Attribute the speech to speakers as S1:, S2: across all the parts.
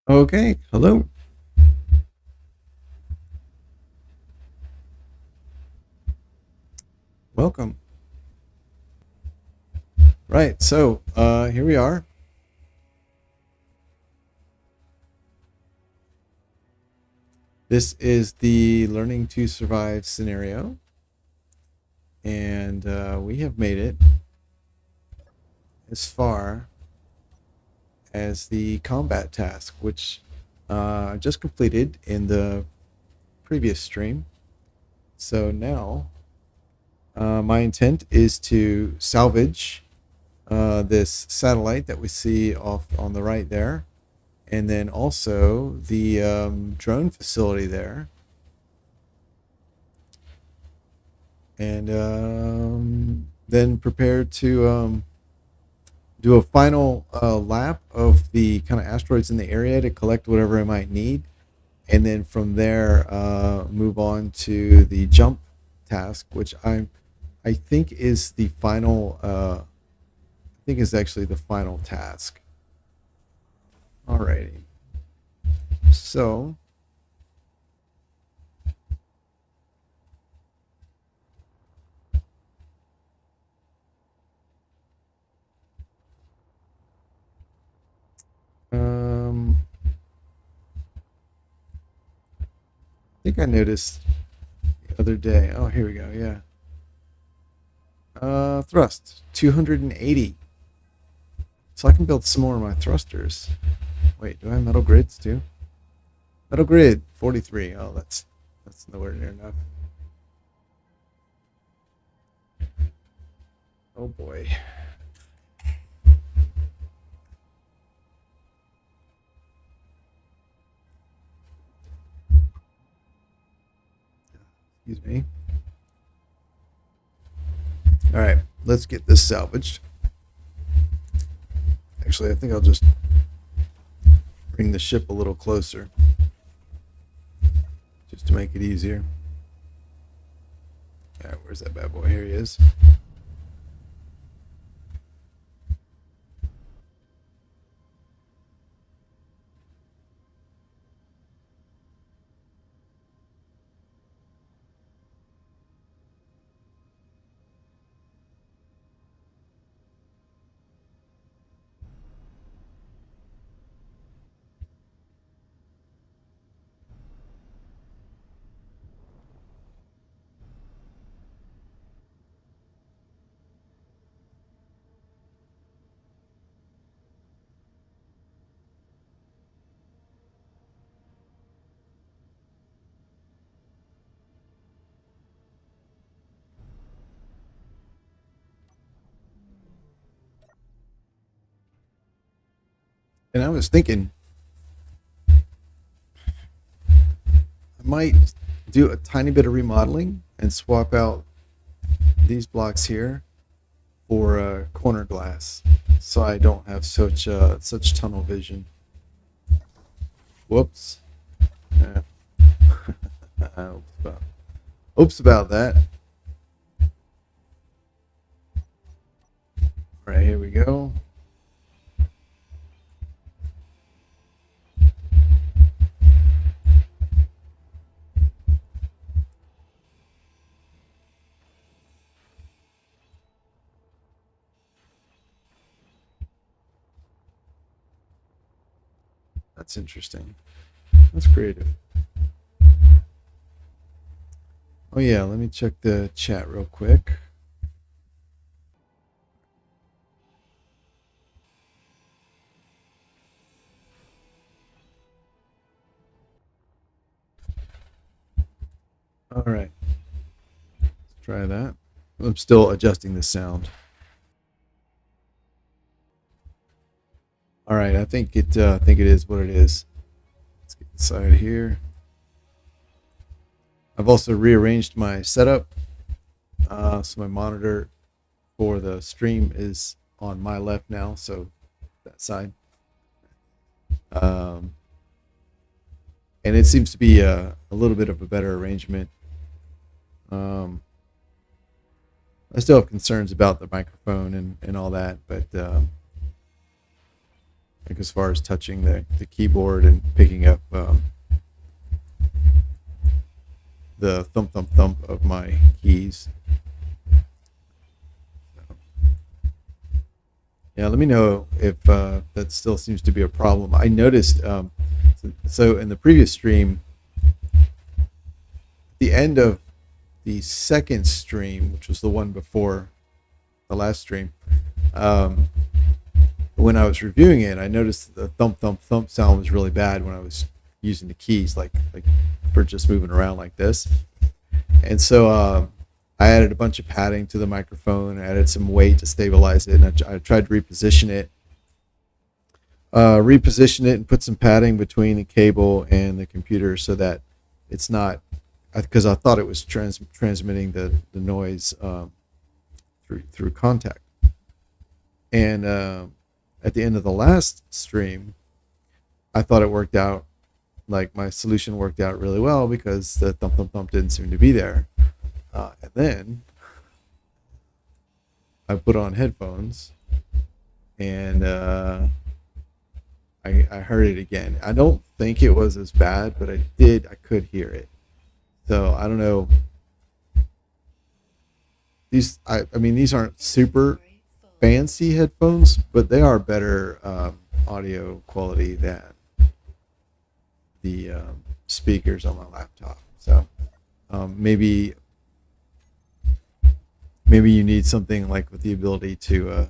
S1: Okay, hello. Welcome. Right, so here we are. This is the Learning to Survive scenario, and we have made it as far as the combat task, which I just completed in the previous stream. So now my intent is to salvage this satellite that we see off on the right there, and then also the drone facility there, and then prepare to do a final lap of the kind of asteroids in the area to collect whatever I might need, and then from there move on to the jump task, which I think is the final. I think is actually the final task. Alrighty, so I think I noticed the other day. Oh, here we go. Yeah. Thrust 280. So I can build some more of my thrusters. Wait, do I have metal grids too? Metal grid 43. Oh, that's nowhere near enough. Oh boy. Excuse me. All right, let's get this salvaged. Actually, I think I'll just bring the ship a little closer just to make it easier. All right, where's that bad boy? Here he is. And I was thinking I might do a tiny bit of remodeling and swap out these blocks here for corner glass, so I don't have such tunnel vision. Whoops. Yeah. Oops about that. All right, here we go. That's interesting. That's creative. Oh yeah, let me check the chat real quick. All right, let's try that. I'm still adjusting the sound. All right, I think it is what it is. Let's get inside here. I've also rearranged my setup, so my monitor for the stream is on my left now, so that side. Um, and it seems to be a little bit of a better arrangement. Um, I still have concerns about the microphone and all that, but like as far as touching the keyboard and picking up the thump thump thump of my keys. So, yeah, let me know if that still seems to be a problem. I noticed so in the previous stream, the end of the second stream, which was the one before the last stream, when I was reviewing it, I noticed the thump thump thump sound was really bad when I was using the keys, like for just moving around like this. And so I added a bunch of padding to the microphone, added some weight to stabilize it, and I tried to reposition it, and put some padding between the cable and the computer so that it's not, because I thought it was transmitting the noise through contact. And at the end of the last stream, I thought it worked out, like my solution worked out really well because the thump thump thump didn't seem to be there. And then I put on headphones and I heard it again. I don't think it was as bad, but I could hear it. So I don't know. I mean, these aren't super fancy headphones, but they are better audio quality than the speakers on my laptop. So maybe you need something like with the ability to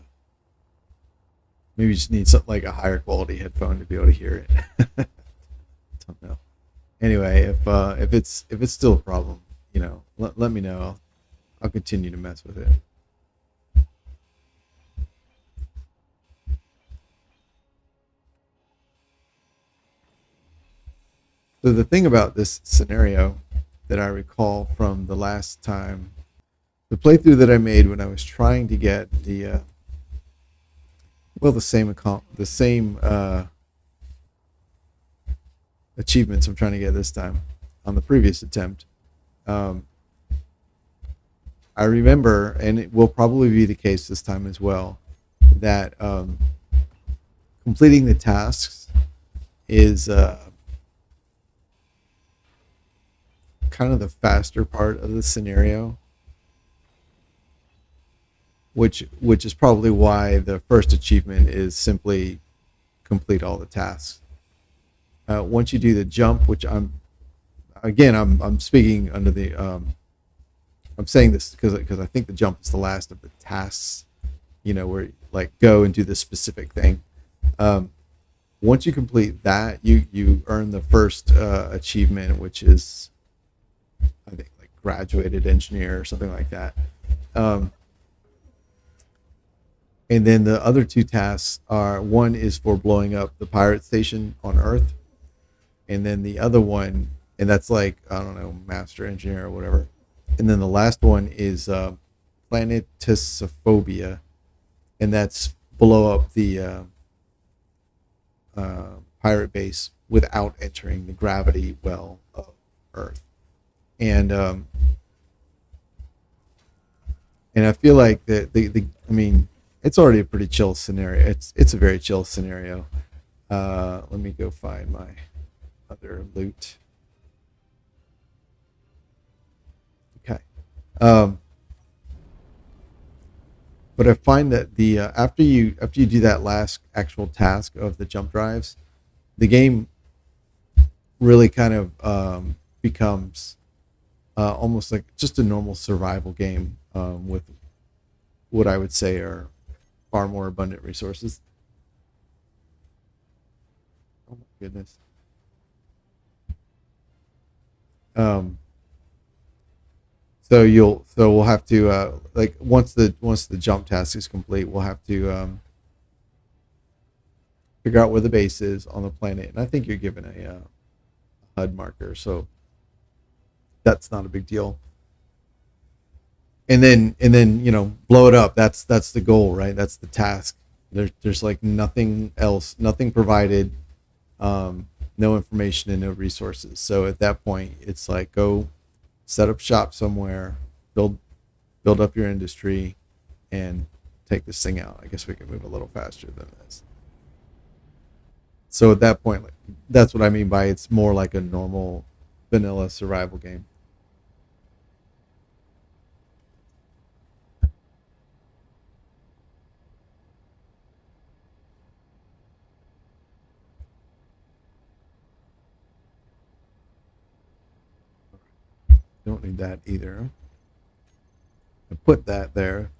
S1: maybe you just need something like a higher quality headphone to be able to hear it. Don't know. Anyway, if it's still a problem, let me know. I'll continue to mess with it. So the thing about this scenario that I recall from the last time, the playthrough that I made when I was trying to get the same achievements I'm trying to get this time on the previous attempt. I remember, and it will probably be the case this time as well, that completing the tasks is kind of the faster part of the scenario, which is probably why the first achievement is simply complete all the tasks. Once you do the jump, which I'm speaking under the I'm saying this because I think the jump is the last of the tasks, where you, like, go and do this specific thing. Once you complete that, you earn the first achievement, which is, I think, like graduated engineer or something like that. And then the other two tasks are, one is for blowing up the pirate station on Earth, and then the other one, and that's like, I don't know, master engineer or whatever. And then the last one is Planetesphobia, and that's blow up the pirate base without entering the gravity well of Earth. And I feel like I mean, it's already a pretty chill scenario. It's a very chill scenario. Let me go find my other loot. Okay. But I find that the after you do that last actual task of the jump drives, the game really kind of becomes almost like just a normal survival game with what I would say are far more abundant resources. Oh my goodness. So we'll have to like once the jump task is complete, we'll have to figure out where the base is on the planet, and I think you're given a HUD marker, so that's not a big deal. And then blow it up. That's the goal, right? That's the task. There's like nothing else, nothing provided, no information and no resources. So at that point, it's like, go set up shop somewhere, build up your industry, and take this thing out. I guess we can move a little faster than this. So at that point, like, that's what I mean by it's more like a normal vanilla survival game. Don't need that either. I put that there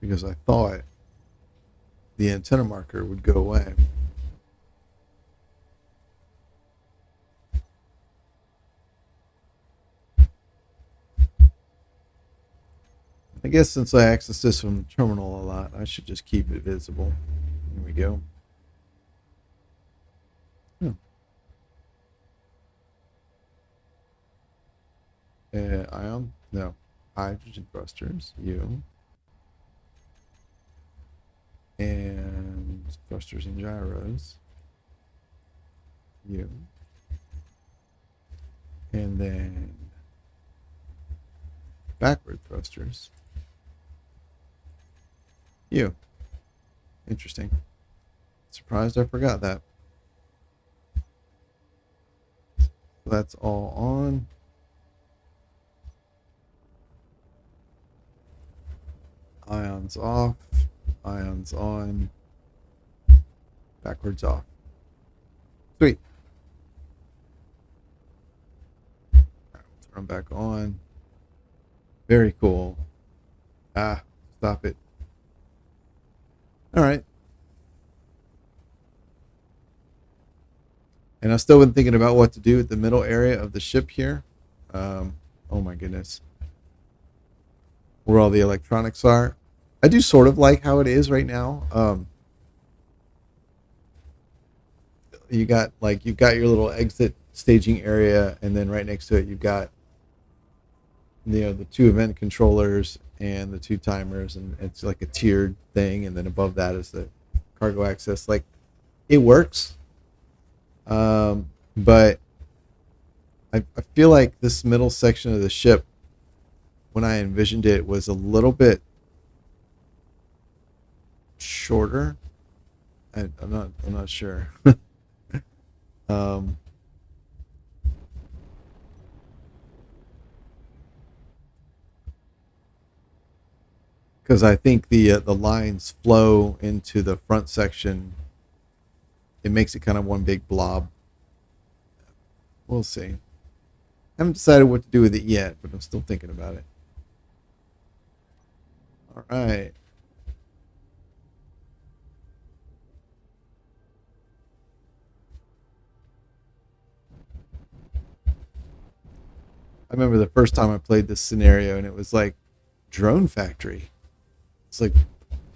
S1: because I thought the antenna marker would go away. I guess since I access this from the terminal a lot, I should just keep it visible. Here we go. Hmm. Ion? No. Hydrogen thrusters. You. And thrusters and gyros. You. And then backward thrusters. You. Interesting. Surprised I forgot that. That's all on. Ions off. Ions on. Backwards off. Sweet. Turn back on. Very cool. Ah, stop it. All right. And I've still been thinking about what to do with the middle area of the ship here. Oh my goodness. Where all the electronics are. I do sort of like how it is right now. You've got your little exit staging area, and then right next to it you've got the two event controllers and the two timers, and it's like a tiered thing, and then above that is the cargo access. Like, it works, but I feel like this middle section of the ship, when I envisioned it, was a little bit shorter. I'm not sure. Because I think the lines flow into the front section. It makes it kind of one big blob. We'll see. I haven't decided what to do with it yet, but I'm still thinking about it. All right. I remember the first time I played this scenario, and it was like drone factory. It's like,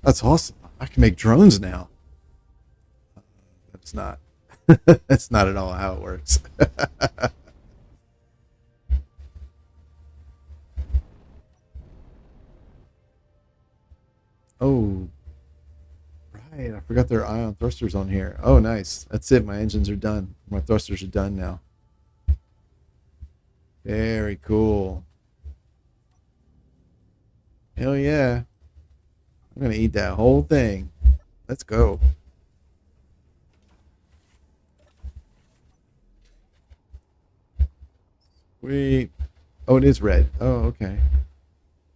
S1: that's awesome. I can make drones now. That's not. That's not at all how it works. Oh, right. I forgot there are ion thrusters on here. Oh, nice. That's it. My engines are done. My thrusters are done now. Very cool. Hell yeah. I'm going to eat that whole thing. Let's go. Wait. Oh, it is red. Oh, okay.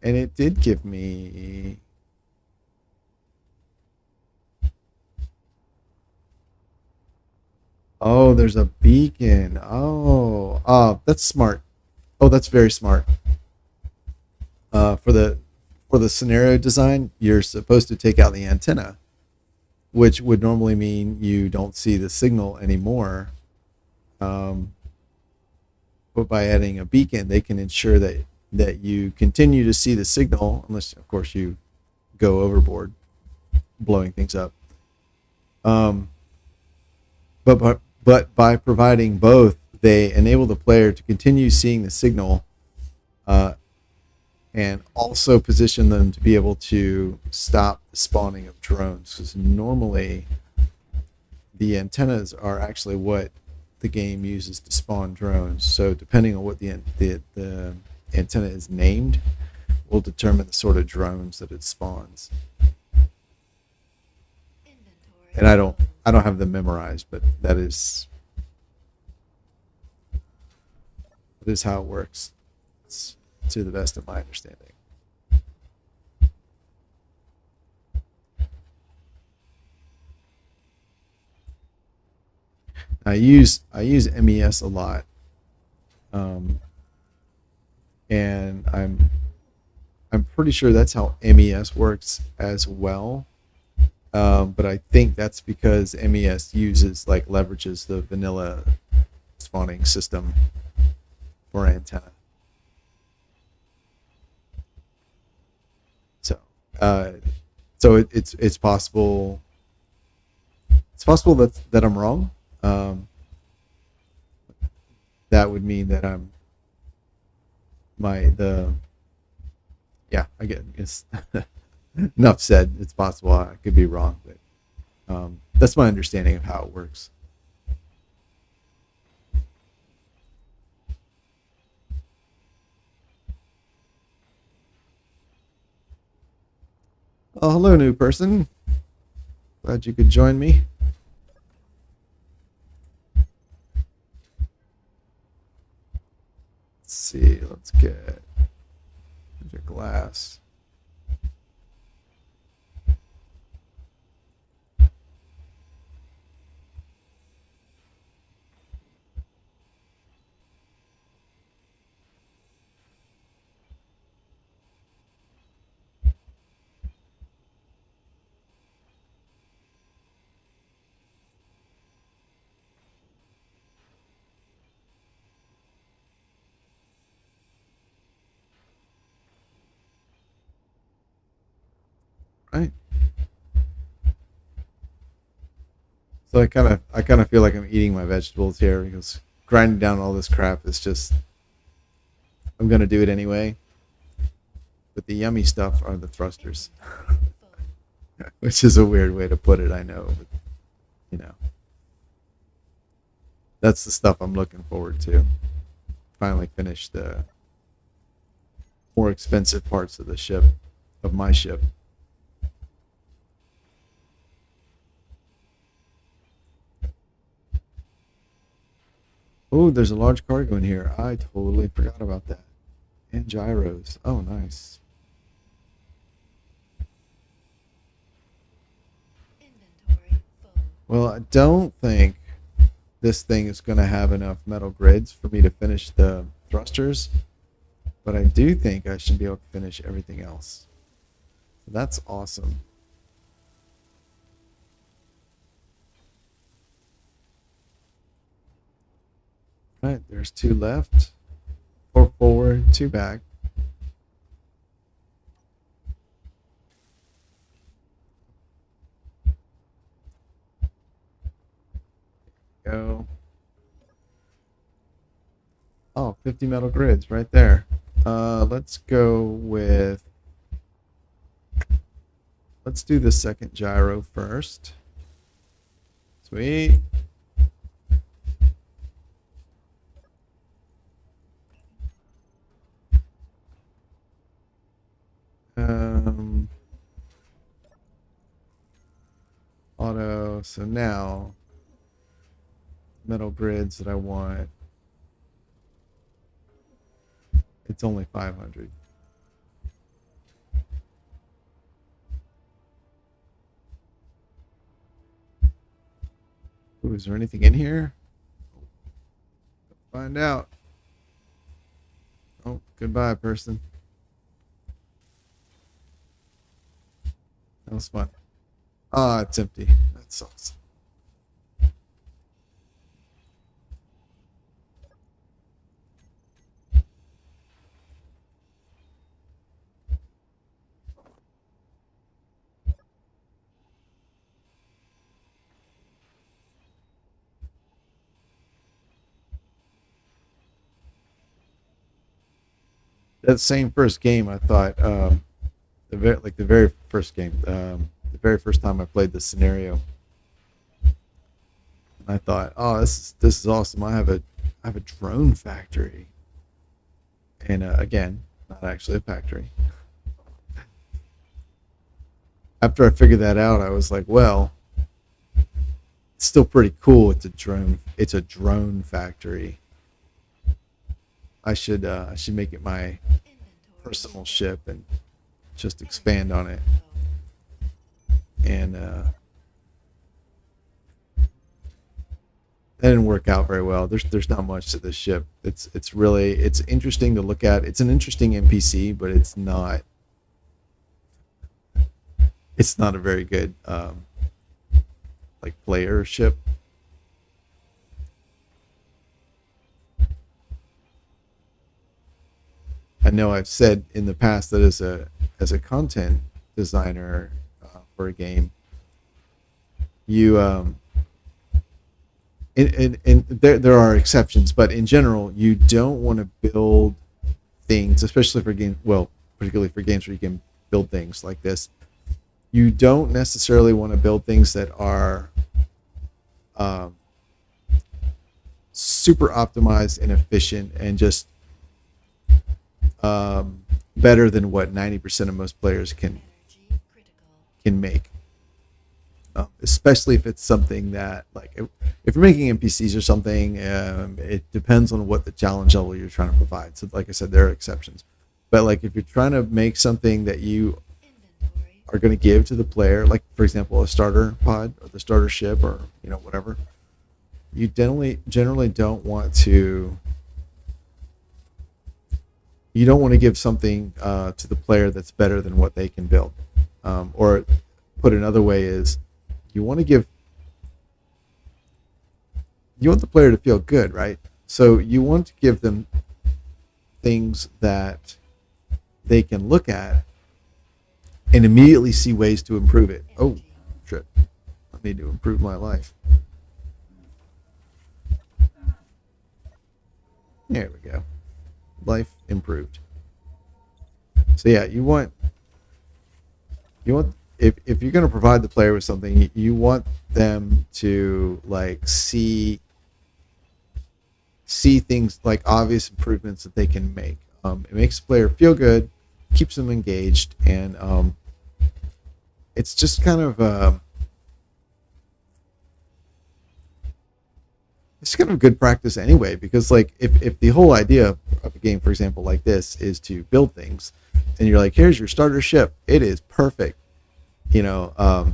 S1: And it did give me. Oh, there's a beacon. Oh, that's smart. Oh, that's very smart. For the scenario design, you're supposed to take out the antenna, which would normally mean you don't see the signal anymore. Um, but by adding a beacon, they can ensure that you continue to see the signal, unless, of course, you go overboard, blowing things up. Um, but by providing both, they enable the player to continue seeing the signal, uh, and also position them to be able to stop the spawning of drones. Because normally, the antennas are actually what the game uses to spawn drones. So depending on what the antenna is named, will determine the sort of drones that it spawns. And I don't have them memorized, but that is how it works. It's to the best of my understanding. I use MES a lot, um, and I'm pretty sure that's how MES works as well. But I think that's because MES uses like leverages the vanilla spawning system for antenna. So, uh, it's possible. It's possible that I'm wrong. Um, that would mean that I'm my the yeah. I guess enough said. It's possible I could be wrong, but that's my understanding of how it works. Oh, hello, new person. Glad you could join me. Let's see. Let's get your glass. Right. So I kind of feel like I'm eating my vegetables here because grinding down all this crap is just I'm gonna do it anyway. But the yummy stuff are the thrusters, which is a weird way to put it. I know, but you know that's the stuff I'm looking forward to. Finally finish the more expensive parts of the ship, of my ship. Oh, there's a large cargo in here. I totally forgot about that. And gyros. Oh, nice. Well, I don't think this thing is going to have enough metal grids for me to finish the thrusters, but I do think I should be able to finish everything else. So that's awesome. All right, there's two left, four forward, two back. Go. Oh, 50 metal grids right there. Let's go with. Let's do the second gyro first. Sweet. Auto. So now, metal grids that I want. It's only 500. Ooh, is there anything in here? Find out. Oh, goodbye, person. That was fun. Ah, it's empty. That's awesome. That same first game, I thought, the very first game, the very first time I played this scenario, I thought, oh, this is awesome. I have a drone factory, and again, not actually a factory. After I figured that out, I was like, well, it's still pretty cool. It's a drone. It's a drone factory. I should make it my personal ship and just expand on it. And that didn't work out very well. There's not much to this ship. It's interesting to look at. It's an interesting NPC, but it's not a very good like player ship. I know I've said in the past that as a content designer for a game, you and there are exceptions, but in general, you don't want to build things, especially for game. Well, particularly for games where you can build things like this. You don't necessarily want to build things that are um, super optimized and efficient and just better than what 90% of most players can make. Especially if it's something that, like, if you're making NPCs or something, it depends on what the challenge level you're trying to provide. So, like I said, there are exceptions. But like if you're trying to make something that you are going to give to the player, like for example a starter pod or the starter ship or whatever, you generally don't want to. You don't want to give something to the player that's better than what they can build. Or put another way is, you want the player to feel good, right? So you want to give them things that they can look at and immediately see ways to improve it. Oh, shit. I need to improve my life. There we go. Life improved. So yeah, you want if you're going to provide the player with something, you want them to like see things like obvious improvements that they can make. It makes the player feel good, keeps them engaged, and it's just kind of it's kind of good practice anyway, because like if the whole idea of a game, for example, like this is to build things, and you're like, here's your starter ship, it is perfect, and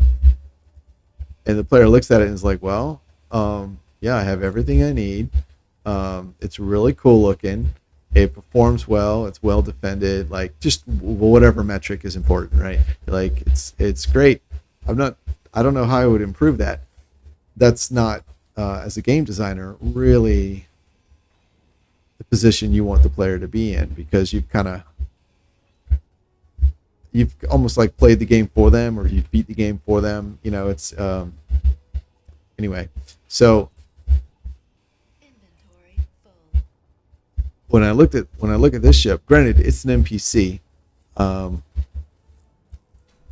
S1: the player looks at it and is like, well, yeah, I have everything I need. It's really cool looking. It performs well. It's well defended. Like just whatever metric is important, right? Like it's great. I don't know how I would improve that. That's not as a game designer really the position you want the player to be in, because you've almost like played the game for them, or you've beat the game for them. It's anyway. So when I look at this ship, granted it's an NPC,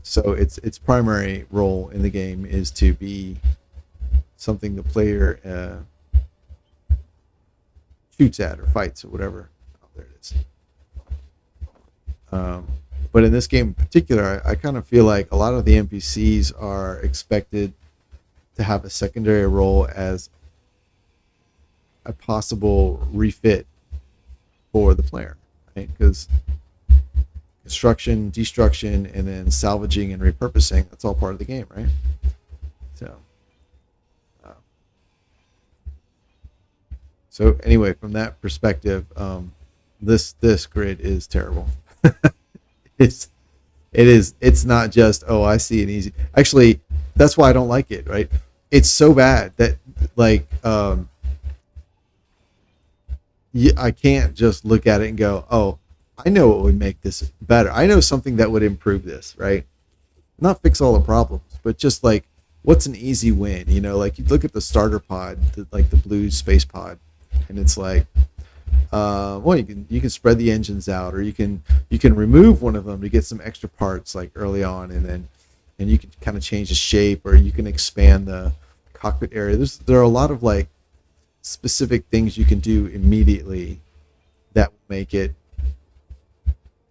S1: so its primary role in the game is to be something the player shoots at or fights or whatever. Oh, there it is. But in this game in particular, I kind of feel like a lot of the NPCs are expected to have a secondary role as a possible refit for the player, right? Because construction, destruction, and then salvaging and repurposing, that's all part of the game, right? So anyway, from that perspective, this grid is terrible. It's not just, oh, I see an easy. Actually, that's why I don't like it, right? It's so bad that like I can't just look at it and go, oh, I know what would make this better. I know something that would improve this, right? Not fix all the problems, but just like, what's an easy win? Like you look at the starter pod, like the blue space pod, and it's like, well, you can spread the engines out, or you can remove one of them to get some extra parts like early on, and you can kind of change the shape, or you can expand the cockpit area. There are a lot of like specific things you can do immediately that will make it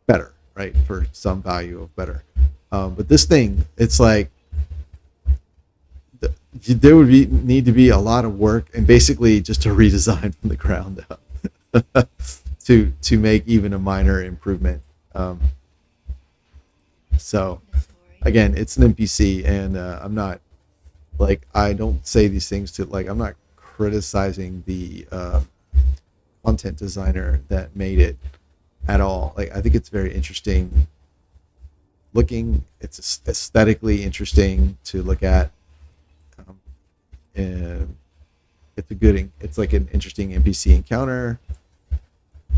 S1: better, right? For some value of better. But this thing, it's like there would be need to be a lot of work and basically just a redesign from the ground up to make even a minor improvement. Um, so again, it's an NPC, and I'm not like I don't say these things to like I'm not criticizing the content designer that made it at all. Like I think it's very interesting looking. It's aesthetically interesting to look at, um, and it's a good. It's like an interesting NPC encounter,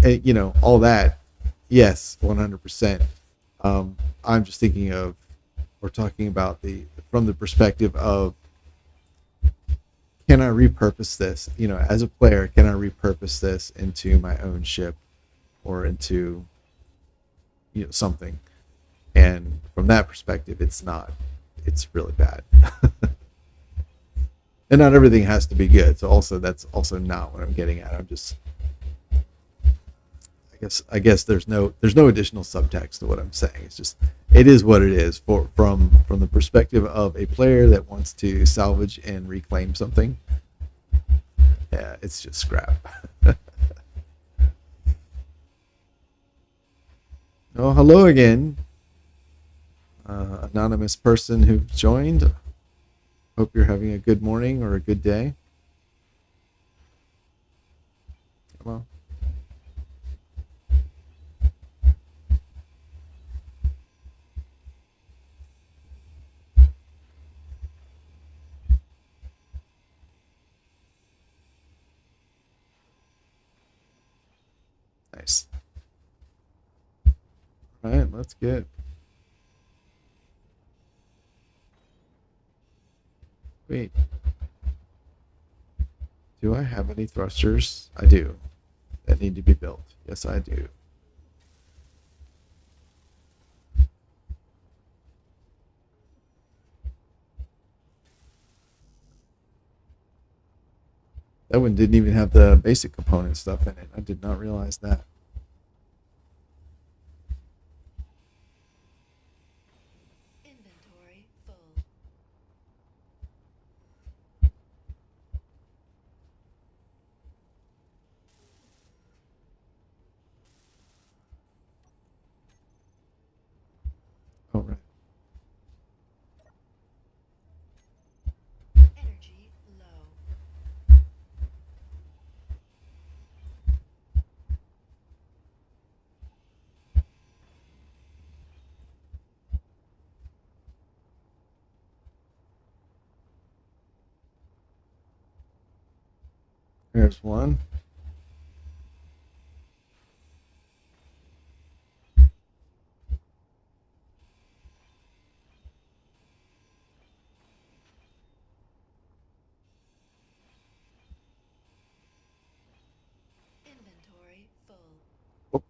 S1: and, all that. Yes, 100%. I'm just thinking of we're talking about the from the perspective of can I repurpose this? As a player, can I repurpose this into my own ship or into something? And from that perspective, it's not. It's really bad. And not everything has to be good. So also that's also not what I'm getting at. I'm just I guess there's no additional subtext to what I'm saying. It's just it is what it is from the perspective of a player that wants to salvage and reclaim something. Yeah, it's just scrap. Oh, hello again, anonymous person who joined. Hope you're having a good morning or a good day. Come on. Nice. All right, let's get. Wait, do I have any thrusters? I do. That need to be built. Yes, I do. That one didn't even have the basic component stuff in it. I did not realize that.
S2: Inventory full.
S1: All right.
S2: Energy low.
S1: There's one.
S2: Inventory full.
S1: Oh,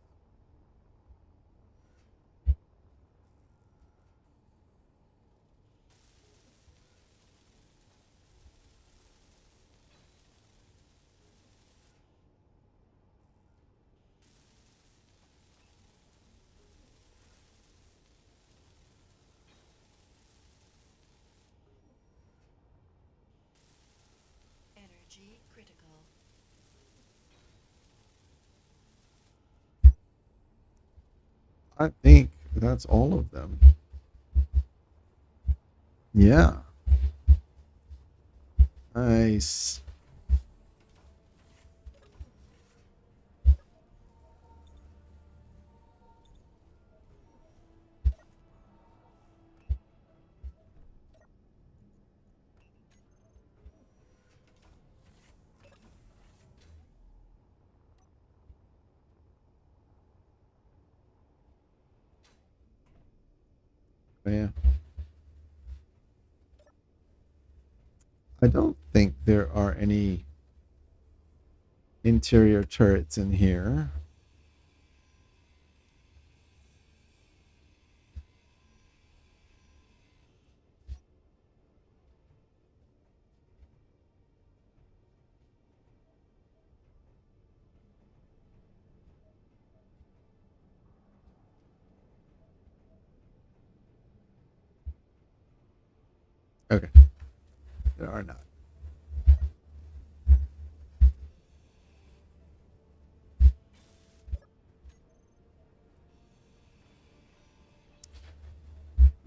S2: Energy critical.
S1: I think that's all of them. Yeah. Nice. Yeah. I don't think there are any interior turrets in here. Okay. There are not.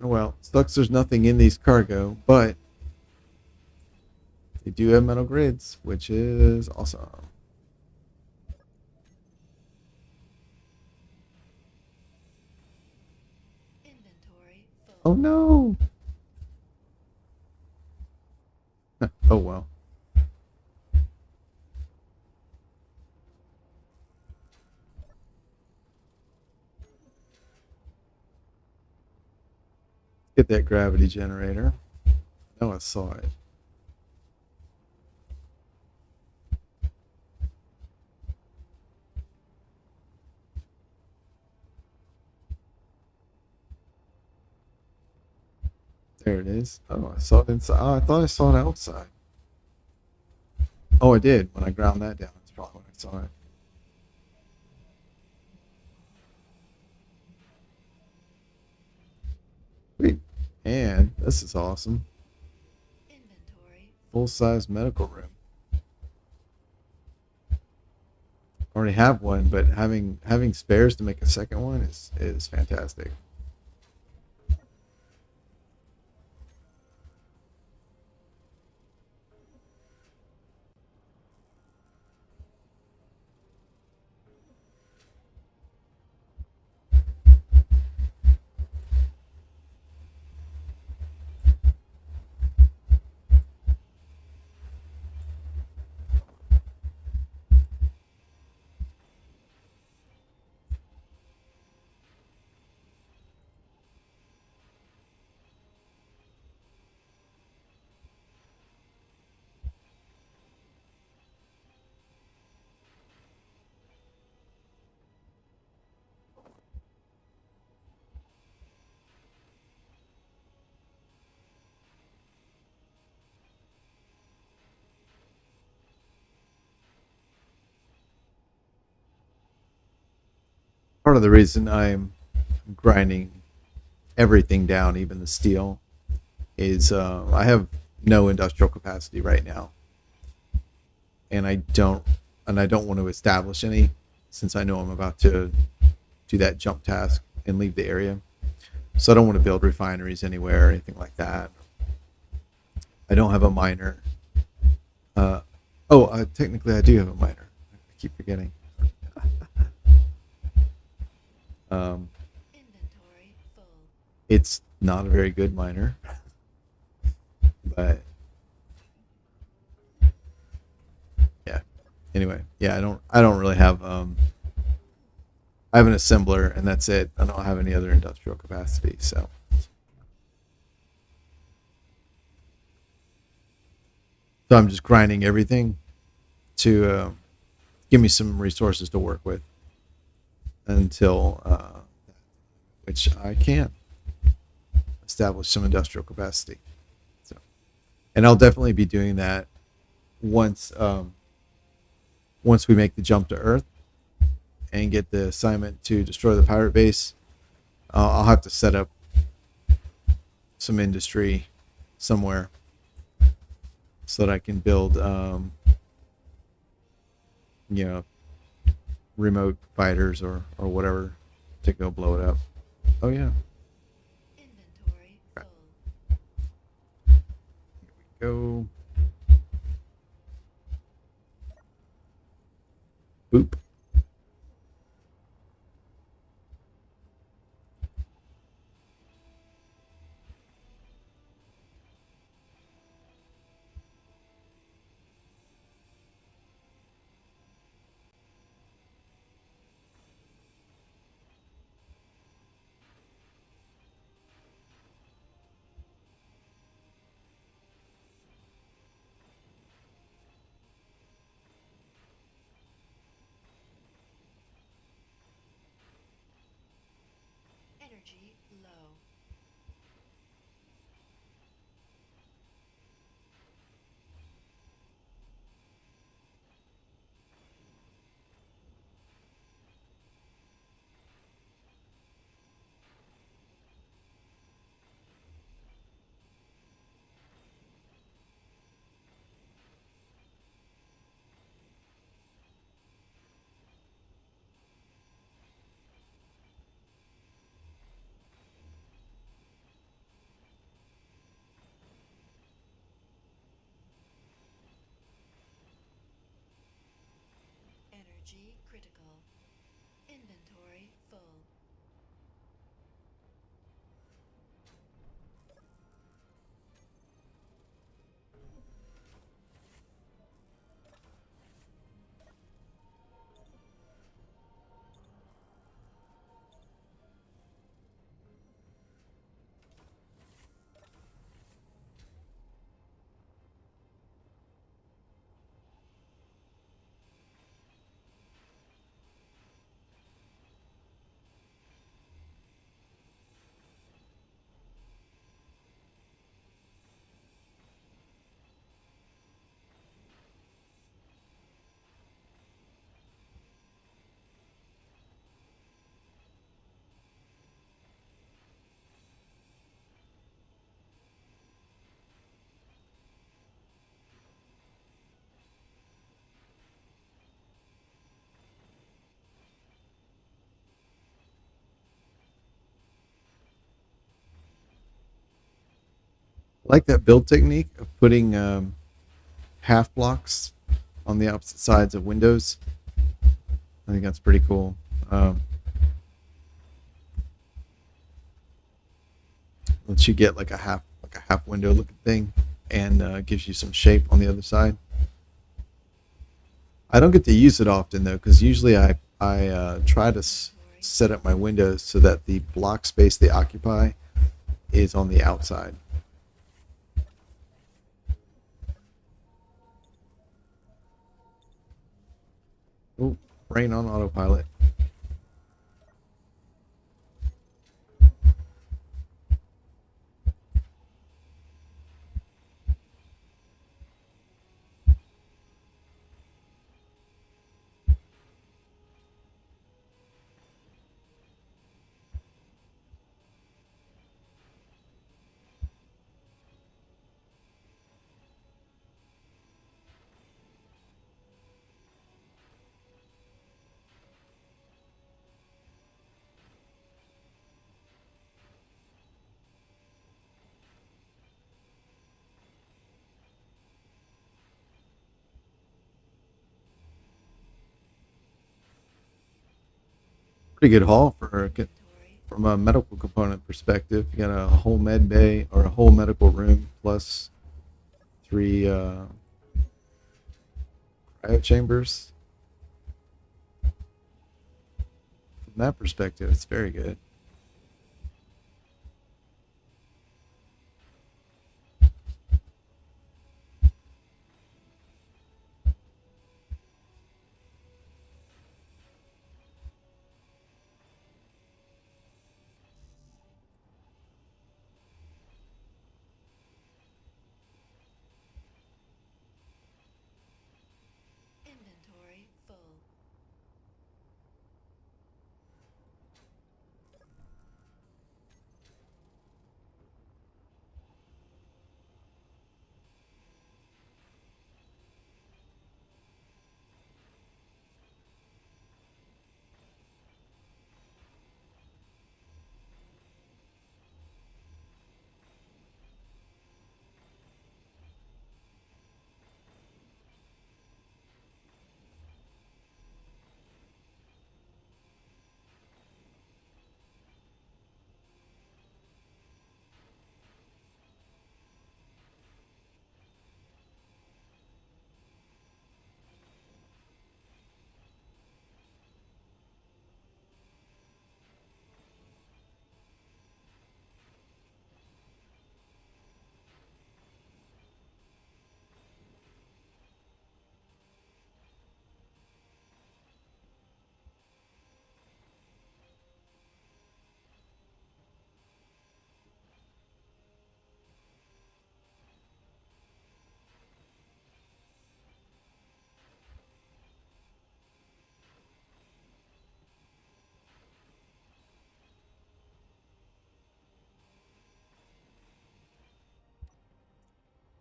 S1: Oh, well, sucks there's nothing in these cargo, but they do have metal grids, which is awesome.
S2: Inventory full.
S1: Oh no! Oh well. Get that gravity generator. Oh, I saw it. There it is. Oh, I saw it inside. Oh, I thought I saw it outside. Oh, I did. When I ground that down, that's probably when I saw it. Sweet. And this is awesome.
S2: Inventory
S1: Full size medical room. Already have one, but having spares to make a second one is fantastic. Part of the reason I'm grinding everything down, even the steel, is I have no industrial capacity right now, and I don't want to establish any since I know I'm about to do that jump task and leave the area. So I don't want to build refineries anywhere or anything like that. I don't have a miner. Technically I do have a miner. I keep forgetting.
S2: inventory full.
S1: It's not a very good miner, but yeah. Anyway, yeah, I don't really have I have an assembler and that's it. I don't have any other industrial capacity, so I'm just grinding everything to give me some resources to work with until which I can establish some industrial capacity. So, and I'll definitely be doing that once once we make the jump to Earth and get the assignment to destroy the pirate base. I'll have to set up some industry somewhere so that I can build, you know, remote fighters or whatever to go blow it up. Oh yeah,
S2: Inventory
S1: right.
S2: full.
S1: Go boop.
S2: Energy low. critical. Inventory full.
S1: I like that build technique of putting half blocks on the opposite sides of windows. I think that's pretty cool. Lets you get like a half window looking thing, and gives you some shape on the other side. I don't get to use it often though, because usually I try to set up my windows so that the block space they occupy is on the outside. Oh, brain on autopilot. Pretty good haul for
S2: Inventory.
S1: from a medical component perspective. You got a whole med bay or a whole medical room plus three cryo chambers. From that perspective, it's very good.
S2: Inventory full.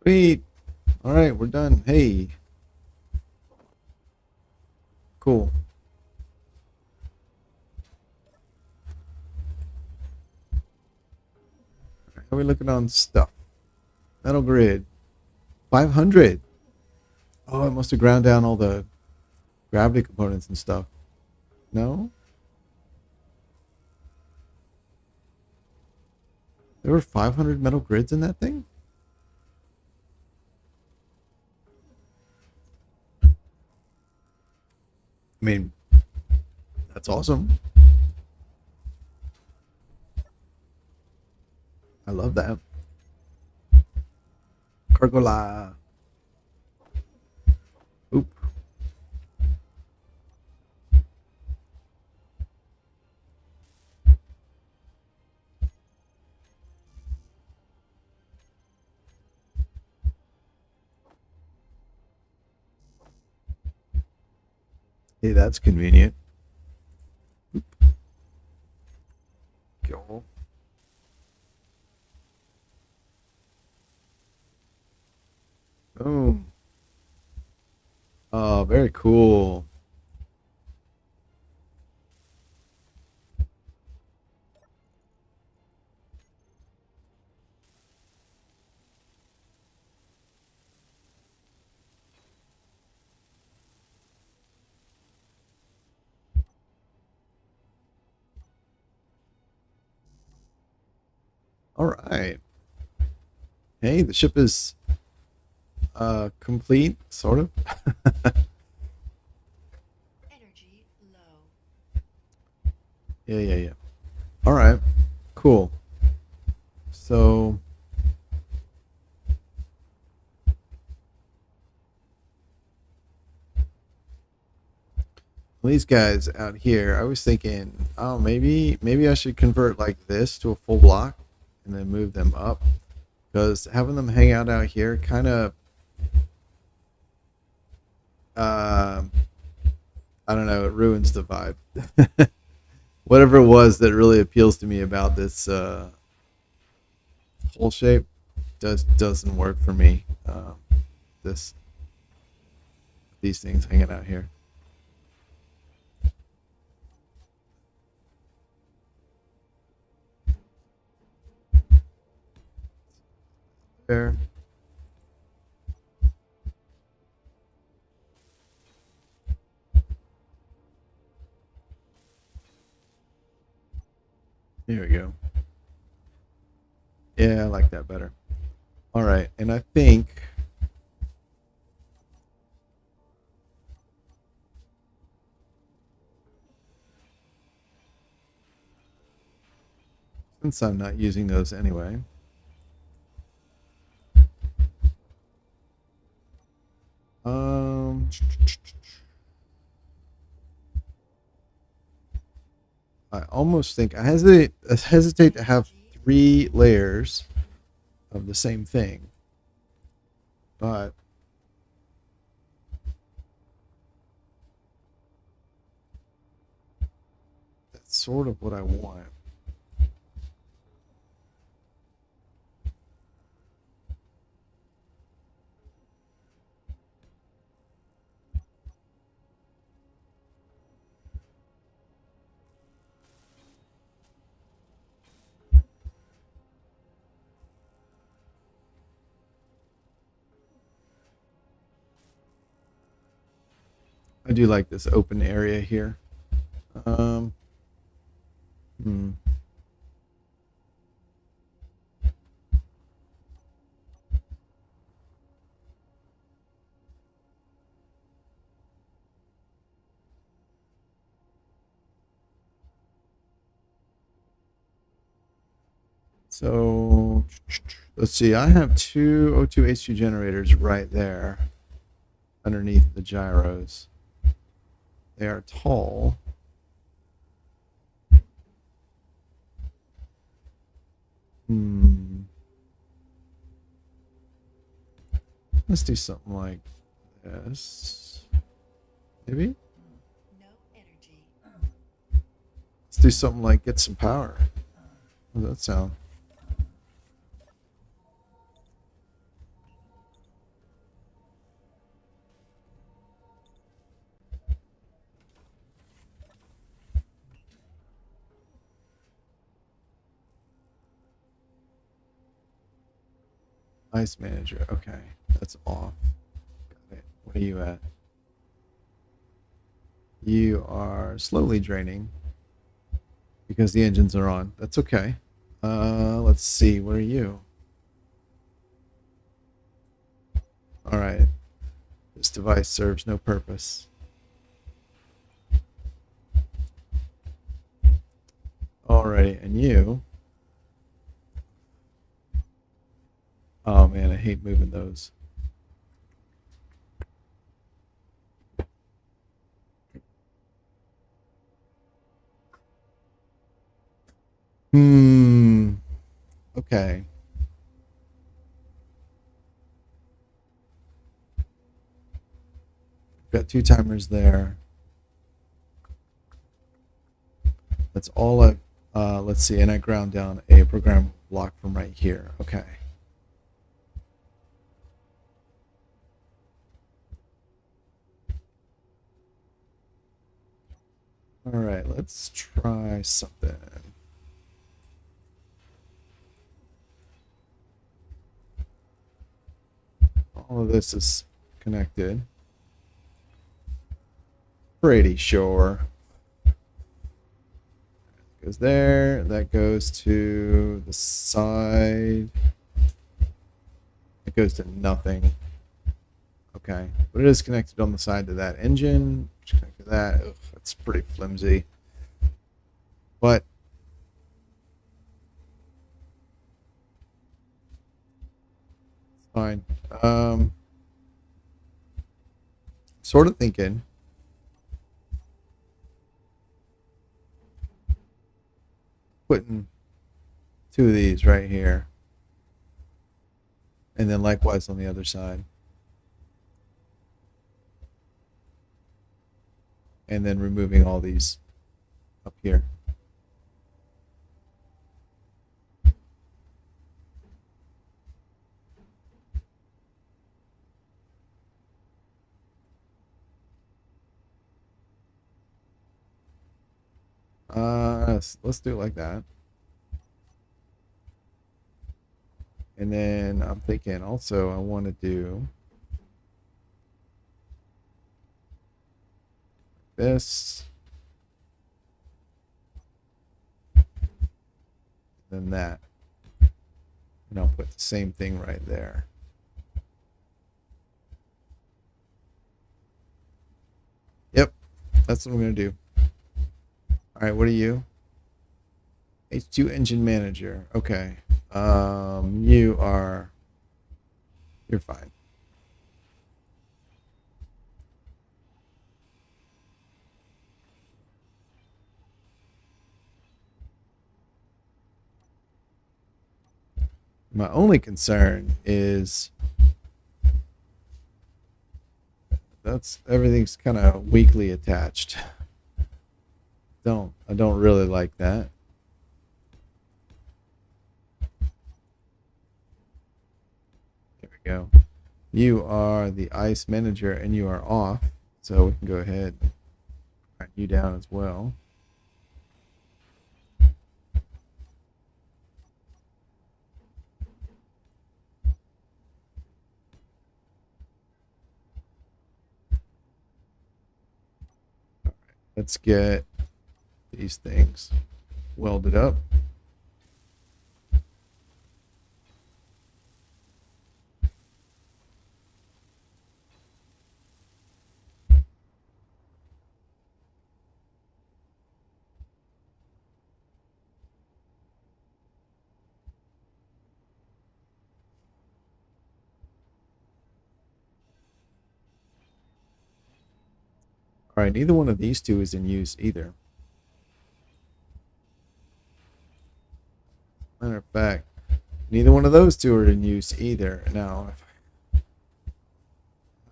S1: Sweet. All right, we're done. Hey, cool. How are we looking on stuff? Metal grid. 500. Oh, I must have ground down all the gravity components and stuff. No? There were 500 metal grids in that thing? I mean, that's awesome. I love that. Cargola. Oop. Hey, that's convenient. Oop. Go. Oh. Oh, very cool. All right. Hey, the ship is complete, sort of.
S2: Energy low.
S1: Yeah. All right. Cool. So these guys out here, I was thinking, oh, maybe I should convert like this to a full block and then move them up because having them hang out here kind of, uh, I don't know, it ruins the vibe. Whatever it was that really appeals to me about this whole shape doesn't work for me. This these things hanging out here. There. Here we go. Yeah, I like that better. All right, and I think since I'm not using those anyway, um, I almost think I hesitate to have 3 layers of the same thing, but that's sort of what I want. I do like this open area here. Um, hmm. So let's see. I have two O2H2 generators right there underneath the gyros. They are tall. Hmm. Let's do something like this. Maybe?
S2: No energy.
S1: Let's do something like get some power. How does that sound? Ice manager. Okay. That's off. Got it. What are you at? You are slowly draining because the engines are on. That's okay. Let's see. What are you? All right. This device serves no purpose. Alrighty, and you? Oh man, I hate moving those. Hmm. Okay. Got two timers there. That's all I. Let's see, and I ground down a program block from right here. Okay. All right, let's try something. All of this is connected. Pretty sure. Goes there. That goes to the side. It goes to nothing. Okay, but it is connected on the side to that engine. Connected to that. Ugh, that's pretty flimsy. But it's fine. Sort of thinking putting two of these right here, and then likewise on the other side, and then removing all these up here. Let's do it like that. And then I'm thinking also I want to do this, then that, and I'll put the same thing right there. Yep, that's what I'm gonna do. All right, what are you? H2 engine manager. Okay. You're fine. My only concern is that's everything's kind of weakly attached. I don't really like that. There we go. You are the ice manager and you are off, so we can go ahead and write you down as well. Let's get these things welded up. All right, neither one of these two is in use either. Matter of fact, neither one of those two are in use either. Now,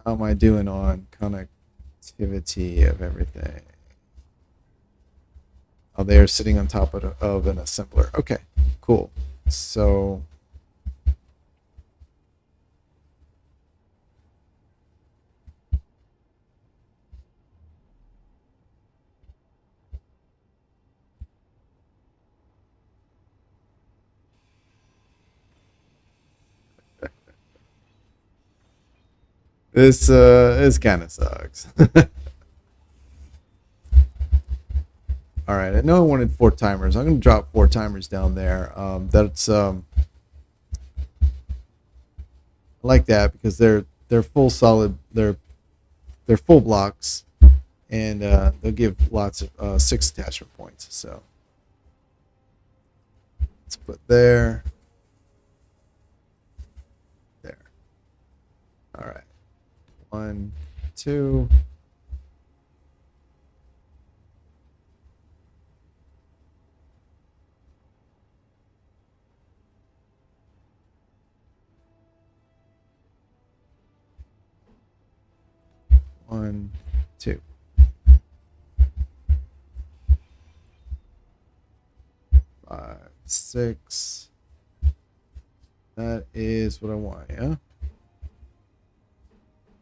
S1: how am I doing on connectivity of everything? Oh, they are sitting on top of an assembler. Okay, cool. So this kind of sucks. All right, I know I wanted 4 timers. I'm going to drop 4 timers down there. I like that because they're full solid. They're full blocks, and they'll give lots of 6 attachment points. So let's put there. All right, 1, 2. 1, 2. 5, 6. That is what I want. Yeah.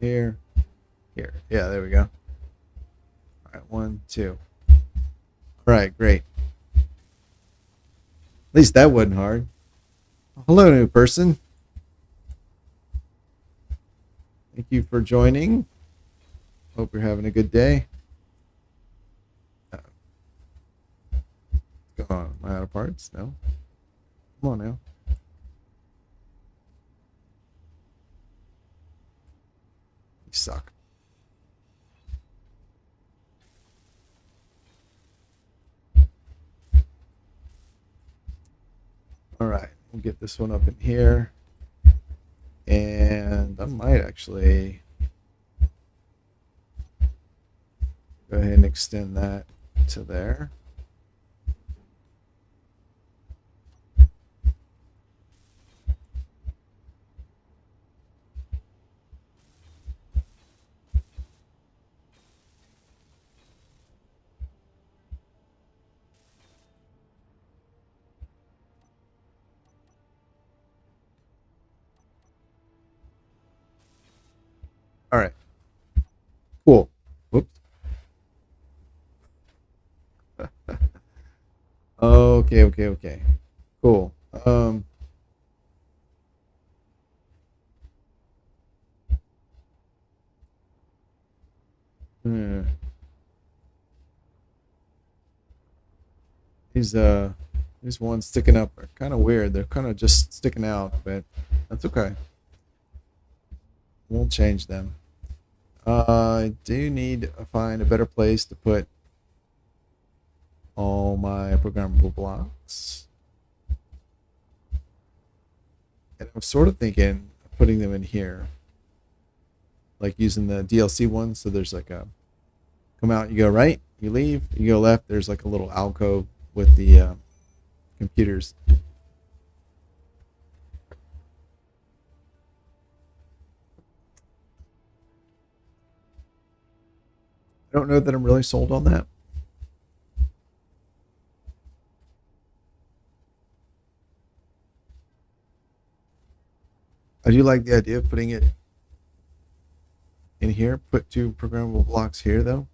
S1: Here. Yeah, there we go. All right, 1, 2. All right, great. At least that wasn't hard. Hello, new person. Thank you for joining. Hope you're having a good day. What's going on? Am I out of parts? No. Come on now. You suck. All right, we'll get this one up in here. And I might actually go ahead and extend that to there. All right. Cool. Whoops. Okay. Cool. Hmm. These ones sticking up are kind of weird. They're kind of just sticking out, but that's okay. We'll change them. I do need to find a better place to put all my programmable blocks. And I'm sort of thinking of putting them in here, like using the DLC one. So there's like a come out, you go right, you leave, you go left. There's like a little alcove with the computers. I don't know that I'm really sold on that. I do like the idea of putting it in here. Put 2 programmable blocks here, though.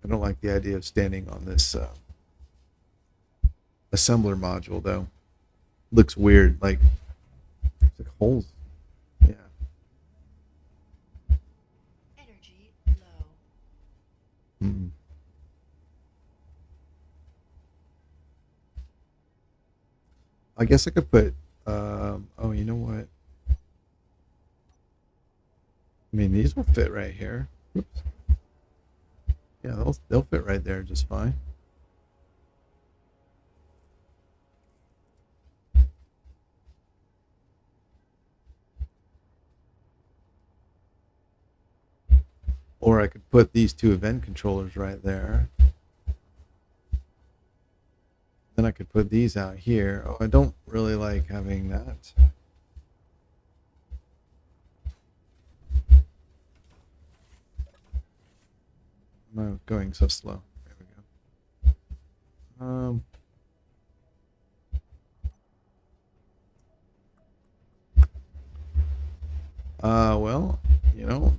S1: I don't like the idea of standing on this assembler module, though. Looks weird, like it's like holes. Yeah.
S2: Energy low.
S1: Hmm. I guess I could put. Oh, you know what? I mean, these will fit right here. Oops. Yeah, they'll fit right there just fine. Or I could put these 2 event controllers right there. Then I could put these out here. Oh, I don't really like having that. I'm going so slow. There we go. Well, you know,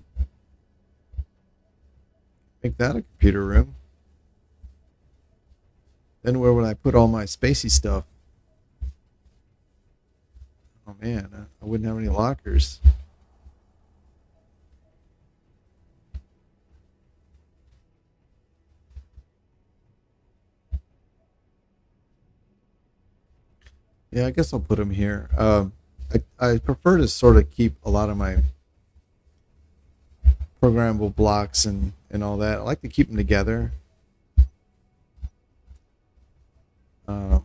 S1: make that a computer room. Then where would I put all my spacey stuff? Oh man, I wouldn't have any lockers. Yeah, I guess I'll put them here. I prefer to sort of keep a lot of my programmable blocks and all that. I like to keep them together uh,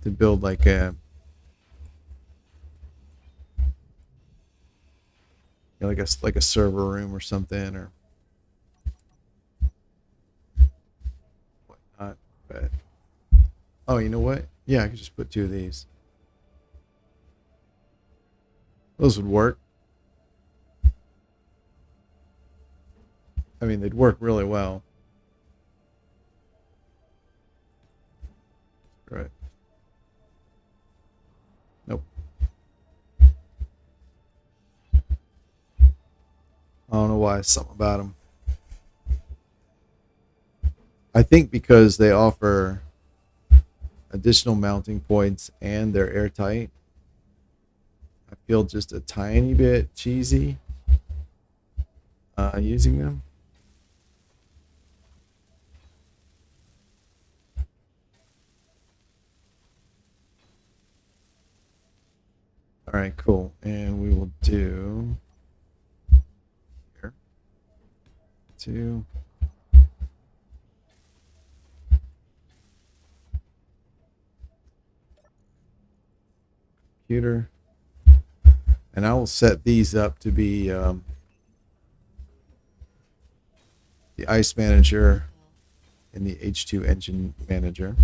S1: to build like a server room or something or whatnot. But oh, you know what? Yeah, I could just put two of these. Those would work. I mean, they'd work really well. Right. Nope. I don't know why. Something about them. I think because they offer additional mounting points and they're airtight. I feel just a tiny bit cheesy using them. All right, cool. And we will do here two. Computer. And I will set these up to be the ice manager and the H2 engine manager.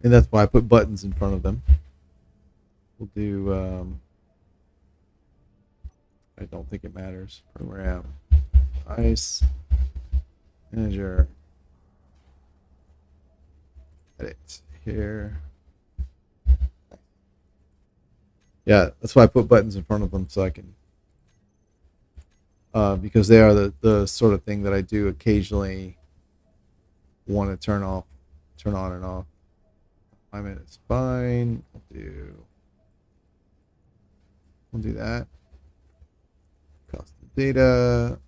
S1: And that's why I put buttons in front of them. We'll do, I don't think it matters. Program ice manager. Edit here. Yeah, that's why I put buttons in front of them so I can, because they are the sort of thing that I do occasionally want to turn on and off. I mean, it's fine. We'll do that. Custom data.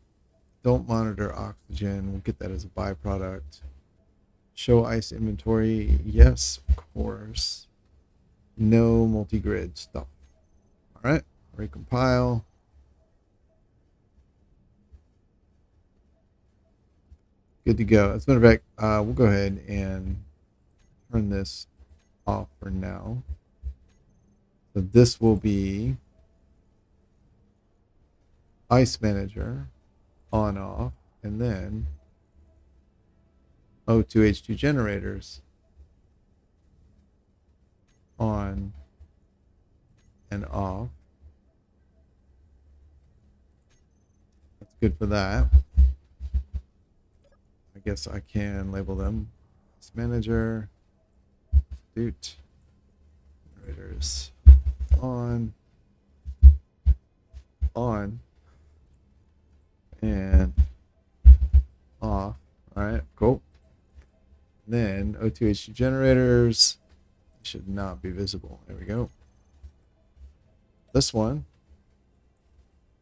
S1: Don't monitor oxygen. We'll get that as a byproduct. Show ice inventory. Yes, of course. No multi-grid stuff. All right. Recompile. Good to go. As a matter of fact, we'll go ahead and turn this off for now. So this will be ice manager on off, and then O2H2 generators on and off. That's good for that. I guess I can label them ice manager, doot, generators on, and off. All right, cool. Then O2H2 generators should not be visible. There we go. This one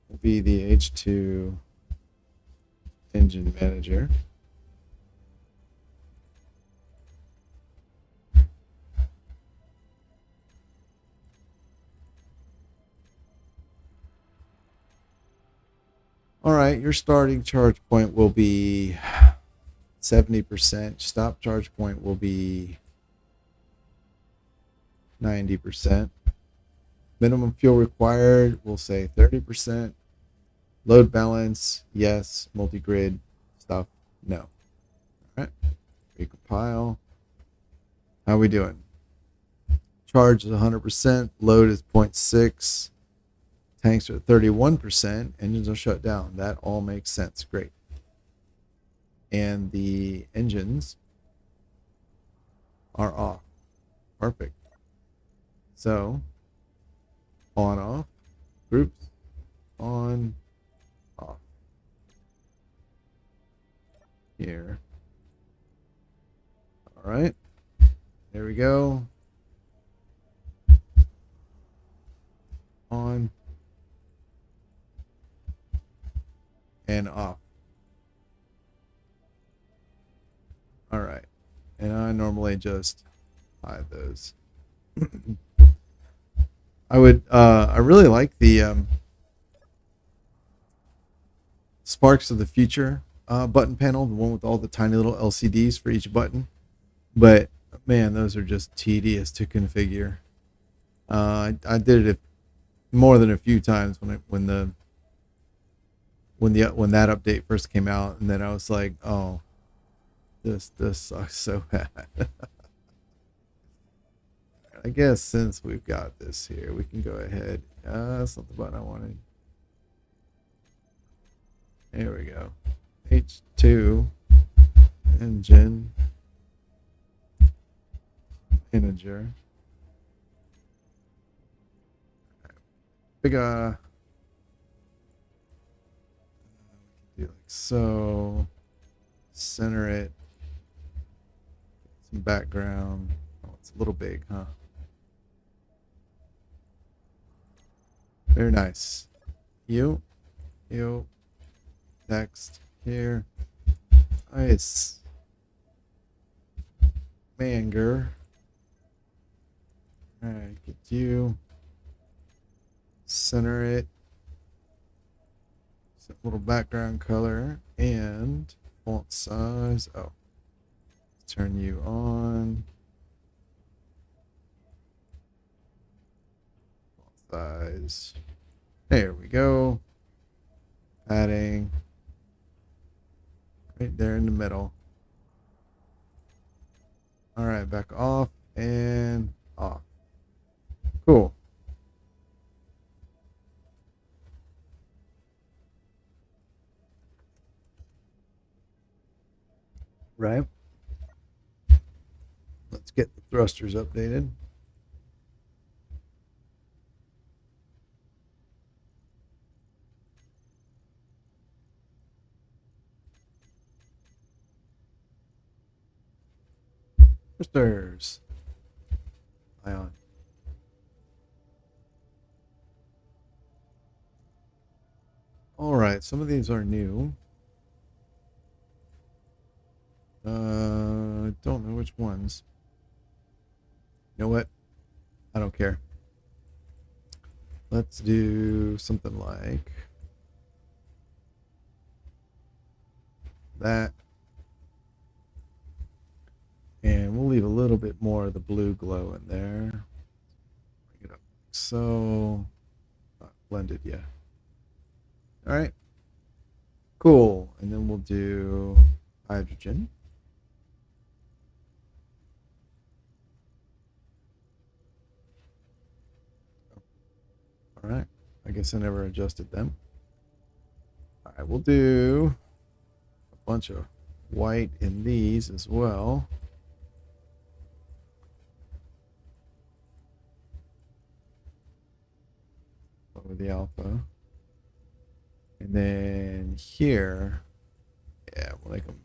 S1: will be the H2 engine manager. All right, your starting charge point will be 70%. Stop charge point will be 90%. Minimum fuel required, we'll say 30%. Load balance, yes. Multi-grid stuff, no. All right, recompile. How are we doing? Charge is 100%. Load is 0.6. Tanks are at 31%. Engines are shut down. That all makes sense. Great. And the engines are off. Perfect. So, on, off, groups, on, off. Here. All right. There we go. On and off. All right. And I normally just hide those. I really like the Sparks of the Future button panel, the one with all the tiny little LCDs for each button. But man, those are just tedious to configure. I did it more than a few times when that update first came out, and then I was like, oh, this sucks so bad. I guess since we've got this here, we can go ahead. That's not the button I wanted. There we go. H2 engine integer. Big do like so. Center it. Some background. Oh, it's a little big, huh? Very nice. You. Text here. Nice. Manger. Alright, get you. Center it. Some little background color and font size. Oh. Turn you on. Font size. There we go. Padding. Right there in the middle. Alright, back off and off. Cool. Right. Let's get the thrusters updated. Thrusters. Ion. All right, some of these are new. I don't know which ones. You know what? I don't care. Let's do something like that. And we'll leave a little bit more of the blue glow in there. Bring it up like so. Not blended yet. All right. Cool. And then we'll do hydrogen. All right. I guess I never adjusted them. All right. We'll do a bunch of white in these as well. Over the alpha. And then here, yeah, we'll make them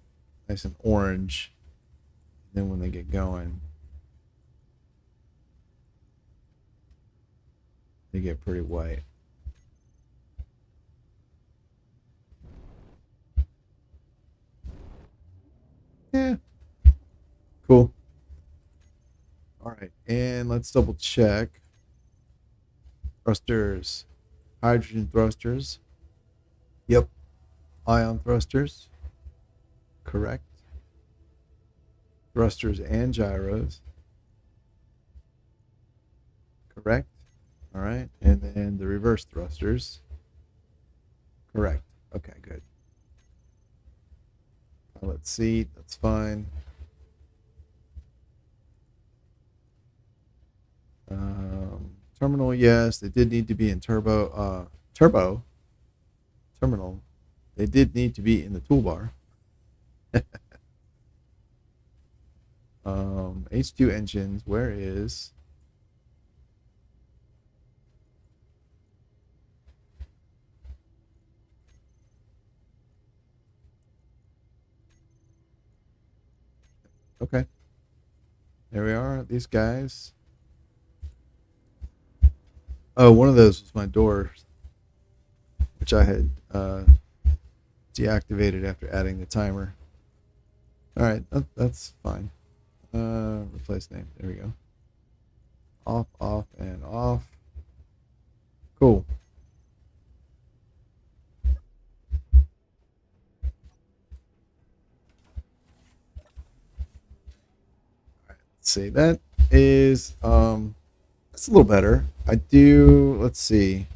S1: nice and orange. And then when they get going, they get pretty white. Yeah. Cool. All right. And let's double check. Thrusters. Hydrogen thrusters. Yep. Ion thrusters. Correct. Thrusters and gyros. Correct. All right. And then the reverse thrusters. Correct. Okay, good. Pilot seat. That's fine. Terminal, yes. They did need to be in turbo. Terminal. They did need to be in the toolbar. H2 engines. Where is? Okay. There we are. These guys. Oh, one of those was my doors, which I had deactivated after adding the timer. All right, that's fine. Replace name. There we go. Off, off, and off. Cool. Let's see. That is that's a little better. I do. Let's see.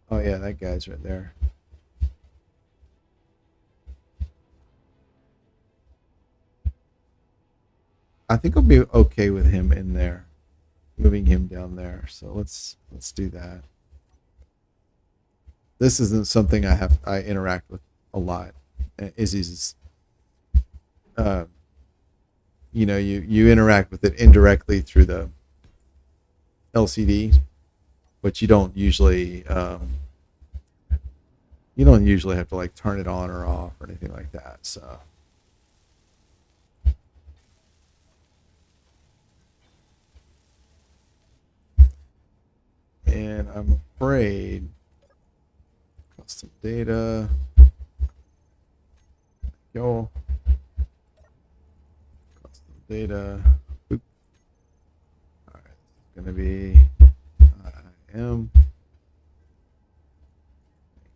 S1: Oh yeah, that guy's right there. I think I'll be okay with him in there, moving him down there. So let's do that. This isn't something I interact with a lot. Izzy's, uh, you interact with it indirectly through the LCD, but you don't usually have to like turn it on or off or anything like that. So and I'm afraid custom data. Go. Custom data. Boop. All right, it's gonna be I am.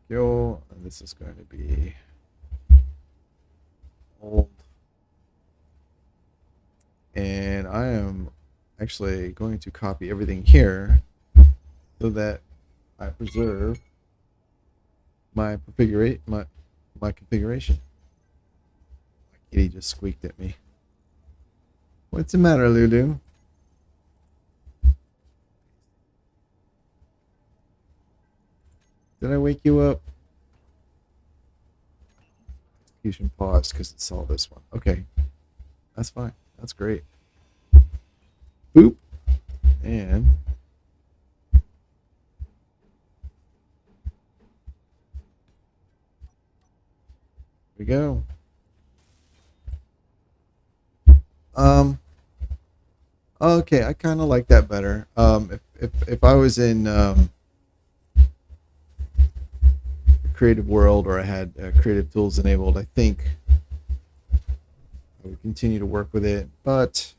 S1: Go, and this is going to be old. And I am actually going to copy everything here so that I preserve my configuration. My kitty just squeaked at me. What's the matter, Lulu? Did I wake you up? Execution paused because it saw this one. Okay, that's fine. That's great. Boop. And we go. Okay, I kind of like that better. If I was in creative world or I had creative tools enabled, I think I would continue to work with it, but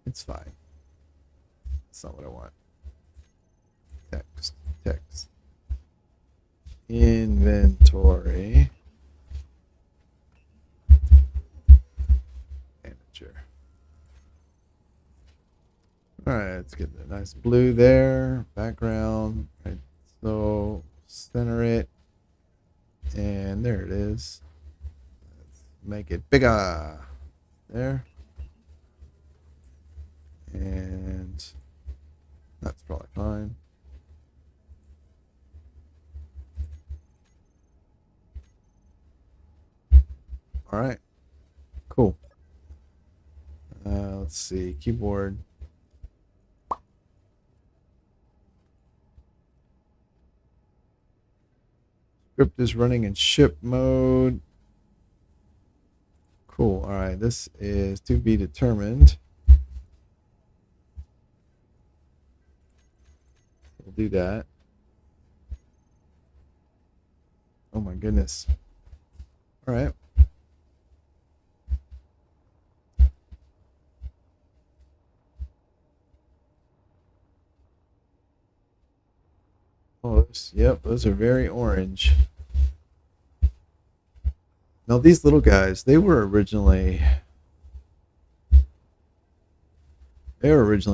S1: it's fine. That's not what I want. Text. Inventory. Manager. All right, let's get the nice blue there. Background. Right, so center it. And there it is. Let's make it bigger. There. And that's probably fine. All right. Cool. Let's see. Keyboard. Script is running in ship mode. Cool. All right. This is to be determined. We'll do that. Oh my goodness. All right. Oh, yep, those are very orange. Now these little guys, they were originally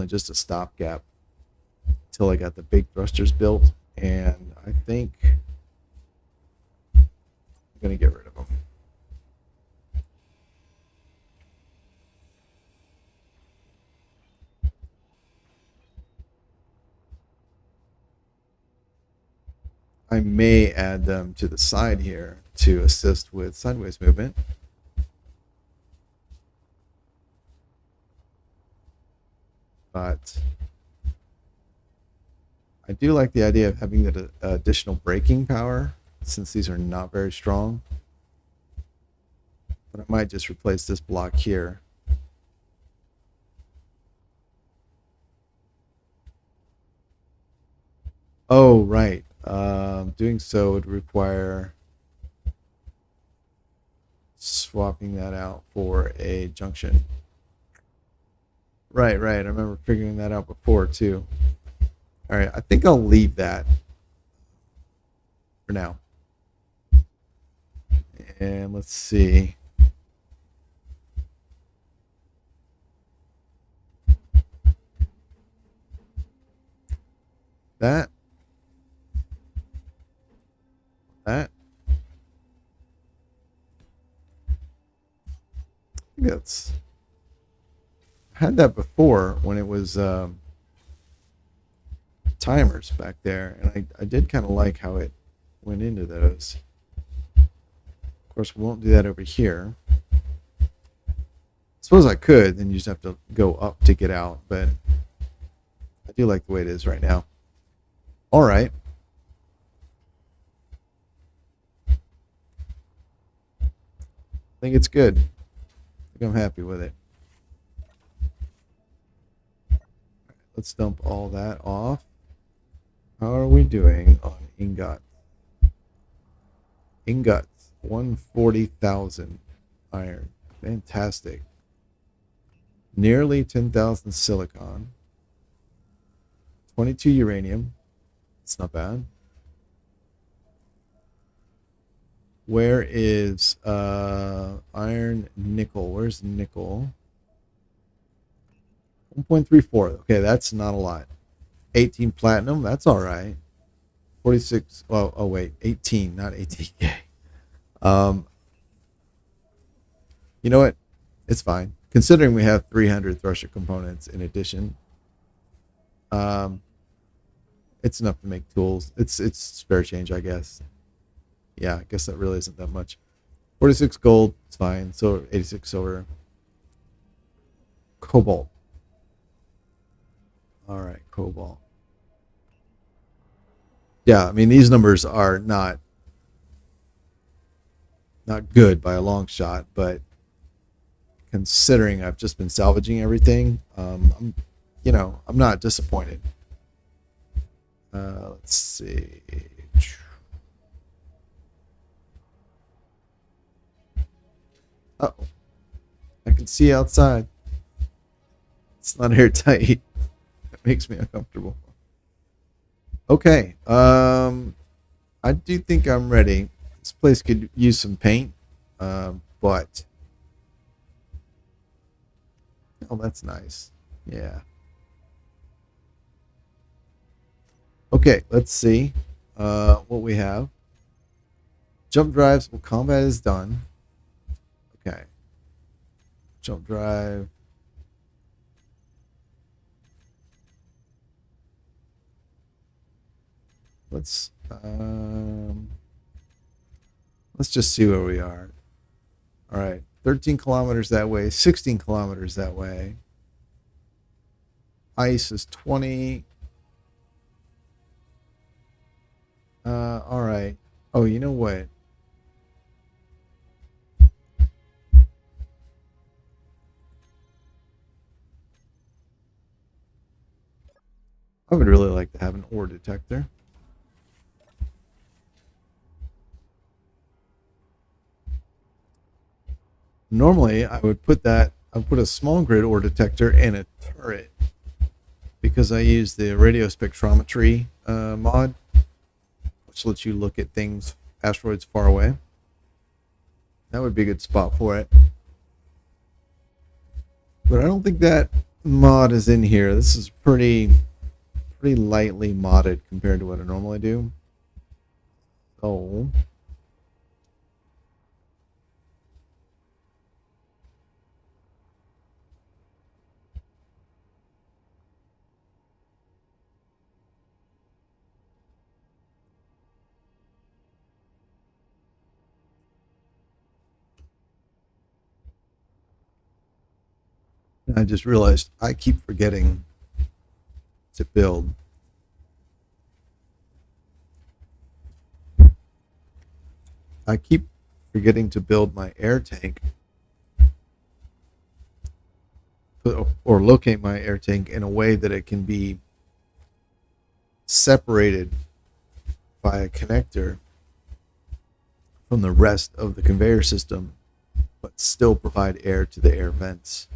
S1: just a stopgap until I got the big thrusters built, and I think I'm gonna get rid of them. I may add them to the side here to assist with sideways movement. But I do like the idea of having the additional braking power since these are not very strong. But I might just replace this block here. Oh, right. Doing so would require swapping that out for a junction. Right. I remember figuring that out before too. All right, I think I'll leave that for now. And let's see. That. I think that's. I had that before when it was timers back there, and I did kind of like how it went into those. Of course, we won't do that over here. Suppose I could, then you just have to go up to get out, but I do like the way it is right now. All right. I think it's good. I think I'm happy with it. Let's dump all that off. How are we doing on ingot? Ingots, 140,000 iron. Fantastic. Nearly 10,000 silicon. 22 uranium. It's not bad. Where is iron, nickel? Where's nickel? 1.34. Okay, that's not a lot. 18 platinum. That's all right. 46. Oh wait, 18, not 18K. You know what? It's fine. Considering we have 300 thresher components in addition, it's enough to make tools. It's spare change, I guess. Yeah, I guess that really isn't that much. 46 gold, it's fine. So 86 silver. Cobalt. All right, cobalt. Yeah, I mean these numbers are not good by a long shot, but considering I've just been salvaging everything, I'm not disappointed. Let's see. Oh, I can see outside. It's not airtight. It makes me uncomfortable. Okay. I do think I'm ready. This place could use some paint, but oh, that's nice. Yeah. Okay, let's see what we have. Jump drives. Well, combat is done. Okay. Jump drive. Let's just see where we are. All right, 13 kilometers that way, 16 kilometers that way. Ice is 20. All right. Oh, you know what? I would really like to have an ore detector. Normally, I would put a small grid ore detector in a turret because I use the radio spectrometry mod, which lets you look at things, asteroids far away. That would be a good spot for it. But I don't think that mod is in here. This is pretty lightly modded compared to what I normally do. So I just realized I keep forgetting to build. I keep forgetting to build my air tank or locate my air tank in a way that it can be separated by a connector from the rest of the conveyor system but still provide air to the air vents.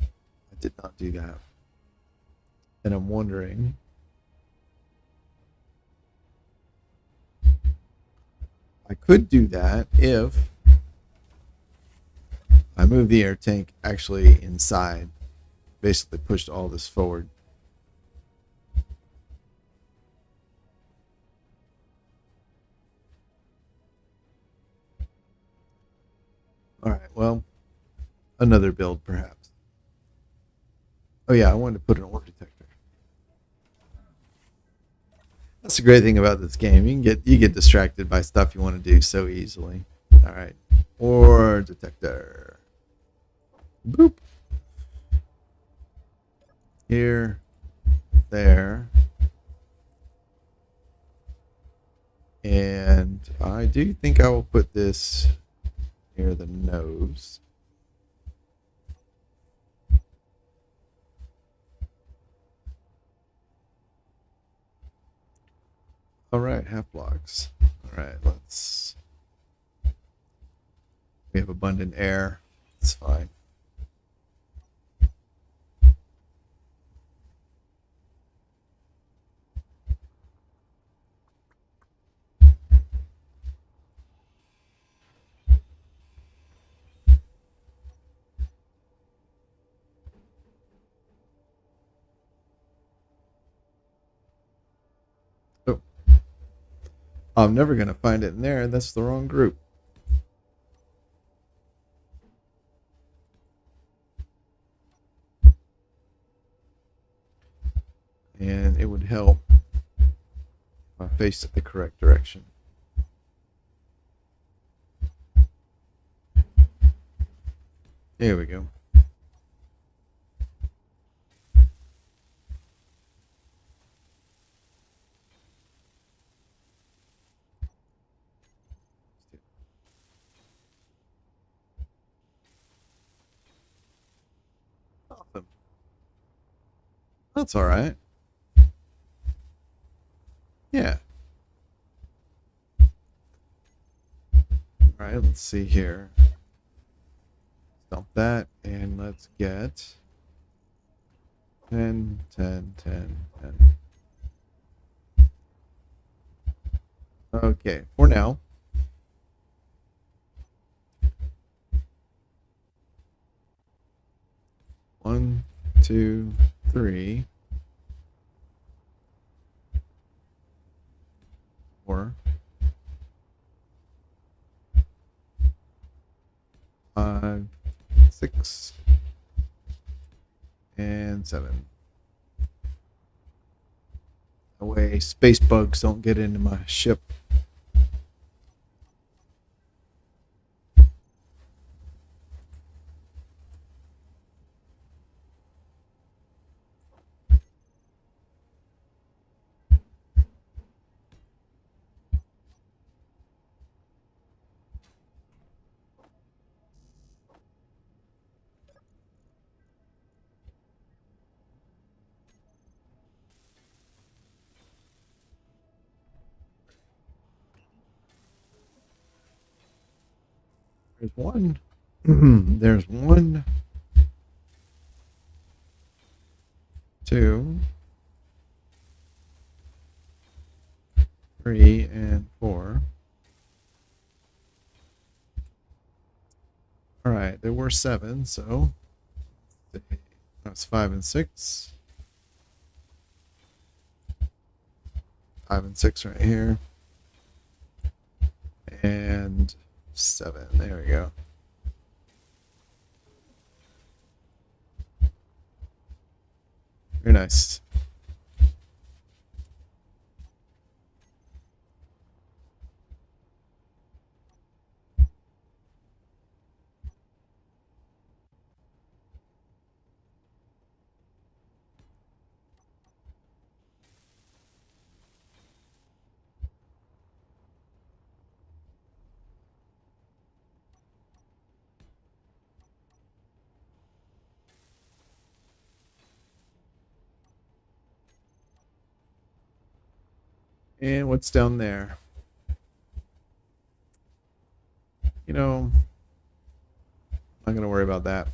S1: I did not do that. And I'm wondering, I could do that if I moved the air tank actually inside, basically pushed all this forward. All right, well, another build perhaps. Oh yeah, I wanted to put an ore detector. That's the great thing about this game. You get distracted by stuff you want to do so easily. All right, ore detector. Boop. Here, there, and I do think I will put this near the nose. All right, half blocks. All right, let's. We have abundant air. It's fine. Oh, I'm never gonna find it in there. That's the wrong group. And it would help if I faced it the correct direction. There we go. Awesome. That's all right. Yeah. All right, let's see here. Dump that, and let's get 10, 10, 10, 10. Okay, for now. One, two, three, four, 5, 6, and 7. That way space bugs don't get into my ship. There's one. There's 1, 2, 3, and 4. All right, there were 7, so that's 5 and 6. 5 and 6 right here. And 7. There we go. Very nice. And what's down there? You know, Not gonna worry about that.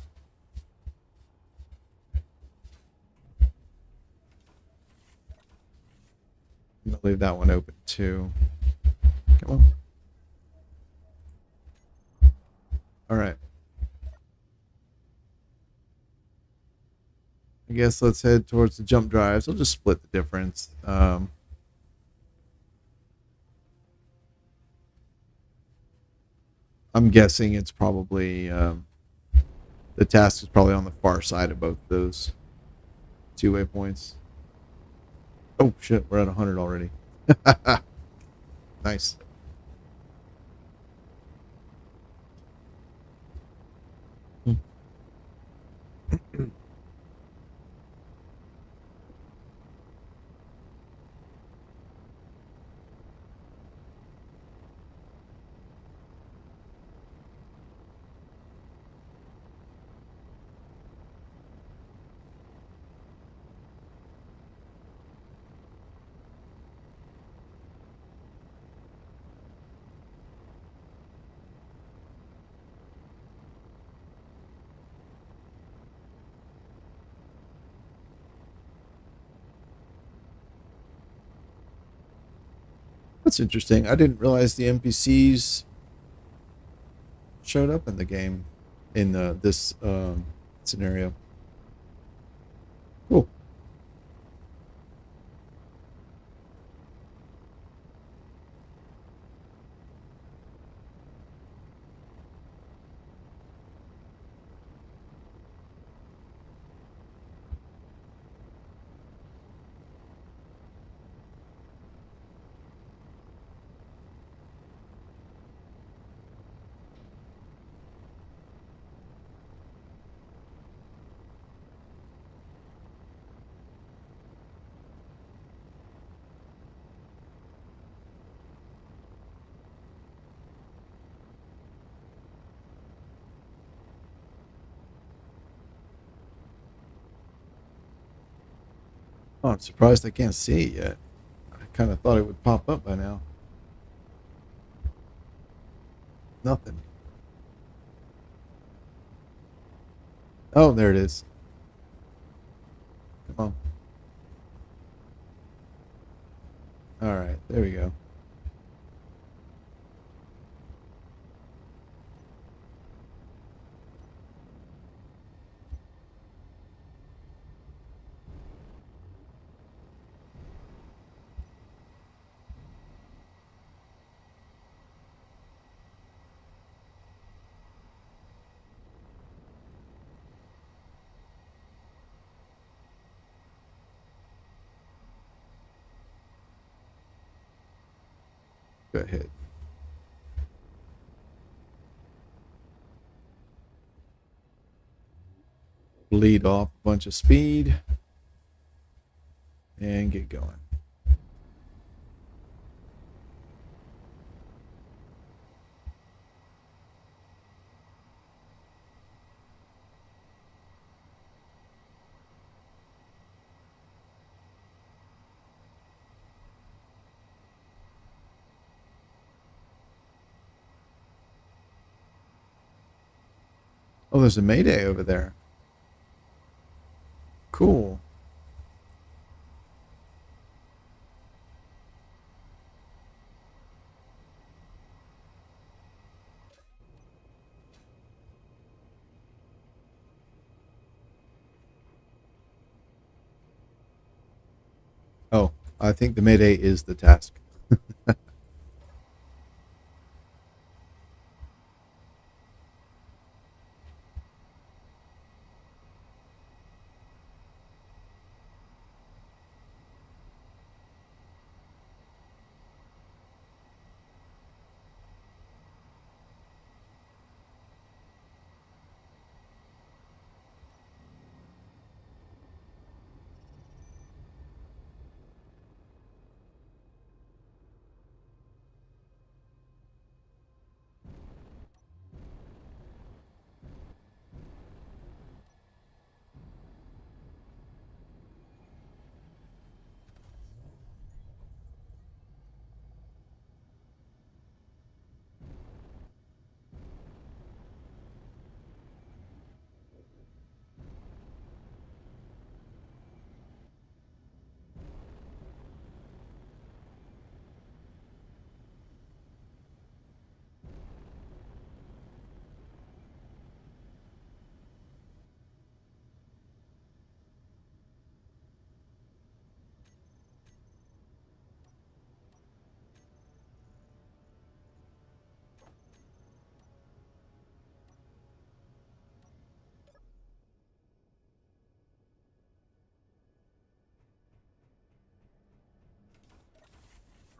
S1: I'm gonna leave that one open too. Come on. All right. I guess let's head towards the jump drives. I'll just split the difference. I'm guessing it's probably the task is probably on the far side of both those two waypoints. Oh shit, we're at 100 already. Nice. That's interesting. I didn't realize the NPCs showed up in the game in this scenario. Cool. Oh, I'm surprised I can't see it yet. I kind of thought it would pop up by now. Nothing. Oh, there it is. Come on. All right, there we go. Go ahead. Bleed off a bunch of speed and get going. Oh, there's a Mayday over there. Cool. Oh, I think the Mayday is the task.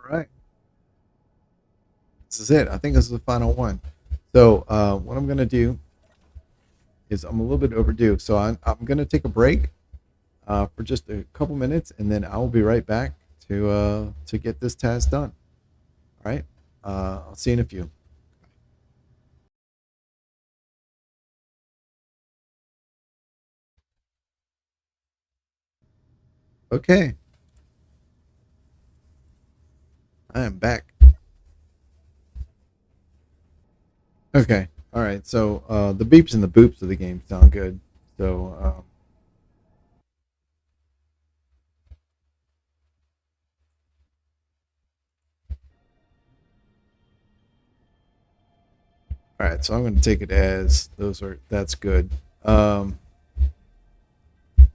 S1: right. This is it. I think this is the final one. So what I'm going to do is I'm a little bit overdue. So I'm going to take a break for just a couple minutes, and then I will be right back to get this task done. All right. I'll see you in a few. Okay. I am back. Okay. All right. So the beeps and the boops of the game sound good. So all right. So I'm going to take it as those are. That's good. Um, let's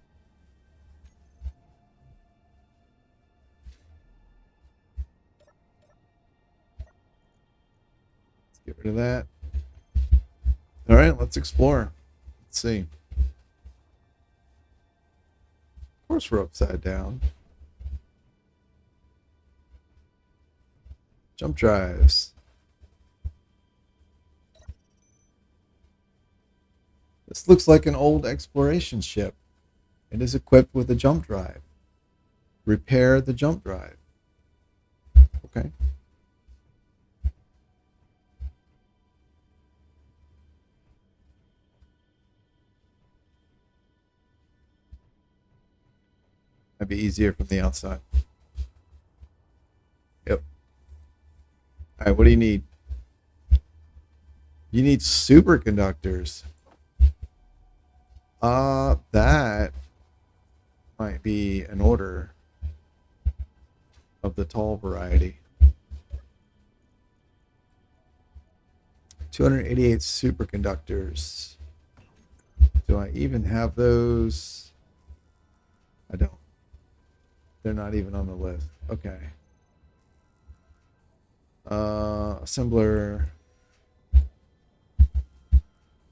S1: get rid of that. All right. Let's explore. Let's see. Of course, we're upside down. Jump drives. This looks like an old exploration ship. It is equipped with a jump drive. Repair the jump drive. Okay. Might be easier from the outside. Yep. All right. What do you need? You need superconductors. That might be an order of the tall variety. 288 superconductors. Do I even have those? I don't. They're not even on the list. Okay. Assembler.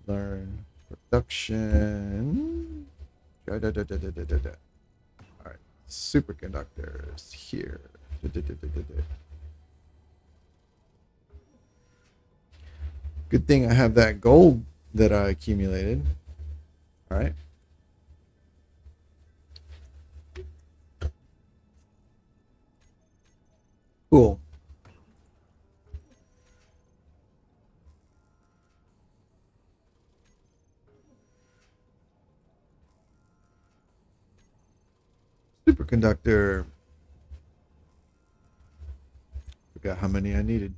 S1: Learn production. All right. Superconductors here. Good thing I have that gold that I accumulated. All right. Cool. Superconductor. Forgot how many I needed.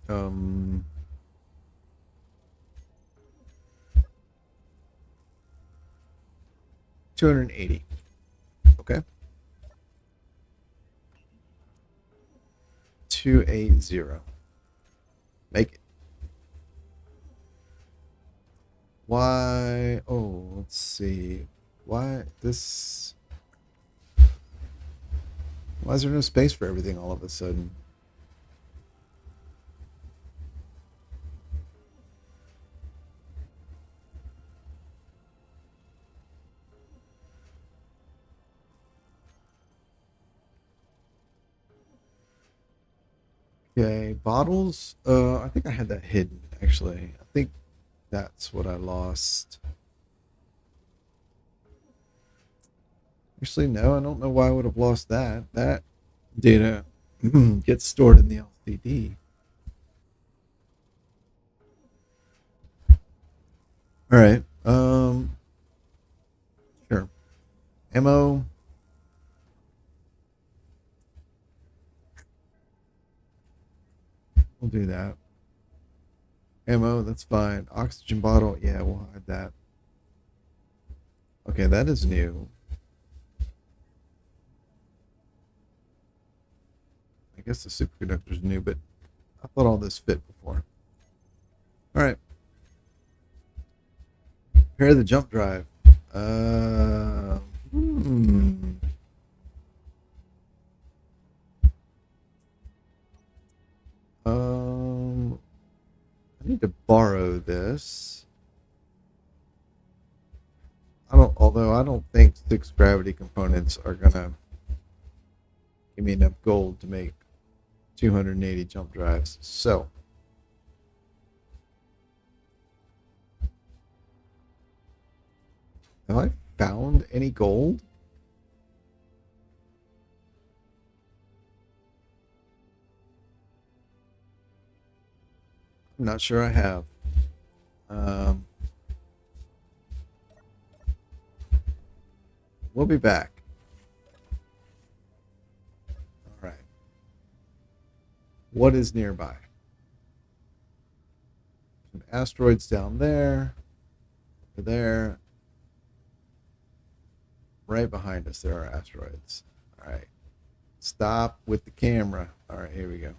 S1: Um, 280. Okay. 280. Make it. Why? Oh, let's see. Why this? Why is there no space for everything all of a sudden? Okay, bottles. I think I had that hidden actually. I think that's what I lost. Actually, no, I don't know why I would have lost that. That data gets stored in the LCD. All right. Sure. Ammo. We'll do that. Ammo, that's fine. Oxygen bottle, yeah, we'll hide that. Okay, that is new. I guess the superconductor is new, but I thought all this fit before. All right. Repair the jump drive. Uh, hmm. Um, I need to borrow this. Although I don't think 6 gravity components are gonna give me enough gold to make 280 jump drives. So have I found any gold? I'm not sure I have. Um, we'll be back. All right. What is nearby? Some asteroids down there. Over there. Right behind us, there are asteroids. All right. Stop with the camera. All right, here we go.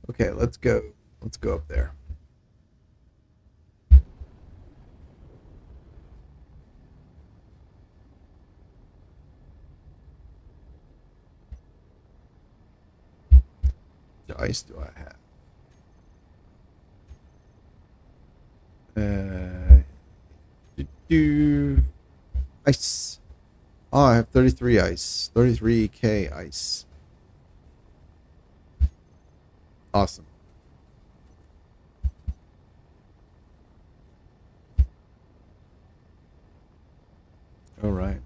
S1: Okay, let's go. Let's go up there. What ice do I have? Ice. Oh, I have 33 ice. 33k ice. Awesome. All right.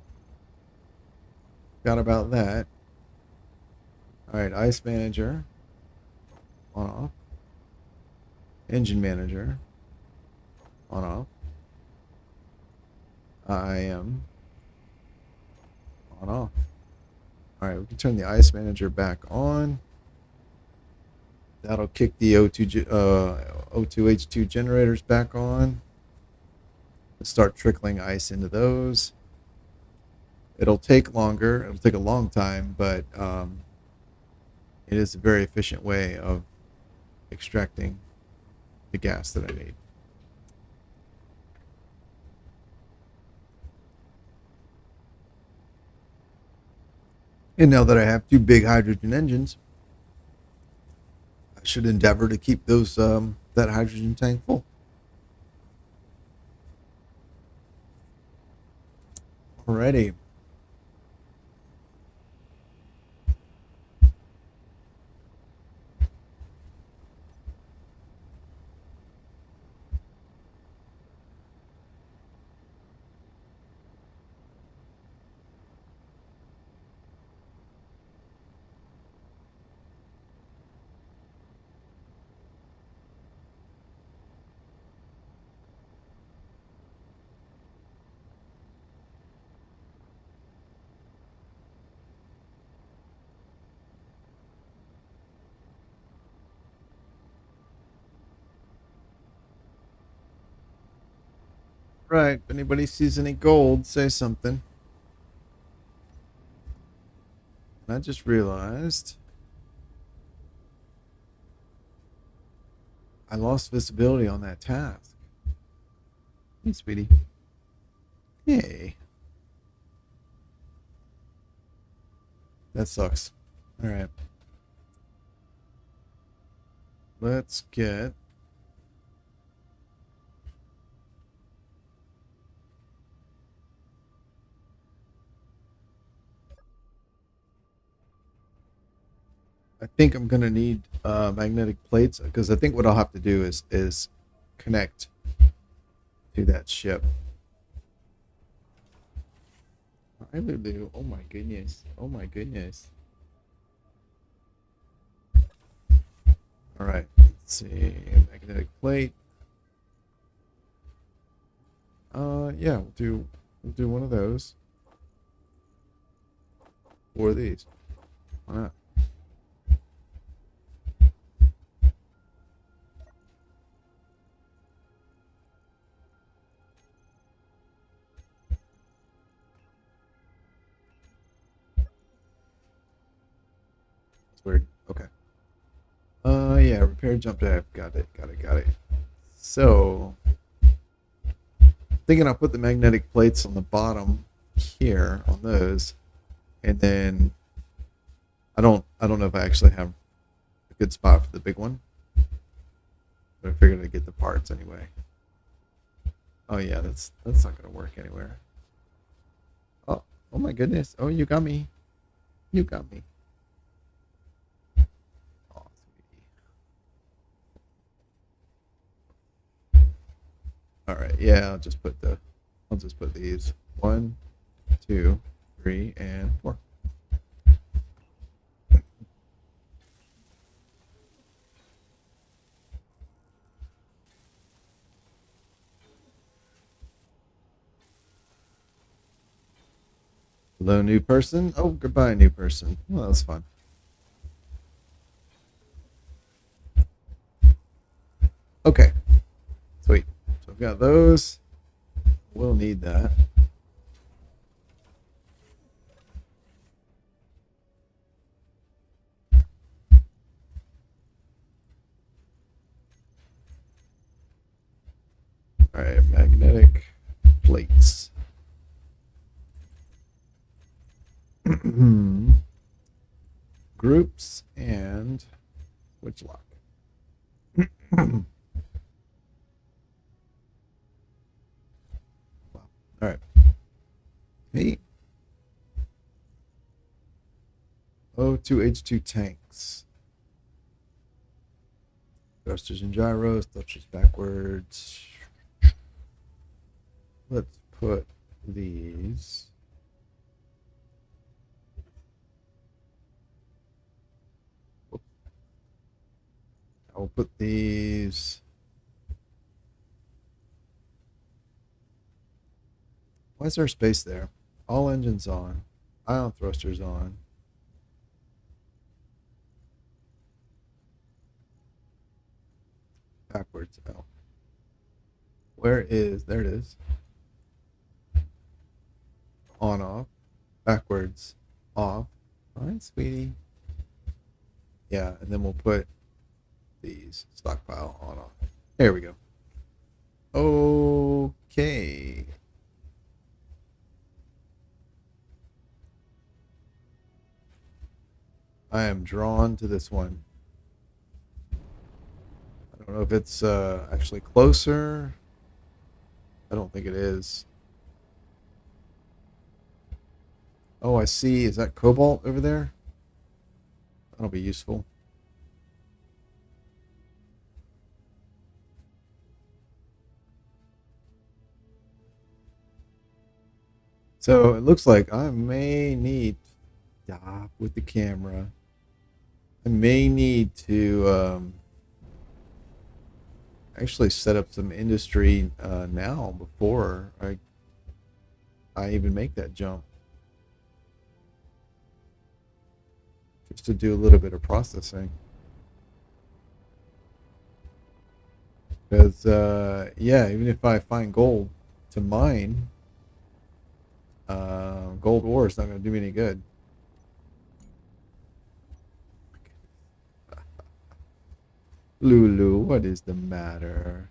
S1: Forgot about that. All right, ice manager. On off. Engine manager. On off. I am on off. All right, we can turn the ice manager back on. That'll kick the O2H2 generators back on. Let's start trickling ice into those. It'll take longer. It'll take a long time, but it is a very efficient way of extracting the gas that I need. And now that I have two big hydrogen engines, I should endeavor to keep those that hydrogen tank full. Alrighty. Right. If anybody sees any gold, say something. I just realized I lost visibility on that task. Hey, sweetie. Hey. That sucks. All right. Let's get I think I'm gonna need magnetic plates because I think what I'll have to do is connect to that ship. Hi, Lulu. Oh my goodness. Oh my goodness. All right. Let's see. Magnetic plate. Yeah, we'll do one of those. Or these. Why not? It's weird. Okay. Yeah, repair jump drive. Got it. So, thinking I'll put the magnetic plates on the bottom here on those, and then I don't know if I actually have a good spot for the big one, but I figured I'd get the parts anyway. Oh yeah, that's not gonna work anywhere. Oh, oh my goodness. Oh, you got me. You got me. Oh, sweetie. All right. Yeah, I'll just put these. One, two, three, and four. Hello, new person. Oh, goodbye, new person. Well, that's fun. Okay, sweet. So I've got those. We'll need that. All right, magnetic plates. Groups and switch lock. Wow. All right. Hey. O2H2 tanks. Thrusters and gyros, thrusters backwards. Let's put these. I'll put these. Why is there space there? All engines on. Ion thrusters on. Backwards. Oh. Where is. There it is. On, off. Backwards. Off. Fine, sweetie. Yeah, and then we'll put these stockpile on, off. There we go. Okay. I am drawn to this one. I don't know if it's actually closer. I don't think it is. Oh, I see. Is that Cobalt over there? That'll be useful. So it looks like I may need stop with the camera. I may need to actually set up some industry now before I even make that jump, just to do a little bit of processing. Because yeah, even if I find gold to mine, gold ore is not going to do me any good. Lulu, what is the matter?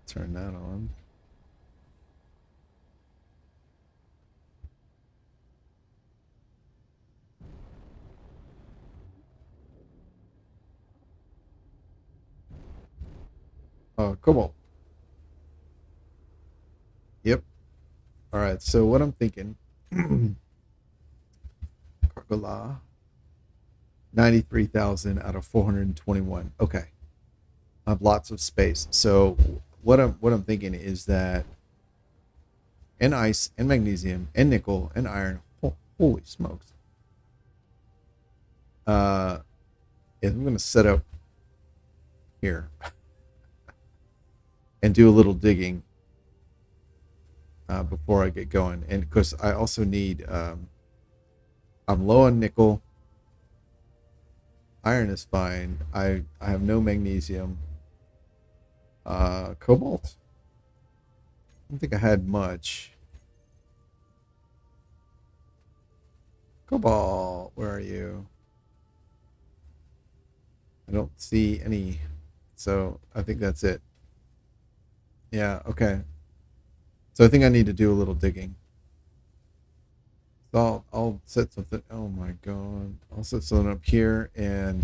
S1: Turn that on. Cobalt. Yep. All right. So what I'm thinking, Cargola, 93,000 out of 421. Okay. I have lots of space. So what I'm thinking is that and ice and magnesium and nickel and iron. Oh, holy smokes. Uh, is I'm gonna set up here and do a little digging before I get going, and because I also need I'm low on nickel. Iron is fine. I have no magnesium. Cobalt. I don't think I had much. Cobalt, where are you? I don't see any. So I think that's it. Yeah, okay. So I think I need to do a little digging. So I'll set something. Oh my god! I'll set something up here, and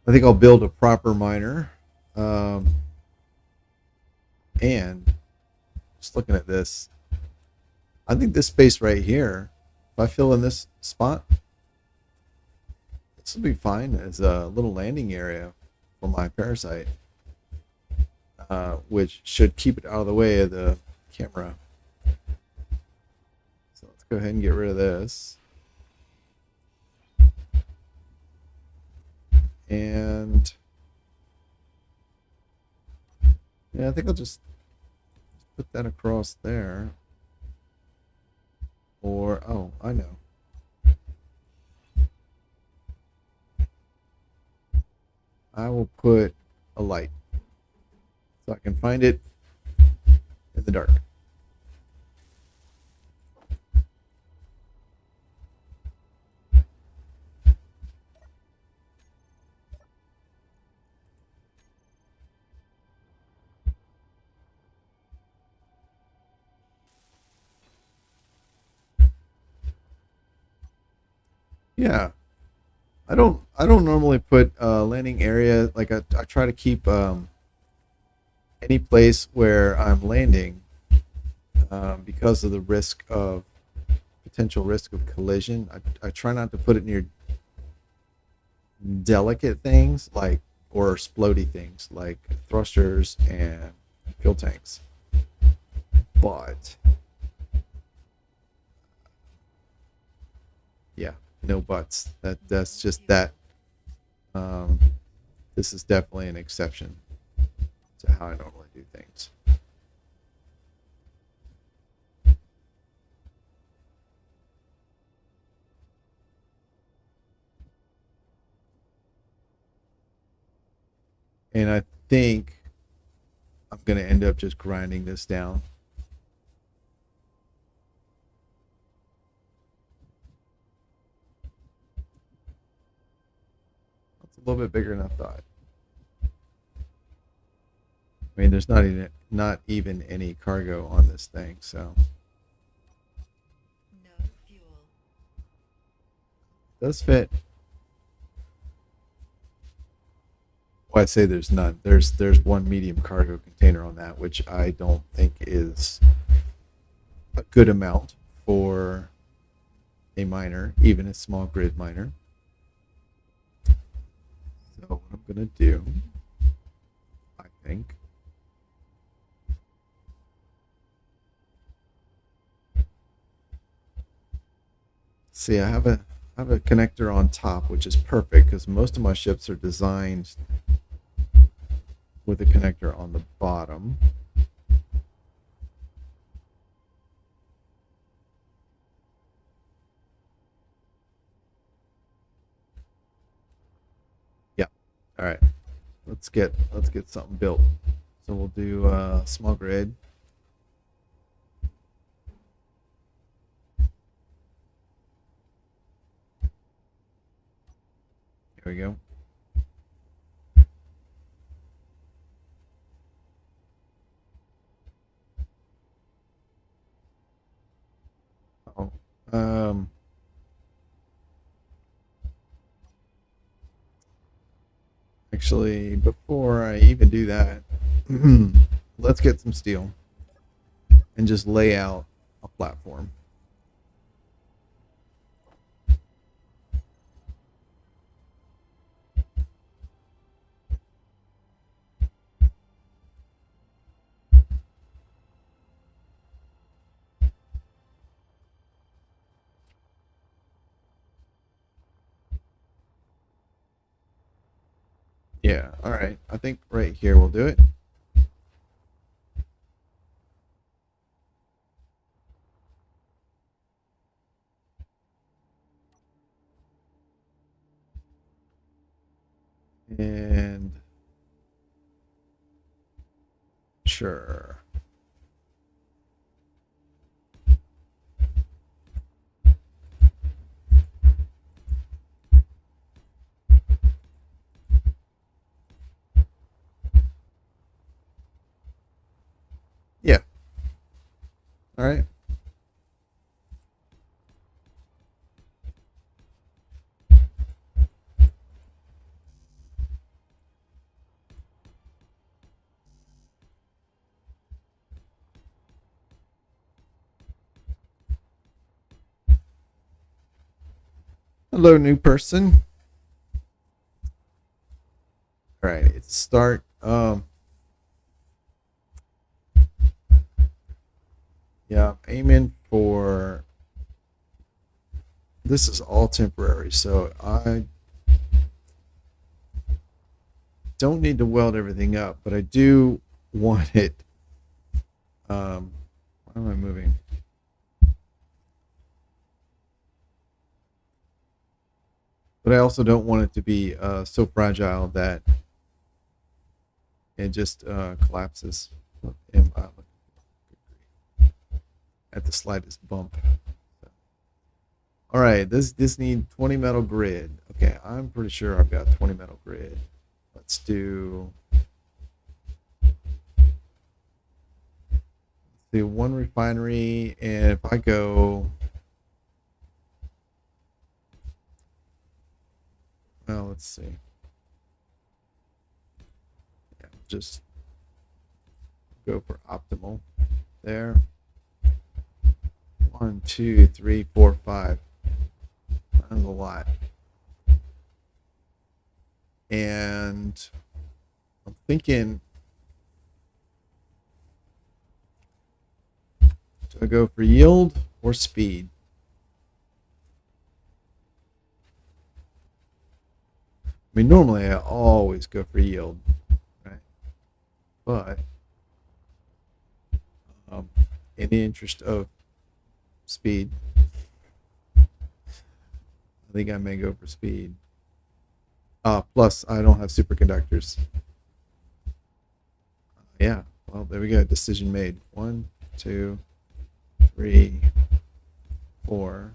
S1: I think I'll build a proper miner. Um, and just looking at this, I think this space right here, if I fill in this spot, this will be fine as a little landing area for my parasite, which should keep it out of the way of the camera. So let's go ahead and get rid of this. And yeah, I think I'll just put that across there. Or, oh, I know. I will put a light so I can find it in the dark. Yeah, I don't normally put landing area, like I try to keep any place where I'm landing, because of the risk of potential risk of collision. I try not to put it near delicate things like, or splody things like thrusters and fuel tanks. But yeah, no buts. That's just that. Um, this is definitely an exception to how I normally do things. And I think I'm going to end up just grinding this down. It's a little bit bigger than I thought. I mean, there's not even any cargo on this thing, so
S2: No fuel.
S1: it does fit. Well, I say there's none. There's one medium cargo container on that, which I don't think is a good amount for a miner, even a small grid miner. So what I'm gonna do, I think, see, I have a connector on top, which is perfect because most of my ships are designed with a connector on the bottom. Yeah. All right. Let's get something built. So we'll do small grid. Here we go. Oh, actually, before I even do that, let's get some steel and just lay out a platform. Yeah, all right. I think right here we'll do it. And sure. All right. Hello, new person. All right, it's start. Yeah, I'm aiming for. This is all temporary, so I don't need to weld everything up, but I do want it. Why am I moving? But I also don't want it to be so fragile that it just collapses at the slightest bump. All right, this need 20 metal grid. Okay, I'm pretty sure I've got 20 metal grid. Let's do one refinery, and if I go, well, let's see. Yeah, just go for optimal there. 1, 2, 3, 4, 5. That's a lot. And I'm thinking, do I go for yield or speed? I mean, normally I always go for yield, right? But in the interest of speed, I think I may go for speed. Plus, I don't have superconductors. Yeah, well, there we go. Decision made. 1, 2, 3, 4.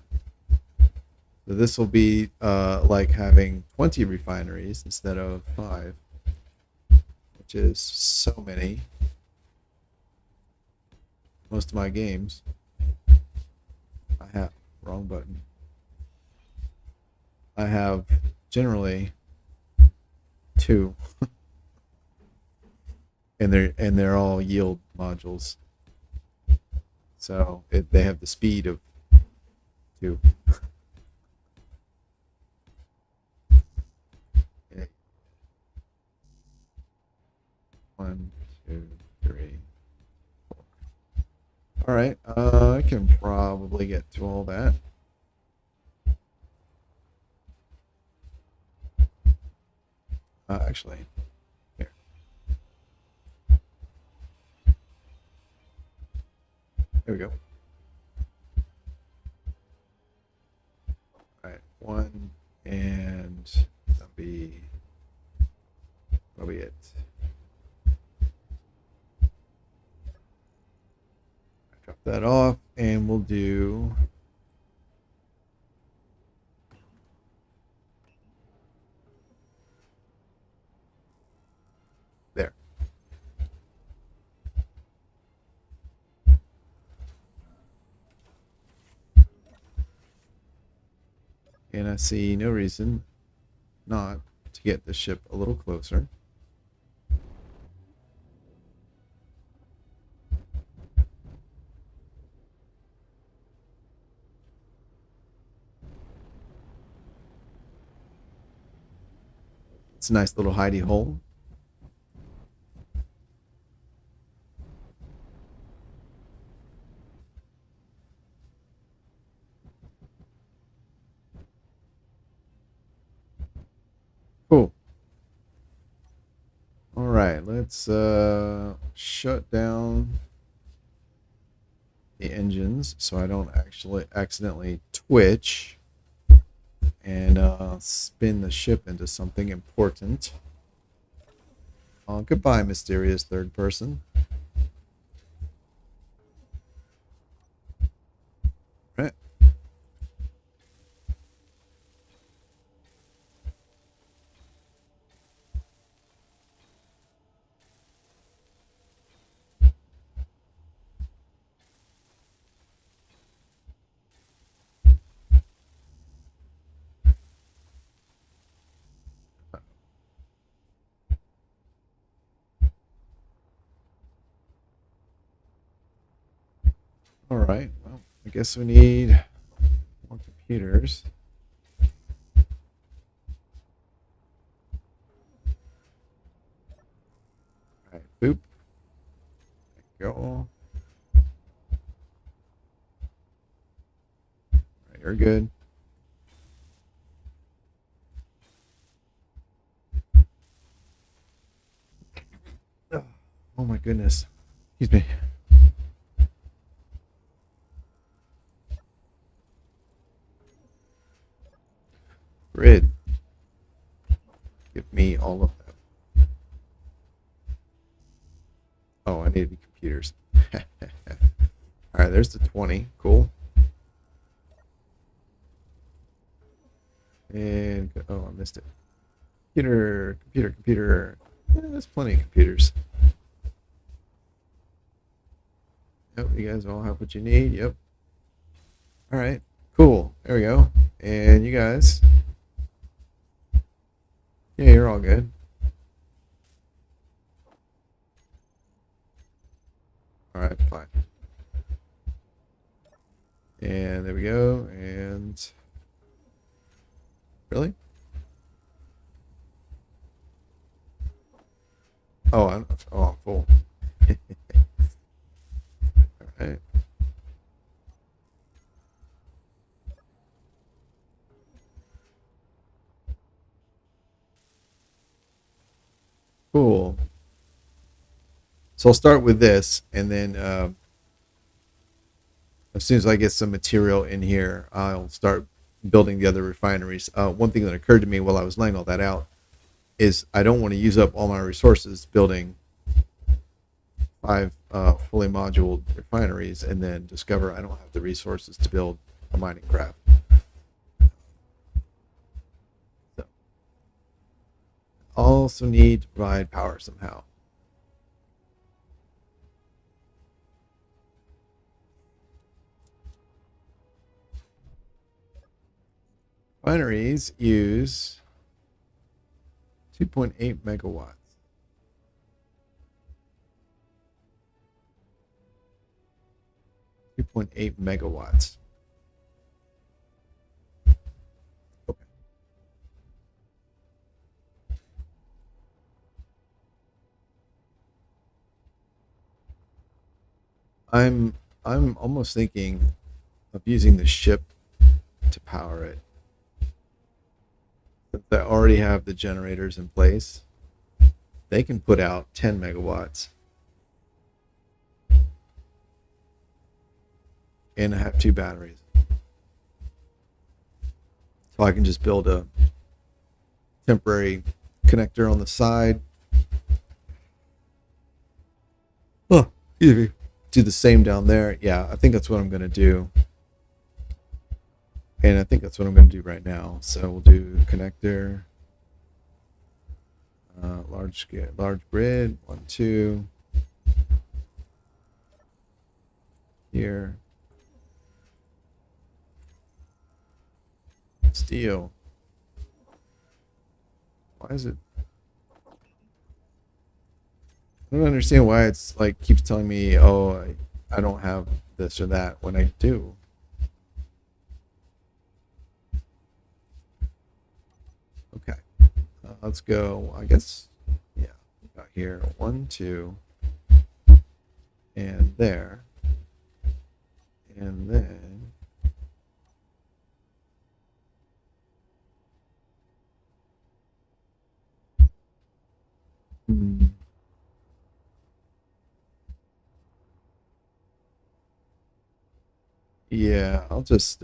S1: So this will be like having 20 refineries instead of 5, which is so many. Most of my games, I have wrong button. I have generally 2, and they're all yield modules. So they have the speed of 2. Okay. 1, 2, 3. All right, I can probably get to all that. Actually, here. There we go. All right, 1, and that'll be probably it. Drop that off, and we'll do. There. And I see no reason not to get the ship a little closer. It's a nice little hidey hole. Cool. All right, let's shut down the engines so I don't actually accidentally twitch and spin the ship into something important. Goodbye, mysterious third person. Right. All right. Well, I guess we need more computers. All right. Boop. There you go. All right, you're good. Oh my goodness. Excuse me. Grid. Give me all of them. Oh, I need the computers. All right, there's the 20. Cool. And oh, I missed it. Computer. Yeah, there's plenty of computers. Yep, you guys all have what you need. Yep. All right, cool. There we go. And you guys, yeah, you're all good. All right, fine. And there we go. And really? I'm full. All right. Cool. So I'll start with this, and then as soon as I get some material in here, I'll start building the other refineries. One thing that occurred to me while I was laying all that out is I don't want to use up all my resources building 5 fully module refineries and then discover I don't have the resources to build a mining craft. So, also need to provide power somehow. Refineries use 2.8 megawatts. 2.8 megawatts. Okay. I'm almost thinking of using the ship to power it. Since I already have the generators in place, they can put out 10 megawatts. And I have 2 batteries. So I can just build a temporary connector on the side. Oh, excuse me. Do the same down there. Yeah, I think that's what I'm going to do. And I think that's what I'm going to do right now. So we'll do connector, large grid, 1, 2. Here. Steel. Why is it? I don't understand why it's like keeps telling me, oh, I don't have this or that when I do. Okay. Let's go. I guess, yeah. Got here 1, 2, and there, and then. Hmm. Yeah, I'll just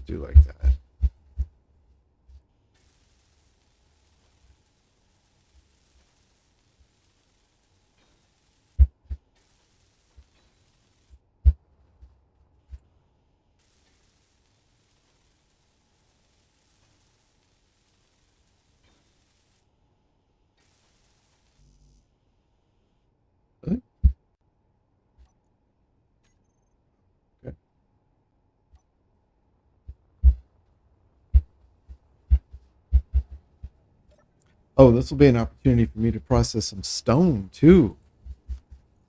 S1: do like that. Really? Okay. Oh, this will be an opportunity for me to process some stone too.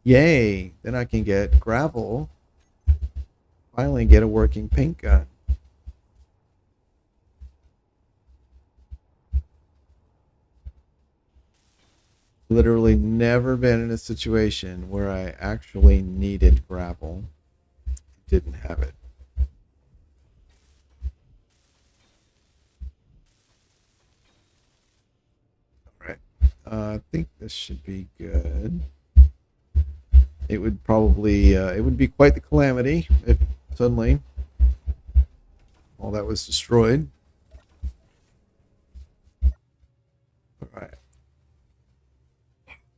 S1: Yay! Then I can get gravel. Finally get a working paint gun. Literally never been in a situation where I actually needed gravel. Didn't have it. All right. I think this should be good. It would probably it would be quite the calamity if suddenly all that was destroyed. All right.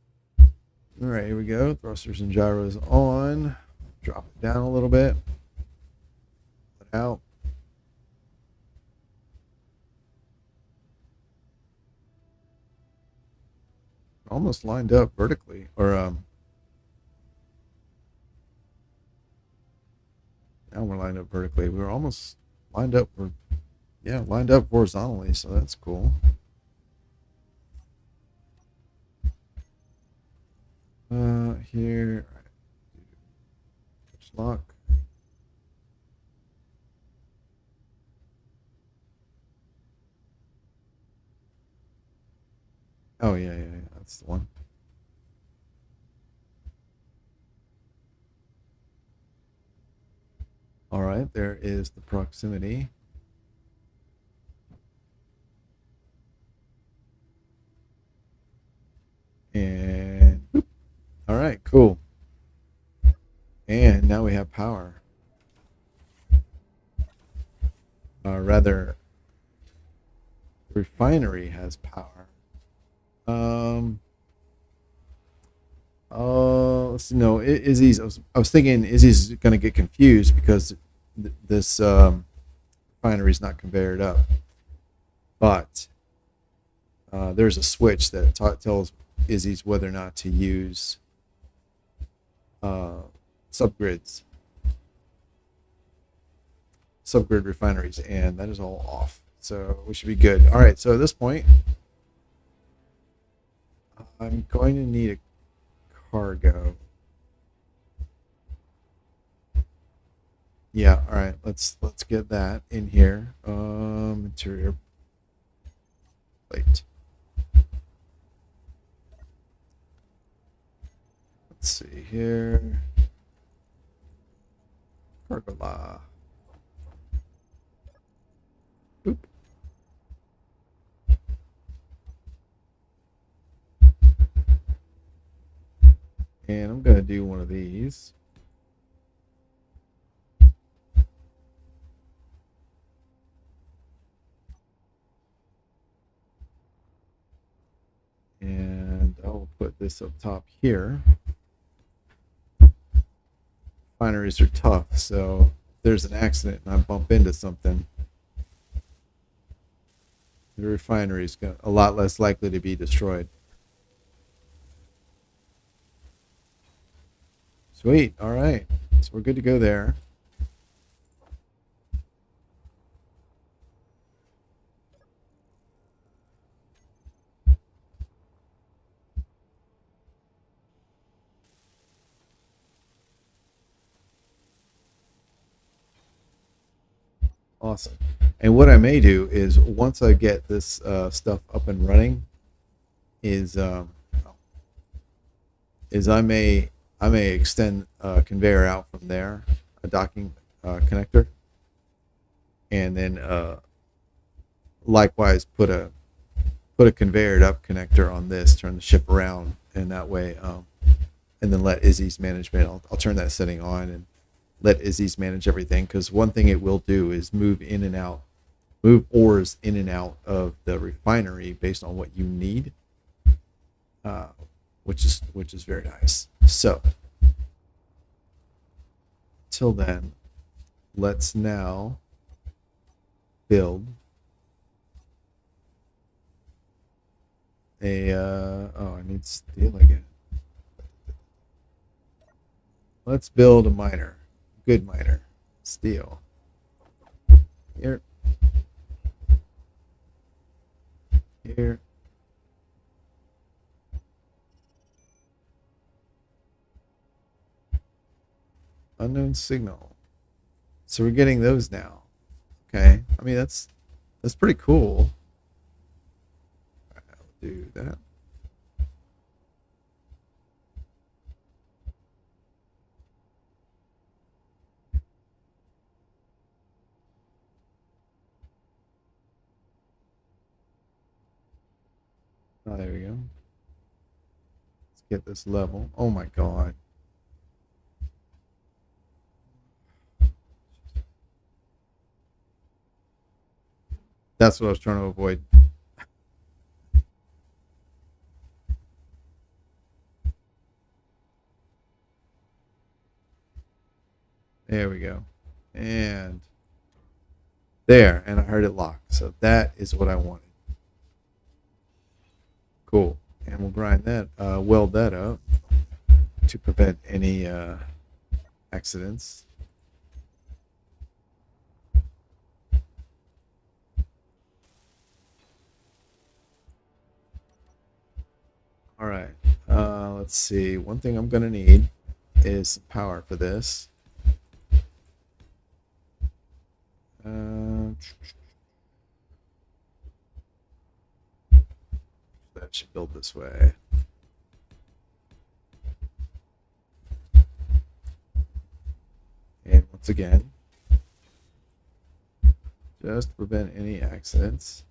S1: All right, here we go. Thrusters and gyros on. Drop it down a little bit. Put it out. Almost lined up vertically, or now we're lined up vertically. We were almost lined up for, yeah, lined up horizontally, so that's cool. Here, lock. Oh yeah, that's the one. All right, there is the proximity. And boop. All right, cool. And now we have power. Rather, the refinery has power. Let's see. No, Izzy's. I was thinking Izzy's going to get confused because this refinery is not conveyored up. But there's a switch that tells Izzy's whether or not to use subgrid refineries, and that is all off. So we should be good. All right. So at this point, I'm going to need a cargo. Yeah, all right. Let's get that in here. Interior plate. Let's see here. Cargo law. Boop. And I'm gonna do one of these. And I'll put this up top here. Refineries are tough, so if there's an accident and I bump into something, the refinery is a lot less likely to be destroyed. Sweet. All right. So we're good to go there. Awesome. And what I may do is once I get this stuff up and running, is I may extend a conveyor out from there, a docking connector, and then likewise put a conveyored up connector on this, turn the ship around, and that way, and then let Izzy's management. I'll turn that setting on and let Izzy's manage everything, because one thing it will do is move ores in and out of the refinery based on what you need, which is very nice. So till then, let's now build a I need steel again. Let's build a miner. Good miner. Steel. Here. Here. Unknown signal. So we're getting those now. Okay. I mean, that's pretty cool. I'll do that. Oh, there we go. Let's get this level. Oh my god. That's what I was trying to avoid. There we go. And there. And I heard it lock. So that is what I wanted. Cool. And we'll grind that, weld that up to prevent any accidents. All right. Let's see. One thing I'm going to need is some power for this. That should build this way. And once again, just to prevent any accidents.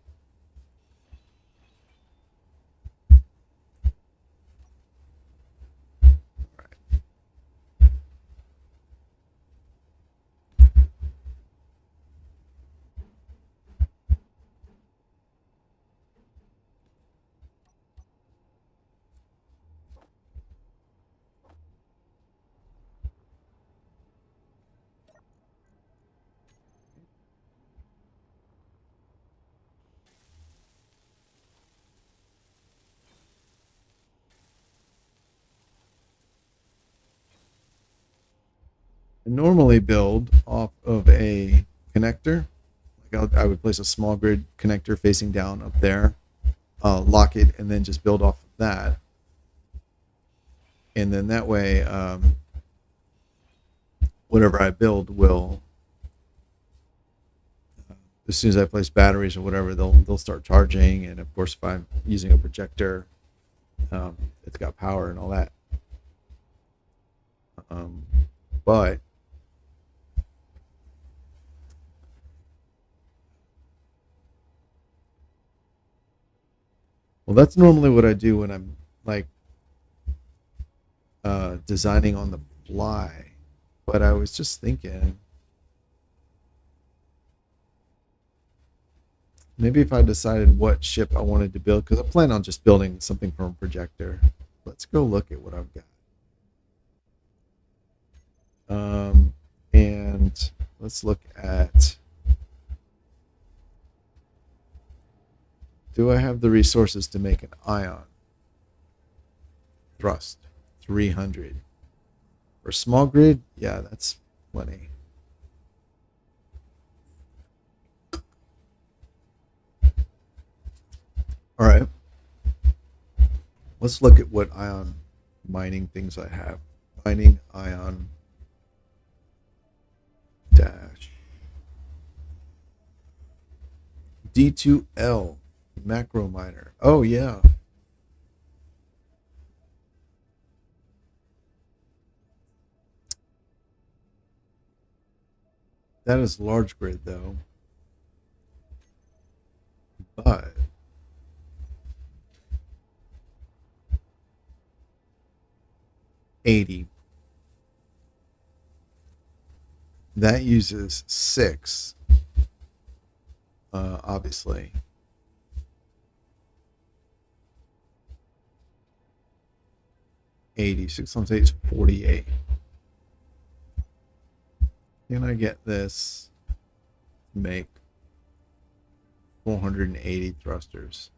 S1: I normally build off of a connector. Like I would place a small grid connector facing down up there, lock it, and then just build off of that. And then that way, whatever I build will, as soon as I place batteries or whatever, they'll start charging. And of course, if I'm using a projector, it's got power and all that. But well, that's normally what I do when I'm like designing on the fly. But I was just thinking, maybe if I decided what ship I wanted to build, because I plan on just building something from a projector. Let's go look at what I've got. And let's look at, do I have the resources to make an ion? Thrust, 300. For small grid, yeah, that's plenty. All right. Let's look at what ion mining things I have. Mining ion dash D2L macro miner. Oh yeah. That is large grid though. But $80. That uses 6. Obviously. 86 times 8 is 48. Can I get this to make 480 thrusters?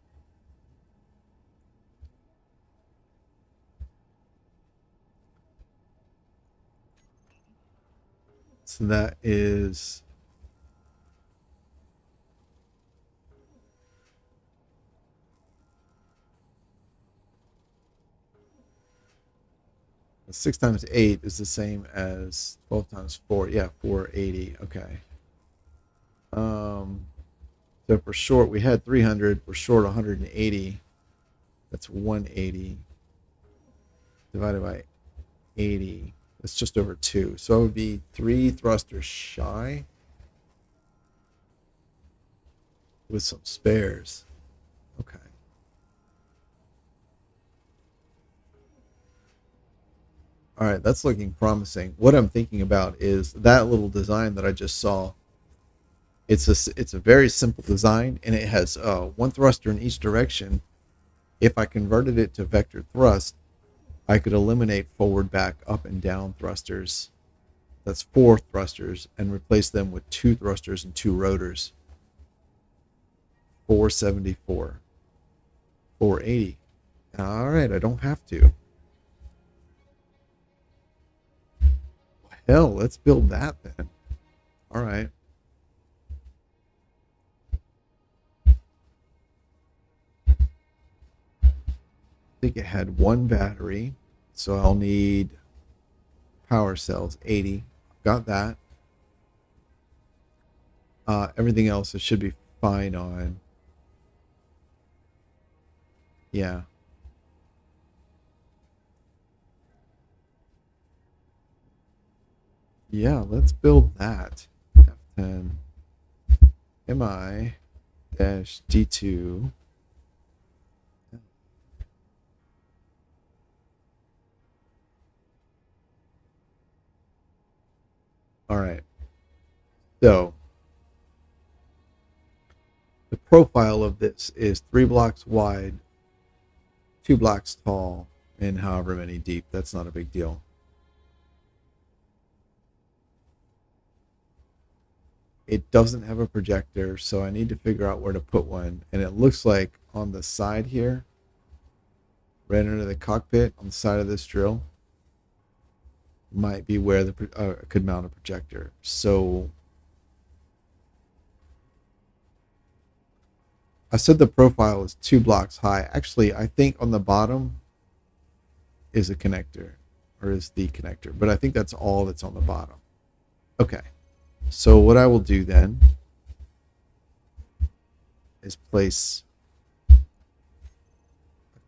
S1: So that is 6 times 8 is the same as 12 times 4. Yeah, 480. Okay. So if we're short, we had 300. We're short 180. That's 180 divided by 80. That's just over 2. So it would be 3 thrusters shy with some spares. Okay. All right, that's looking promising. What I'm thinking about is that little design that I just saw. It's a very simple design, and it has one thruster in each direction. If I converted it to vector thrust, I could eliminate forward, back, up, and down thrusters. That's 4 thrusters, and replace them with 2 thrusters and 2 rotors. 474. 480. All right, I don't have to. Hell, let's build that then. All right. I think it had 1 battery, so I'll need power cells, 80. Got that. Everything else it should be fine on. Yeah. Yeah, let's build that. F10 MI dash D2. All right. So the profile of this is 3 blocks wide, 2 blocks tall, and however many deep. That's not a big deal. It doesn't have a projector, so I need to figure out where to put one. And it looks like on the side here, right under the cockpit, on the side of this drill, might be where the could mount a projector. So I said the profile is 2 blocks high. Actually, I think on the bottom is a connector, or is the connector, but I think that's all that's on the bottom. Okay. So what I will do then is place a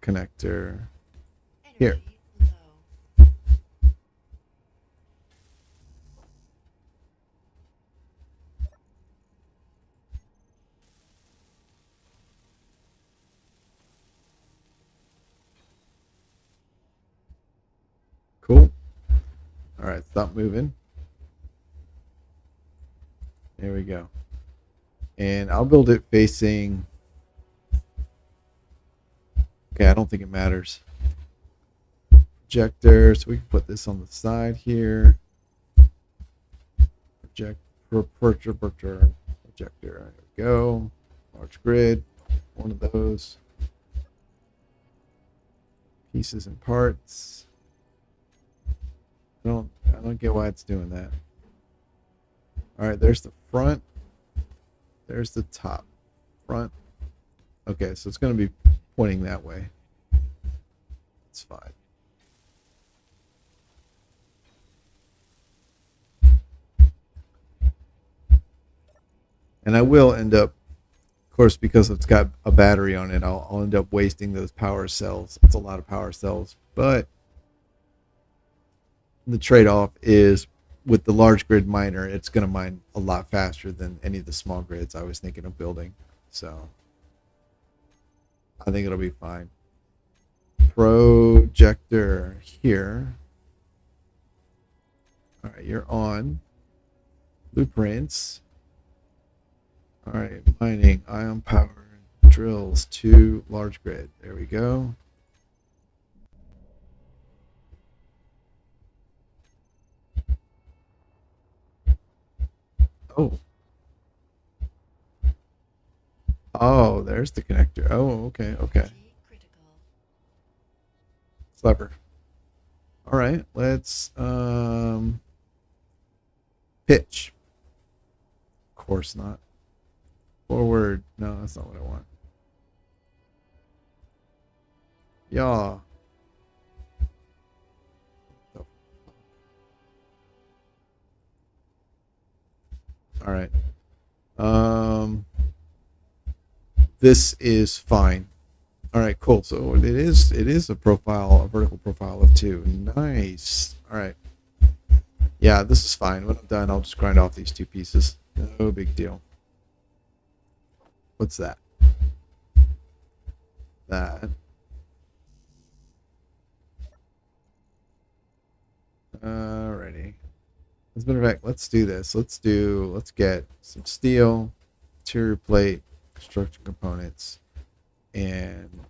S1: connector here.
S2: Energy low.
S1: Cool. All right, stop moving. There we go. And I'll build it facing. Okay, I don't think it matters. Projector, so we can put this on the side here. Projector. There we go. Large grid. One of those. Pieces and parts. I don't get why it's doing that. All right, there's the front. There's the top. Front. Okay, so it's going to be pointing that way. It's fine. And I will end up, of course, because it's got a battery on it, I'll end up wasting those power cells. It's a lot of power cells, but the trade-off is with the large grid miner, it's going to mine a lot faster than any of the small grids I was thinking of building. So I think it'll be fine. Projector here. All right, you're on. Blueprints. All right, mining, ion power, drills to large grid. There we go. Oh. Oh, there's the connector. Oh, okay, okay.
S2: Energy critical.
S1: Clever. All right, let's pitch. Of course not. Forward. No, that's not what I want. Yeah. The All right. This is fine. All right, cool. So it is a profile, a vertical profile of 2. Nice. All right. Yeah, this is fine. When I'm done, I'll just grind off these 2 pieces. No big deal. What's that? That. Alrighty. As a matter of fact, let's do this. Let's get some steel, interior plate, construction components, and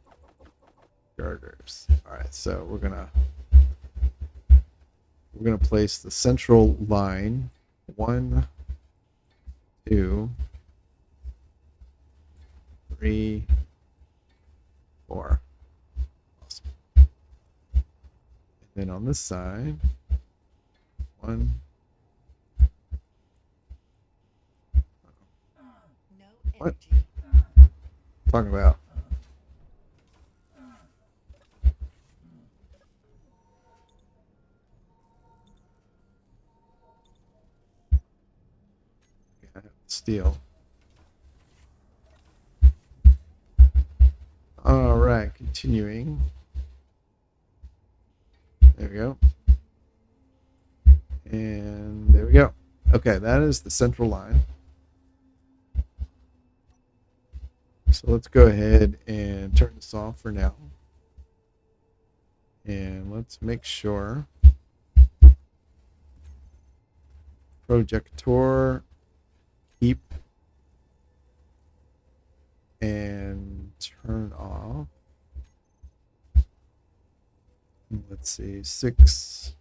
S1: girders. Alright, so we're gonna place the central line. 1, 2, 3, 4. Awesome. And then on this side, 1.
S2: No
S1: What?
S2: energy.
S1: Talking about. Steel. All right, continuing. There we go. And there we go. Okay, that is the central line. So let's go ahead and turn this off for now. And let's make sure projector keep and turn off. Let's see, 6.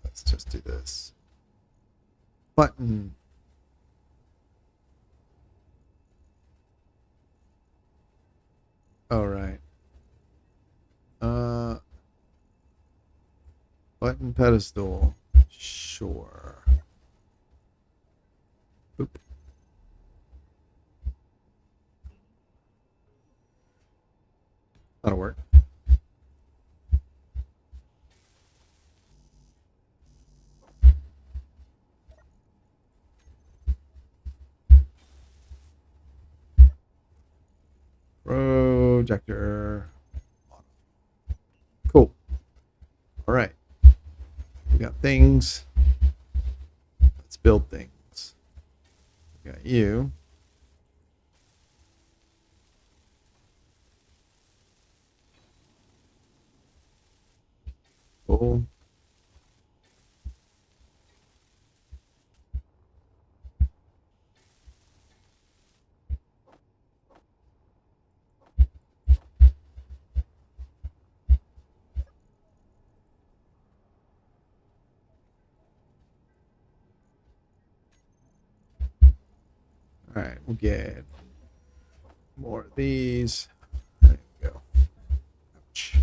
S1: Let's just do this. Button. All right. Button pedestal. Sure. Boop. That'll work. Projector. Cool. All right. We got things. Let's build things. We got you. Cool. All right, we'll get more of these. There we go. Ouch.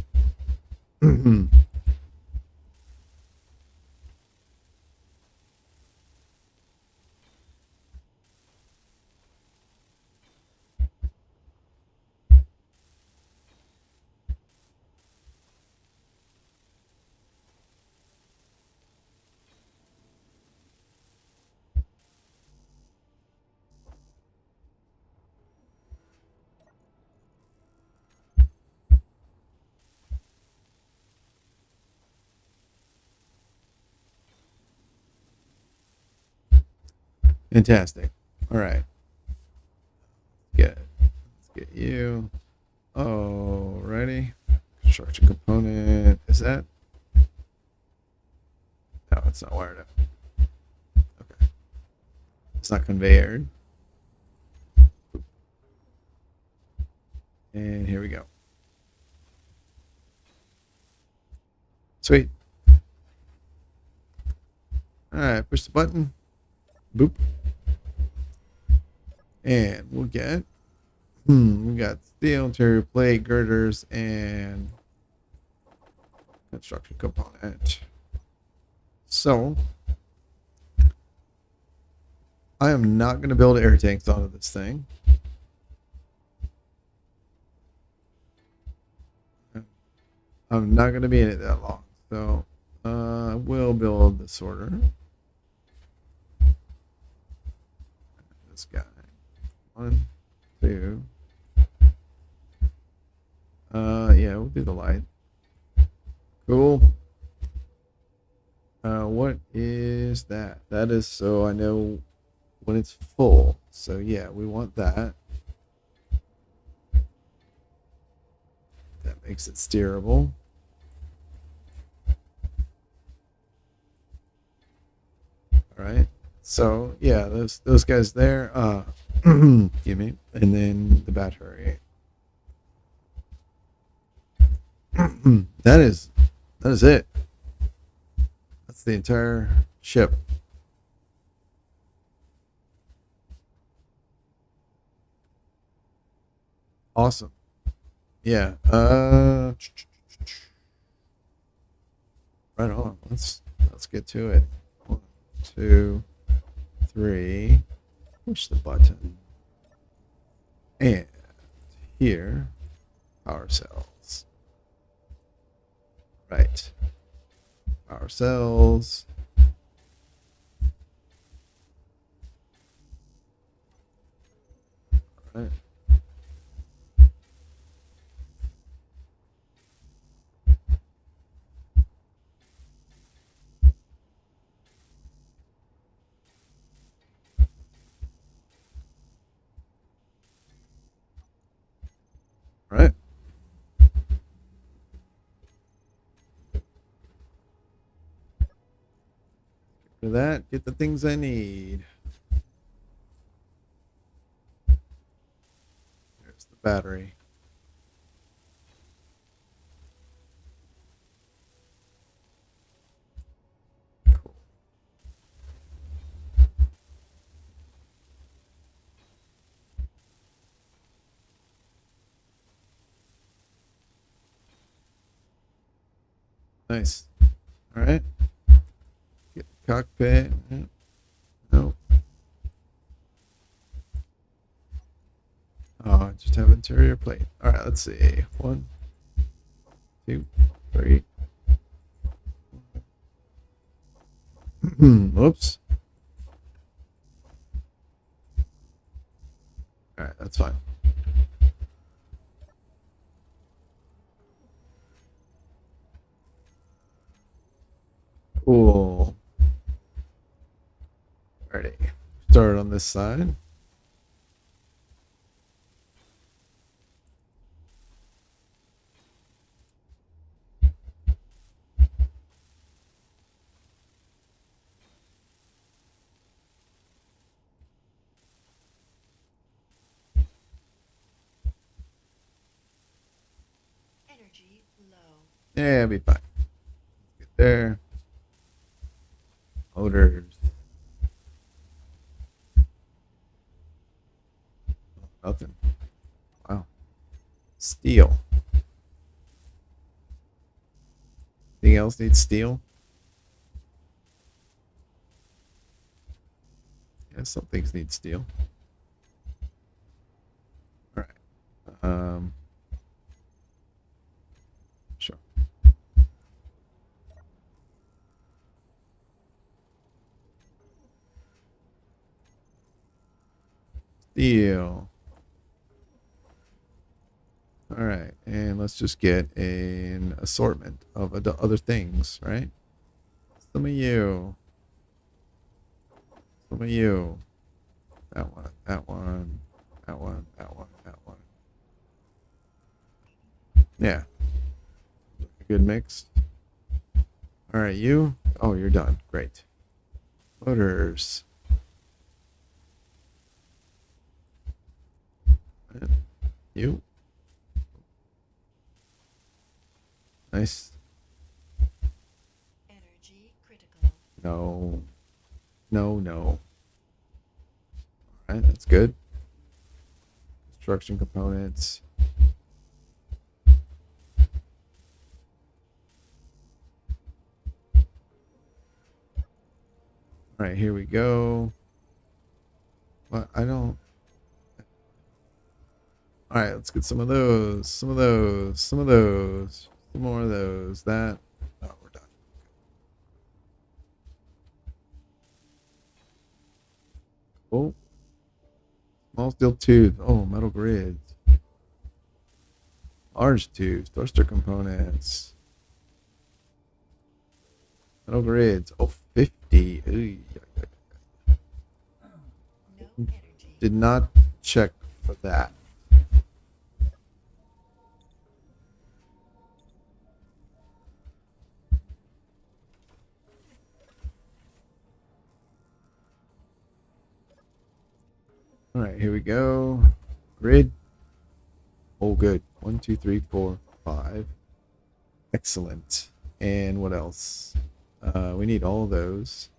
S1: Fantastic. All right. Good. Let's get you. Oh, ready. Construction component. Is that? No, it's not wired up. Okay. It's not conveyored. And here we go. Sweet. All right, push the button. Boop. And we'll get, we got steel, interior plate, girders, and construction component. So, I am not going to build air tanks onto this thing. I'm not going to be in it that long. So, I will build the sorter. this guy. 1, 2. Yeah, we'll do the light. Cool. What is that? That is so I know when it's full. So yeah, we want that. That makes it steerable. All right. So yeah, those guys there. Give me, and then the battery. that is it. That's the entire ship. Awesome. Yeah. Right on. Let's get to it. 1, 2, 3. Push the button. And here, power cells. Right. Power cells. All right. All right. For that, get the things I need. There's the battery. Cool. Nice. All right. Get the cockpit. No. Oh, I just have interior plate. All right, let's see. 1, 2, 3. Whoops. All right, that's fine. Cool. Ready. Start on this side.
S2: Energy low.
S1: Yeah, it'll be fine. Get there. Motors. Nothing. Wow. Steel. Anything else needs steel? Yeah, some things need steel. All right. Sure. Steel. All right, and let's just get an assortment of other things, right? Some of you. Some of you. That one, that one, that one, that one, that one. Yeah. Good mix. All right, you. Oh, you're done. Great. Motors. You. Nice.
S2: Energy critical.
S1: No. No, no. All right, that's good. Construction components. All right, here we go. But I don't. All right, let's get some of those. Some of those. Some of those. Some more of those. That. Oh, we're done. Cool. Small steel tubes. Oh, metal grids. Large tubes. Thruster components. Metal grids. Oh, 50. Ooh,
S2: No energy.
S1: did not check for that. All right, here we go. Grid. Oh, good. 1, 2, 3, 4, 5. Excellent. And what else? We need all of those.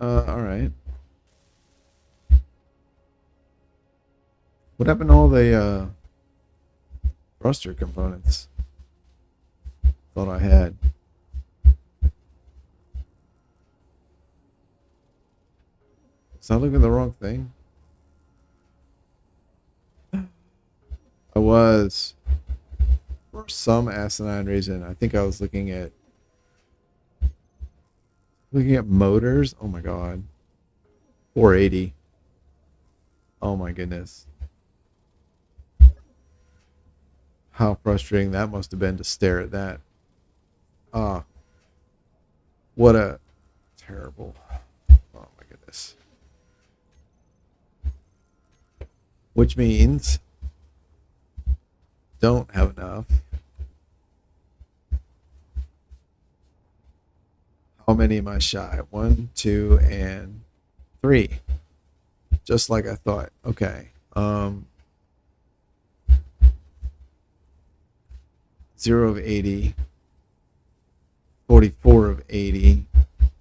S1: All right. What happened to all the thruster components? Thought I had. Was I looking at the wrong thing? I was. For some asinine reason, I think I was looking at motors. Oh my god. 480. Oh my goodness. How frustrating that must have been to stare at that. Ah, what a terrible. Oh my goodness. Which means don't have enough. How many am I shy? 1, 2, and 3. Just like I thought. Okay. 0 of 80. 44 of 80.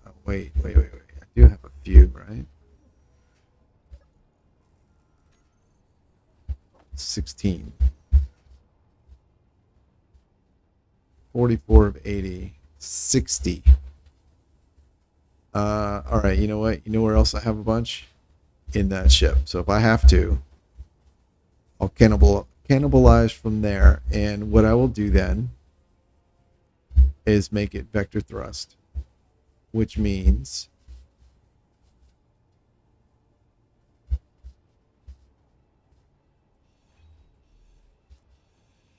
S1: Oh, wait. I do have a few, right? 16. 44 of 80. 60. All right, you know what? You know where else I have a bunch? In that ship. So if I have to, I'll cannibalize from there. And what I will do then is make it vector thrust, which means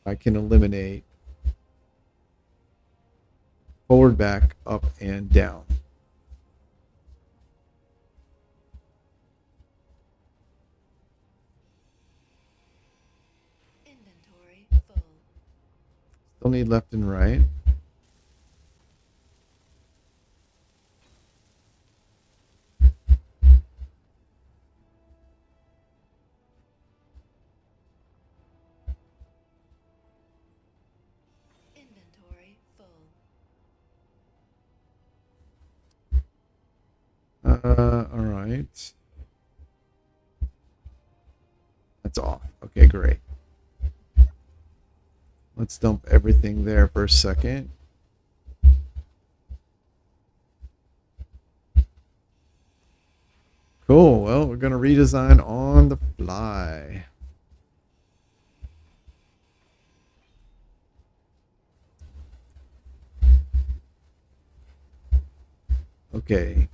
S1: I can eliminate forward, back, up, and down.
S2: Inventory full.
S1: Still need left and right.
S2: Inventory full.
S1: All right. That's off. Okay, great. Let's dump everything there for a second. Cool. Well, we're going to redesign on the fly. Okay.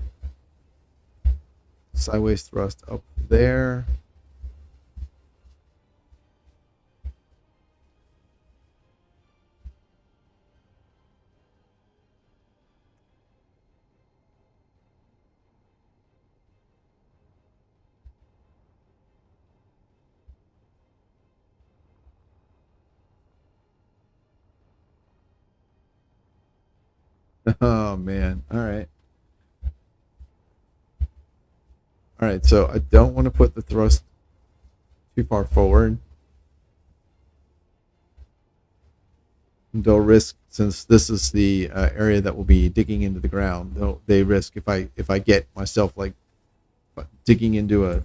S1: Sideways thrust up there. Oh man. All right. All right. So I don't want to put the thrust too far forward. They'll risk, since this is the area that will be digging into the ground. They risk if I get myself like digging into a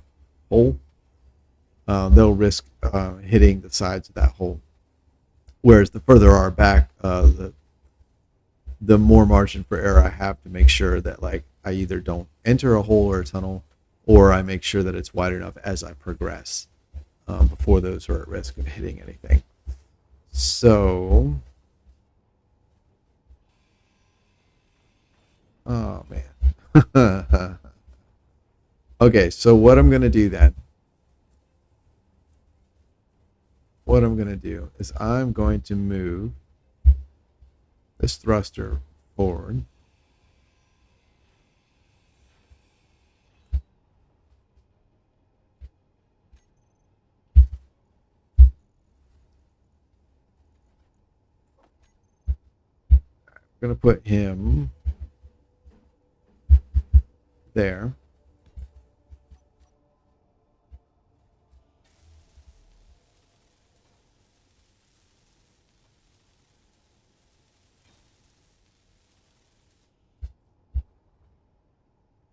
S1: hole, they'll risk hitting the sides of that hole. Whereas the further are back, the more margin for error I have to make sure that like I either don't enter a hole or a tunnel, or I make sure that it's wide enough as I progress before those are at risk of hitting anything. So, oh man. Okay, so what I'm going to do then, what I'm going to do is I'm going to move this thruster forward. I'm going to put him there.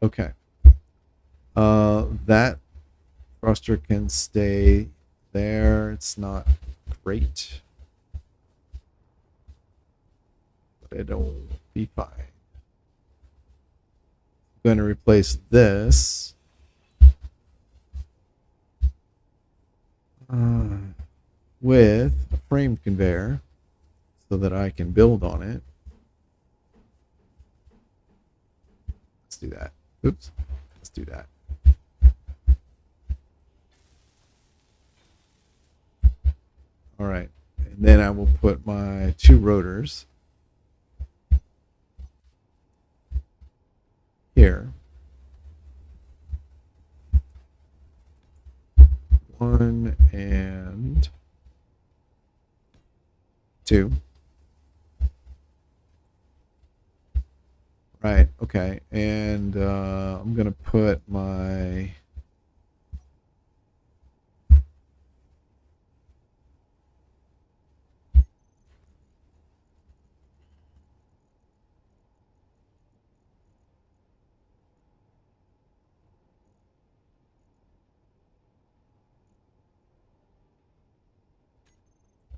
S1: Okay. That thruster can stay there. It's not great, but it'll be fine. I'm going to replace this with a framed conveyor so that I can build on it. Let's do that. Oops. Let's do that. All right. And then I will put my 2 rotors here. 1 and 2. Right, okay. And I'm going to put my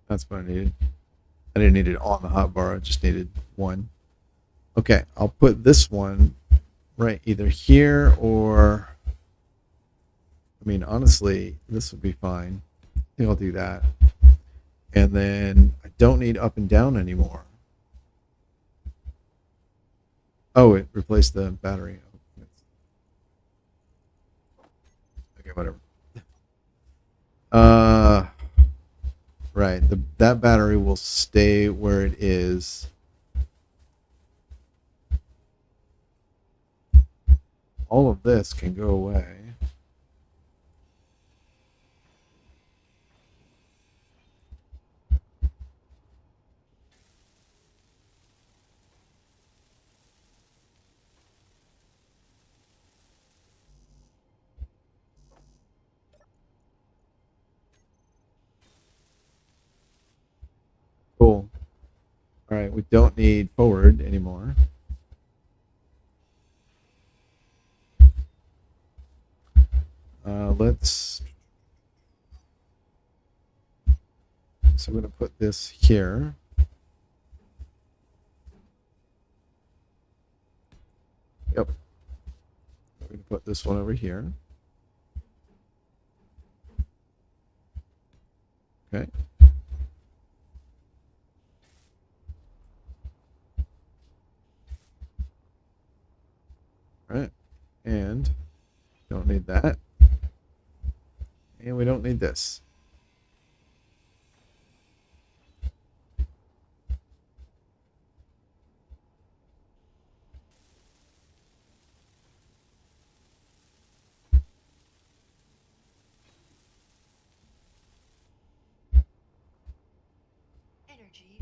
S1: that's what I needed. I didn't need it on the hotbar, I just needed one. Okay, I'll put this one right either here or, I mean, honestly, this would be fine. I think I'll do that. And then I don't need up and down anymore. Oh, it replaced the battery. Okay, whatever. Right, that battery will stay where it is. All of this can go away. Cool. All right, we don't need forward anymore. So I'm going to put this here. Yep. I'm going to put this one over here. Okay. All right. And don't need that. And we don't need this.
S2: Energy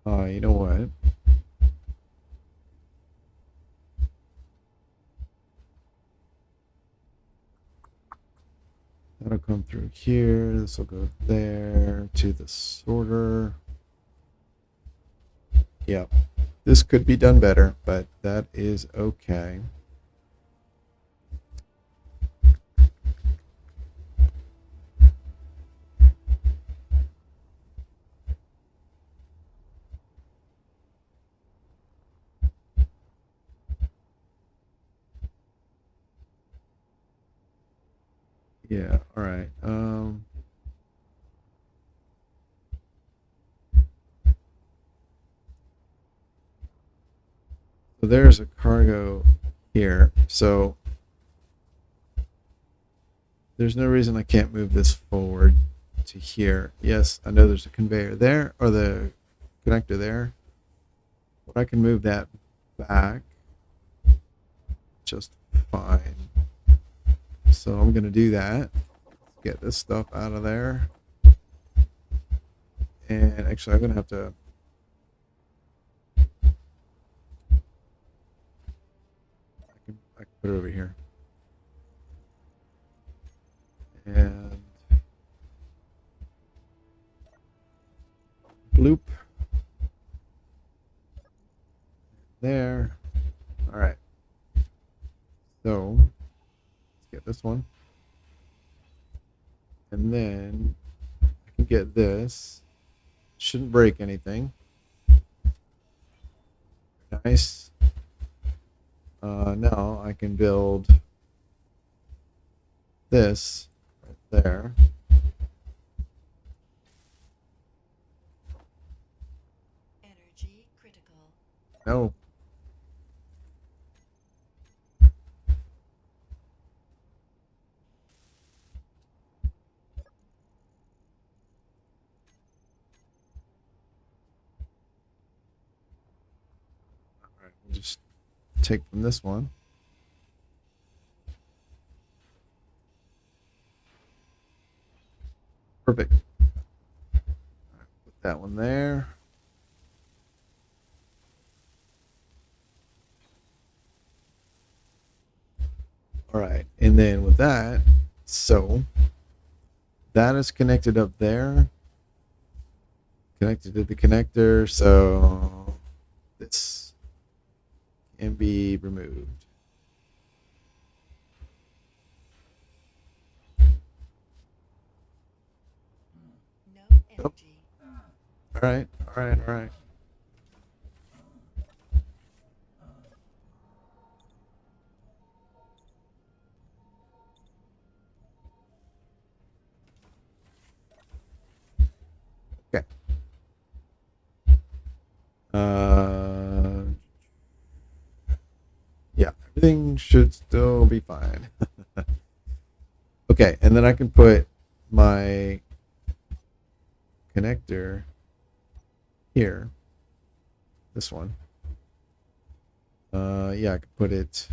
S2: low.
S1: You know what? That'll come through here. This will go there to the sorter. Yep. This could be done better, but that is okay. Yeah, all right. So there's a cargo here. So there's no reason I can't move this forward to here. Yes, I know there's a conveyor there, or the connector there, but I can move that back just fine. So I'm going to do that. Get this stuff out of there. And actually, I'm going to have to. I can put it over here. And bloop. There. All right. So let's get this one. And then I can get this. Shouldn't break anything. Nice. Now I can build this right there.
S2: Energy critical.
S1: No. All right, we'll just take from this one. Perfect. All right, put that one there. All right, and then with that, so that is connected up there, connected to the connector, so this can be removed.
S2: No
S1: Oh,
S2: energy.
S1: all right, all right, all right. Okay. Yeah, everything should still be fine. Okay, and then I can put my connector here. This one. Yeah, I could put it.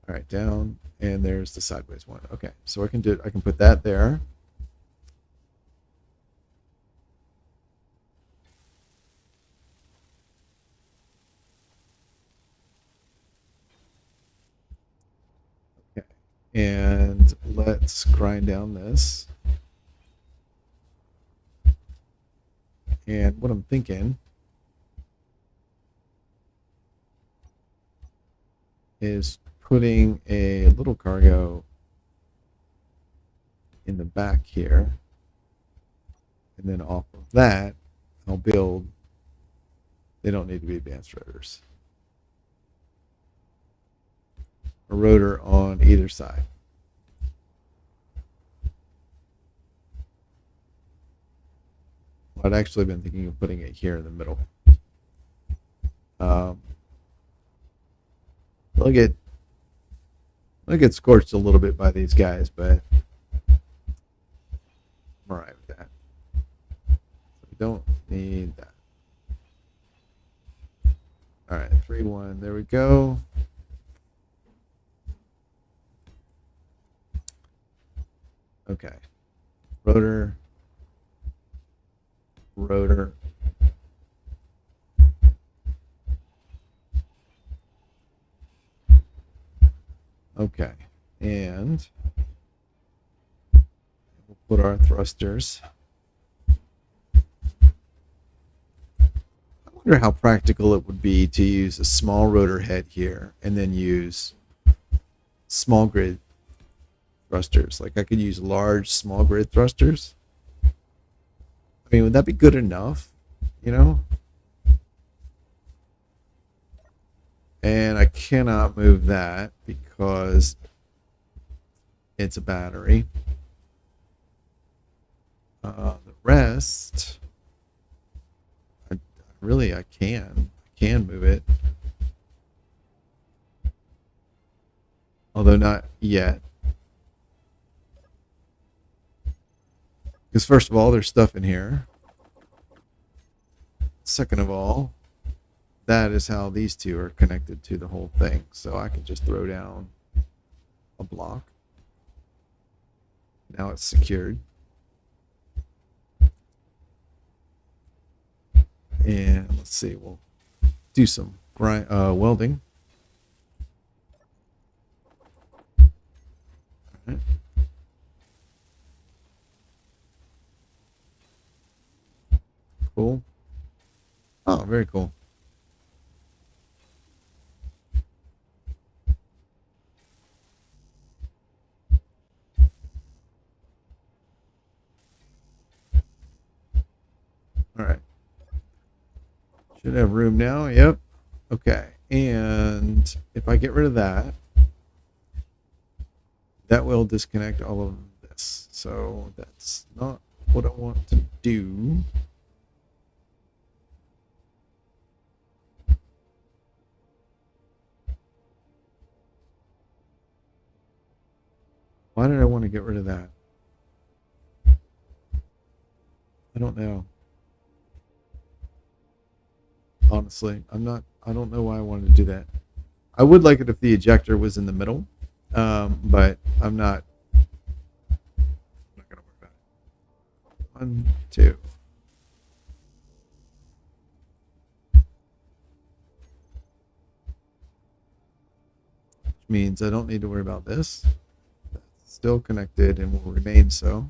S1: All right, down, and there's the sideways one. Okay, so I can do. I can put that there. Okay, and let's grind down this. And what I'm thinking is putting a little cargo in the back here. And then off of that, I'll build, they don't need to be advanced rotors. A rotor on either side. I'd actually been thinking of putting it here in the middle. They'll get scorched a little bit by these guys, but I'm all right with that. So we don't need that. All right, 3-1. There we go. Okay. Rotor. Rotor. Okay. And we'll put our thrusters. I wonder how practical it would be to use a small rotor head here and then use small grid thrusters. Like I could use large small grid thrusters. I mean, would that be good enough? You know? And cannot move that because it's a battery. The rest, I can move it, although not yet. Because first of all, there's stuff in here. Second of all, that is how these two are connected to the whole thing. So I can just throw down a block. Now it's secured. And let's see, we'll do some welding. All right. Cool. Oh, very cool. All right. Should have room now. Yep. Okay. And if I get rid of that, that will disconnect all of this. So that's not what I want to do. Why did I want to get rid of that? I don't know. Honestly, I don't know why I wanted to do that. I would like it if the ejector was in the middle, but I'm not going to worry about it. 1, 2. Which means I don't need to worry about this. That's still connected and will remain so.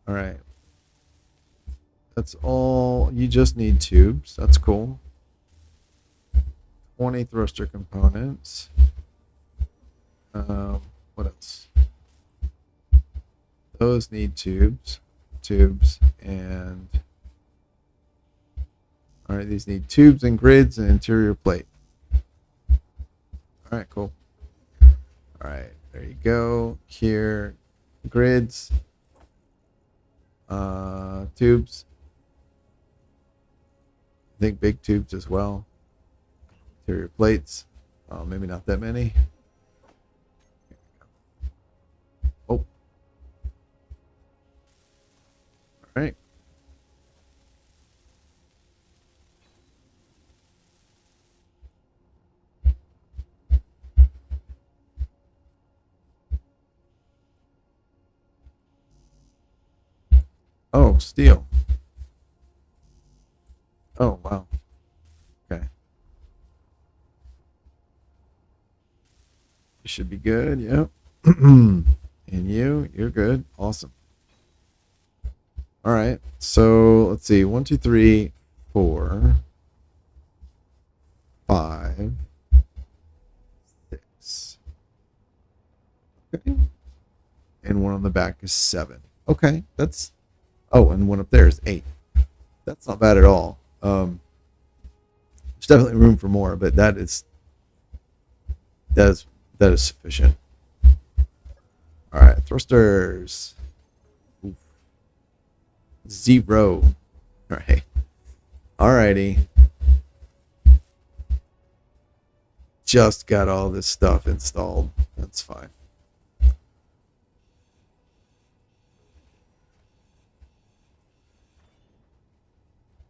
S1: All right. That's all. You just need tubes. That's cool. 20 thruster components. What else? Those need tubes, and all right. These need tubes and grids and interior plate. All right, cool. All right, there you go. Here, grids, tubes. I think big tubes as well. Interior plates. Maybe not that many. Oh. All right. Oh, steel. Oh, wow. Okay. You should be good. Yep. And you're good. Awesome. All right. So let's see. 1, 2, 3, 4, 5, 6. Okay. And one on the back is 7. Okay. That's. Oh, and one up there is 8. That's not bad at all. There's definitely room for more, but that is sufficient. All right, thrusters. Oof. 0. All right. Alrighty. Just got all this stuff installed. That's fine.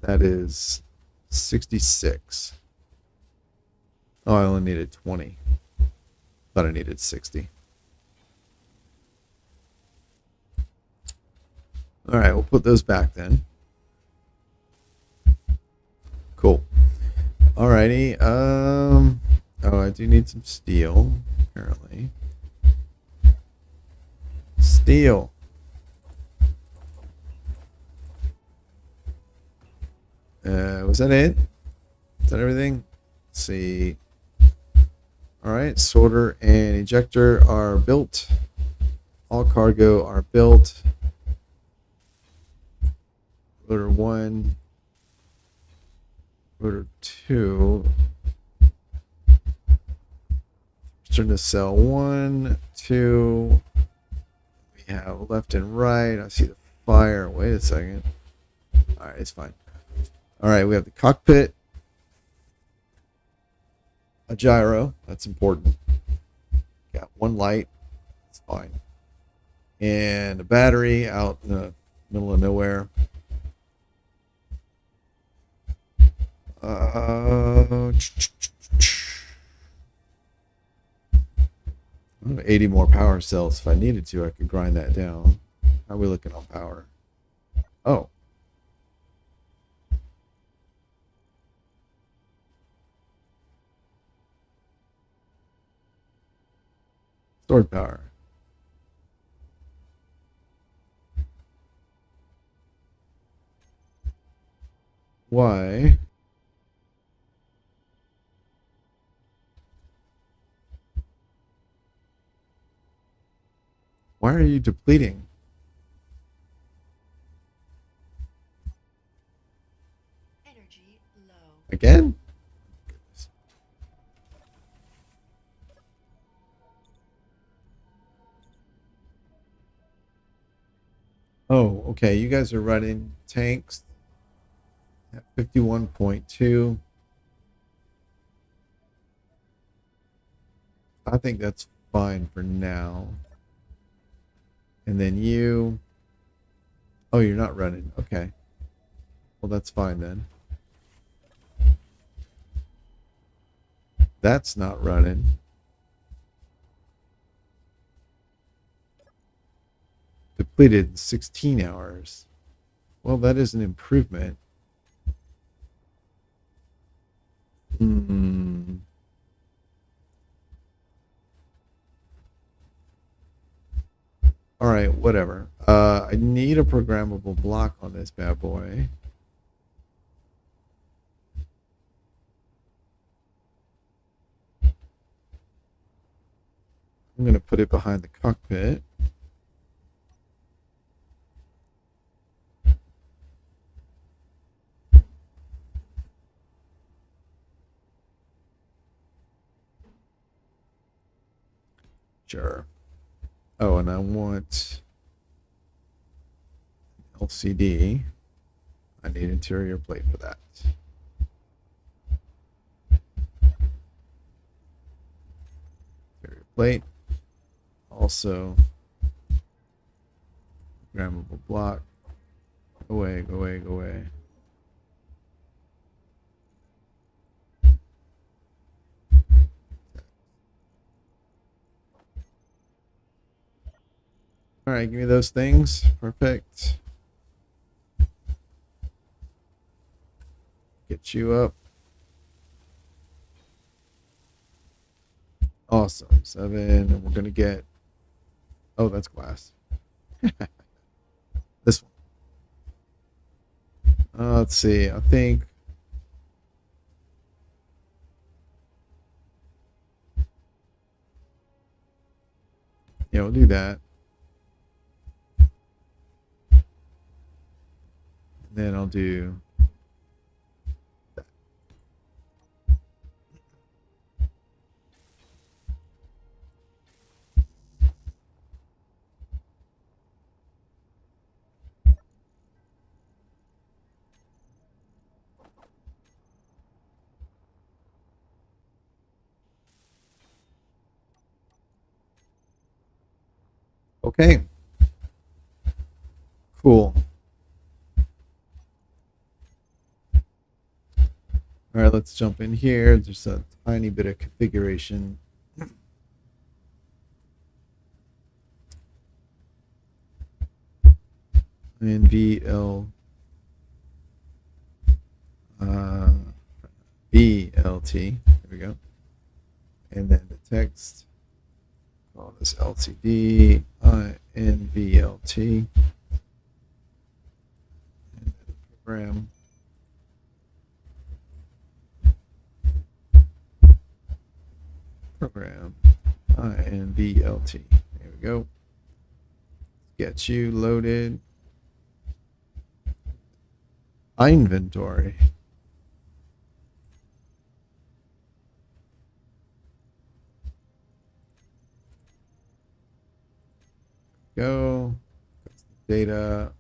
S1: That is 66. Oh, I only needed 20. Thought I needed 60. All right, we'll put those back then. Cool. Alrighty. Oh, I do need some steel, apparently. Steel. Was that it? Is that everything? Let's see. All right, sorter and ejector are built. All cargo are built. Loader 1, loader 2. turn to cell 1, 2. We have left and right. I see the fire. Wait a second. All right, it's fine. All right, we have the cockpit, a gyro. That's important. Got one light. That's fine. And a battery out in the middle of nowhere. 80 more power cells. If I needed to, I could grind that down. How are we looking on power? Oh. Stored power. Why? Why are you depleting?
S2: Energy low.
S1: Again? Oh, okay. You guys are running tanks at 51.2. I think that's fine for now. And then you... Oh, you're not running. Okay. Well, that's fine then. That's not running. Depleted in 16 hours. Well, that is an improvement. All right, whatever. I need a programmable block on this bad boy. I'm going to put it behind the cockpit. Sure. Oh, and I want LCD. I need interior plate for that. Interior plate. Also, programmable block. Go away, go away, go away. All right, give me those things. Perfect. Get you up. Awesome. 7. And we're going to get... Oh, that's glass. This one. Let's see. I think... Yeah, we'll do that. Then I'll do that. Okay. Cool. All right, let's jump in here. There's a tiny bit of configuration. And VL VLT. There we go. And then the text. Call this LCD INVLT. And then the program. Program INVLT. There we go. Get you loaded. Inventory. Go. Data.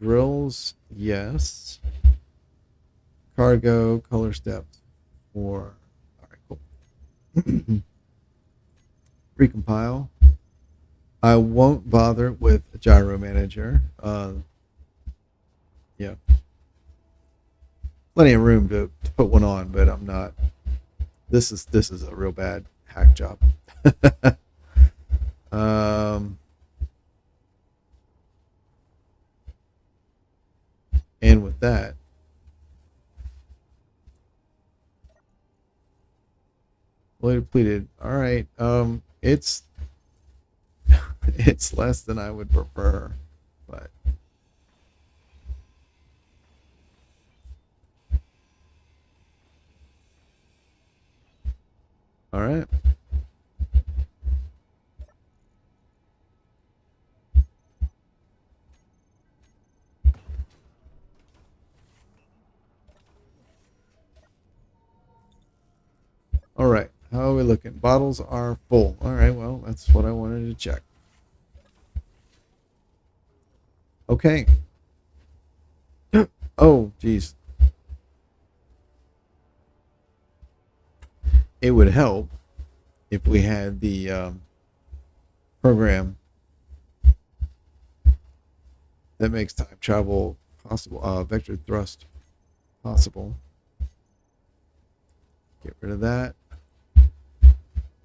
S1: Drills, yes. Cargo, color steps, 4. All right, cool. Recompile. I won't bother with a gyro manager. Yeah, plenty of room to put one on, but I'm not. This is a real bad hack job. um, and with that, fully depleted. All right. It's it's less than I would prefer, but all right. All right. How are we looking? Bottles are full. All right. Well, that's what I wanted to check. Okay. Oh, geez. It would help if we had the program that makes time travel possible, vector thrust possible. Get rid of that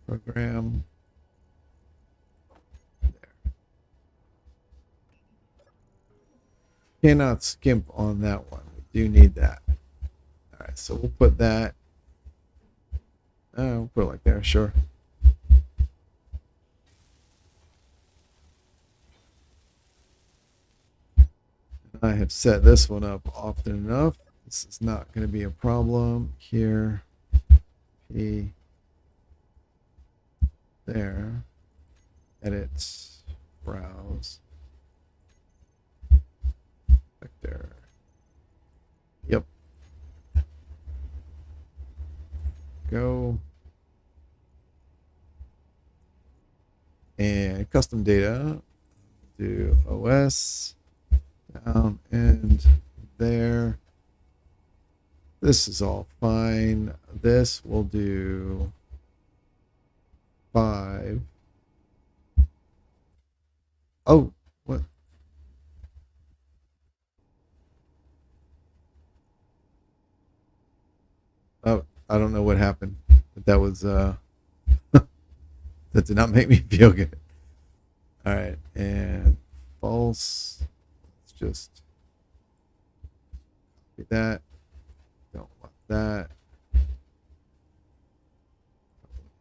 S1: program. There. Cannot skimp on that one. We do need that. All right, so we'll put that. We'll put it like there, sure. I have set this one up often enough. This is not going to be a problem here. P. There. Edit. Browse. Vector. Yep. Go. And custom data. Do OS. Down and there. This is all fine. This will do 5. Oh, what? Oh, I don't know what happened, but that was that did not make me feel good. All right, and false. Let's just copy that. Don't want that.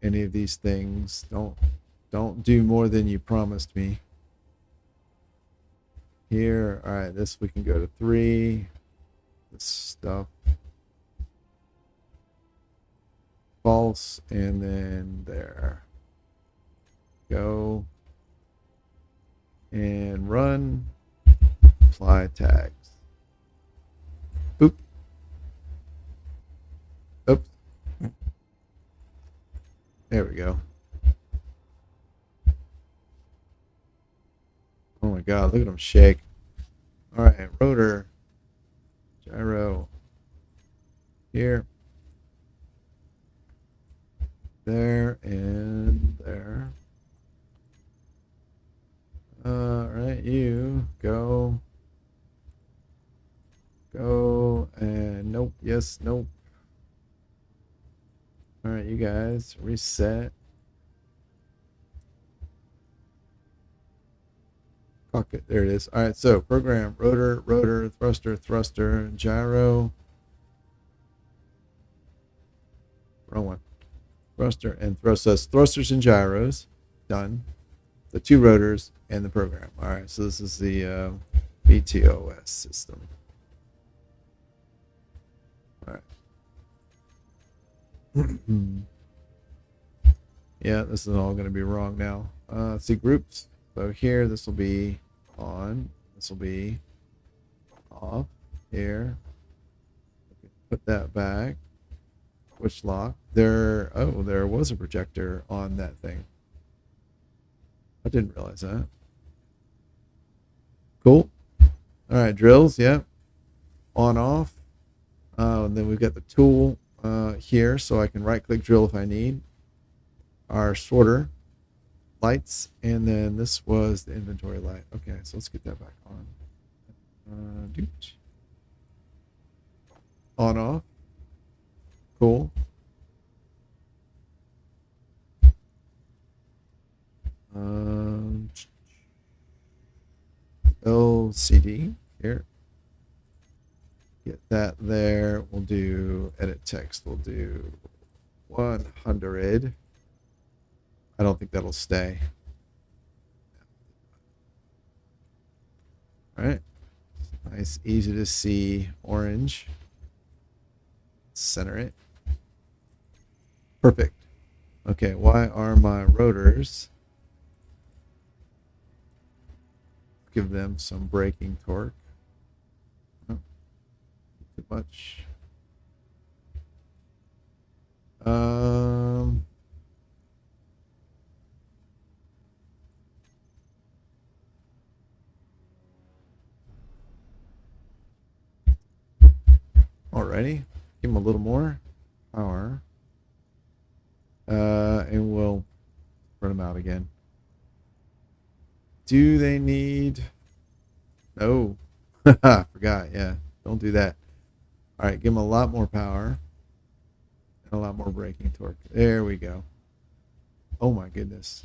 S1: Any of these things. Don't do more than you promised me. Here, all right, this we can go to 3. This stuff. False, and then there. Go. And run. Apply tags. Oop. Oops. There we go. Oh my god, look at them shake. Alright, rotor. Gyro. Here. There and there. Alright, you go. Go and nope, yes, nope. Alright, you guys, reset. Pocket, there it is. Alright, so program, rotor, rotor, thruster, thruster, gyro. Wrong one. Thruster and thrusters. Thrusters and gyros. Done. The 2 rotors and the program. Alright, so this is the BTOS system. Alright. Yeah, this is all going to be wrong now. Let's see, groups. So here, this will be on. This will be off. Here. Put that back. Switch lock. There was a projector on that thing. I didn't realize that. Cool. All right, drills. Yeah. On off. And then we've got the tool here, so I can right click drill if I need. Our sorter lights, and then this was the inventory light. Okay, so let's get that back on. On off. Cool. LCD here. Get that there. We'll do edit text. We'll do 100. I don't think that'll stay. All right. Nice, easy to see orange. Center it. Perfect. Okay, why are my rotors? Give them some braking torque. Oh, too much. Alrighty, give them a little more power, and we'll run them out again. Do they need? No, forgot. Yeah, don't do that. All right, give them a lot more power and a lot more braking torque. There we go. Oh my goodness.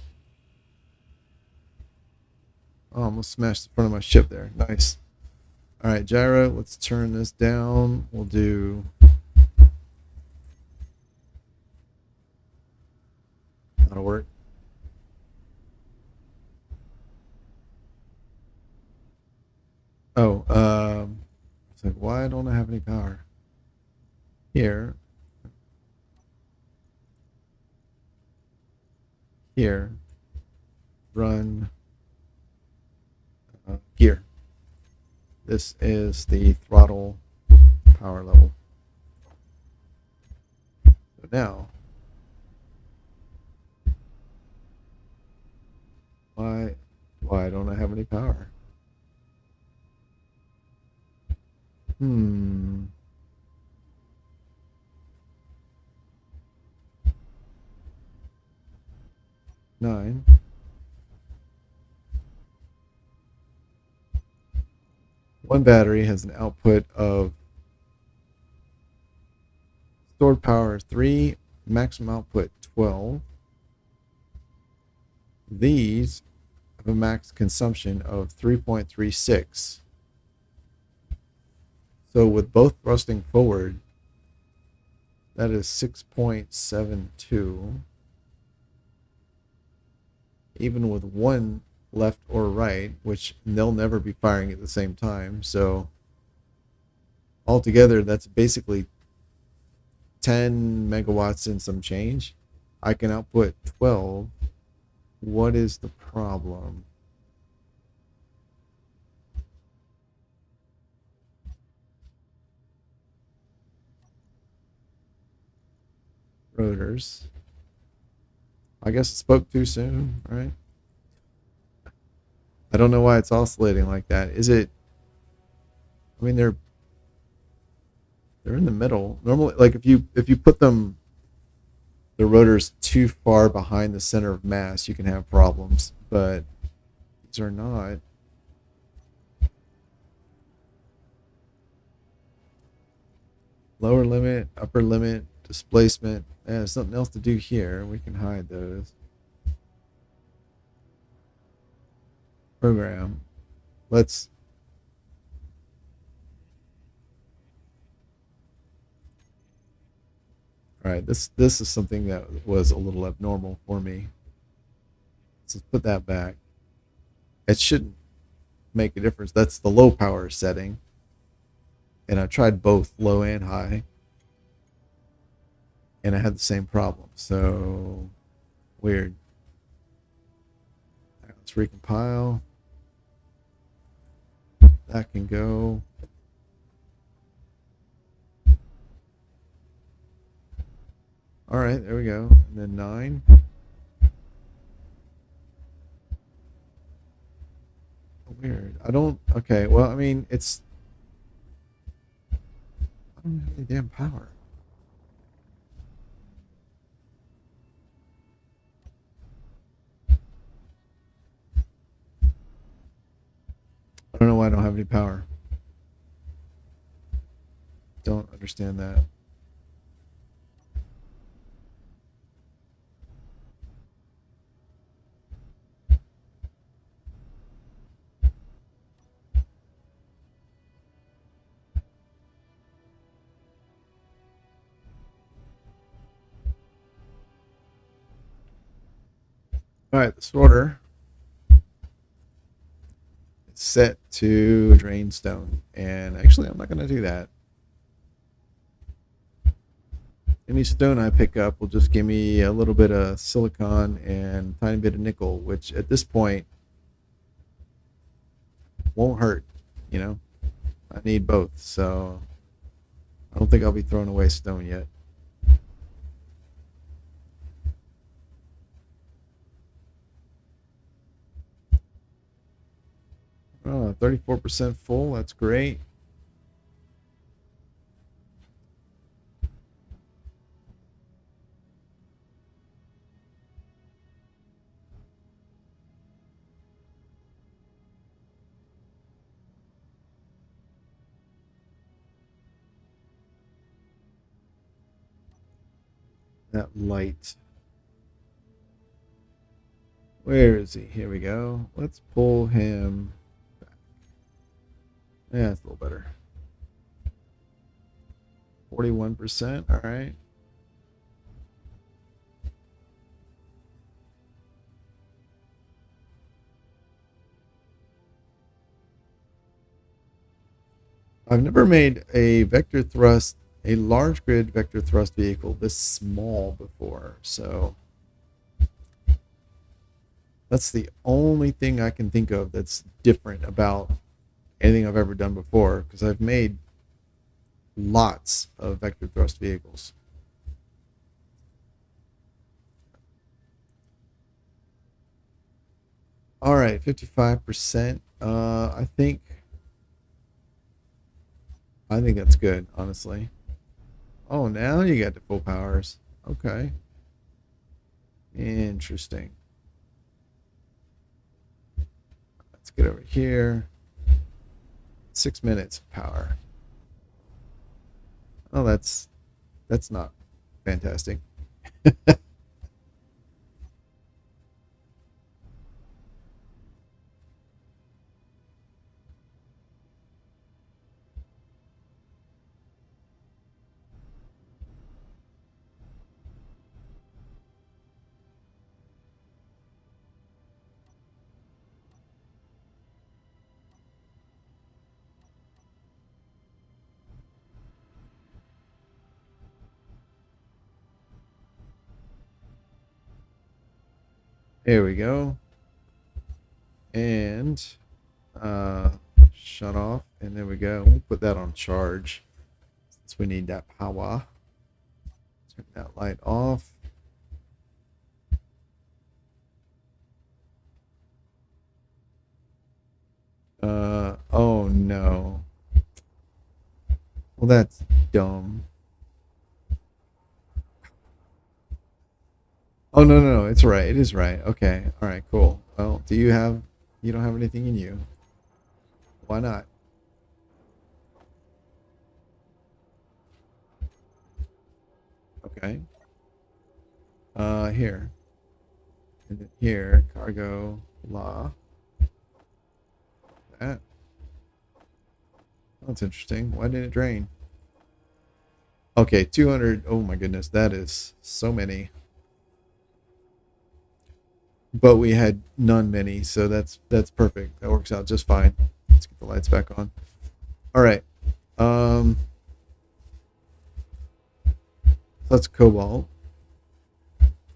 S1: Oh, almost smashed the front of my ship there. Nice. All right, gyro, let's turn this down. We'll do... That'll work. Oh, it's like, why don't I have any power? Here. Here. Run gear. This is the throttle power level. So now, why don't I have any power? Hmm. Nine. One battery has an output of stored power 3, maximum output 12. These have a max consumption of 3.36. So with both thrusting forward, that is 6.72. Even with one left or right, which they'll never be firing at the same time. So altogether, that's basically 10 megawatts and some change. I can output 12. What is the problem? Rotors. I guess it spoke too soon, right? I don't know why it's oscillating like that. Is it? I mean, they're in the middle. Normally, like if you put them, the rotors too far behind the center of mass, you can have problems. But these are not. Lower limit, upper limit, displacement. There's something else to do here. We can hide those. Program. Let's... All right, this is something that was a little abnormal for me. Let's just put that back. It shouldn't make a difference. That's the low power setting. And I tried both low and high. And I had the same problem. So weird. All right, let's recompile. That can go. All right, there we go. And then 9. Weird. I don't. Okay. Well, I mean, I don't have any damn power. I don't know why I don't have any power. Don't understand that. All right, the sorter is set to drain stone, and actually, I'm not going to do that. Any stone I pick up will just give me a little bit of silicon and a tiny bit of nickel, which at this point won't hurt. You know, I need both, so I don't think I'll be throwing away stone yet. 34% full. That's great. That light. Where is he? Here we go. Let's pull him back. Yeah, it's a little better. 41%. All right. I've never made a vector thrust, a large grid vector thrust vehicle this small before. So that's the only thing I can think of that's different about anything I've ever done before, because I've made lots of vector thrust vehicles. All right, 55%. I think that's good, honestly. Oh, now you got the full powers. Okay. Interesting. Let's get over here. 6 minutes of power. Oh, that's not fantastic. There we go. And uh, shut off. And there we go. We'll put that on charge since we need that power. Turn that light off. Oh no. Well, that's dumb. Oh no, no, no, it's right. It is right. Okay. All right, cool. Well, you don't have anything in you. Why not? Okay. Here. And then here, cargo law. That. That's interesting. Why didn't it drain? Okay, 200. Oh my goodness, that is so many. But we had none many, so that's perfect. That works out just fine. Let's get the lights back on. All right. Um, that's Cobalt.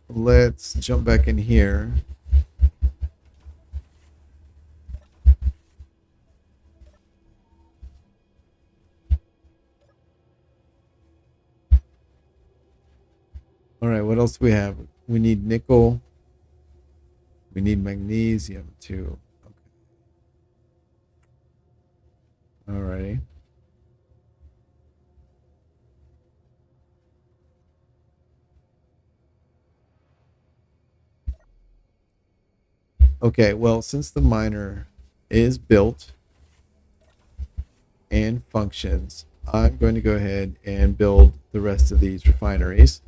S1: Let's jump back in here. All right, what else do we have? We need nickel. We need magnesium too. Okay. Alrighty. Okay, well, since the miner is built and functions, I'm going to go ahead and build the rest of these refineries.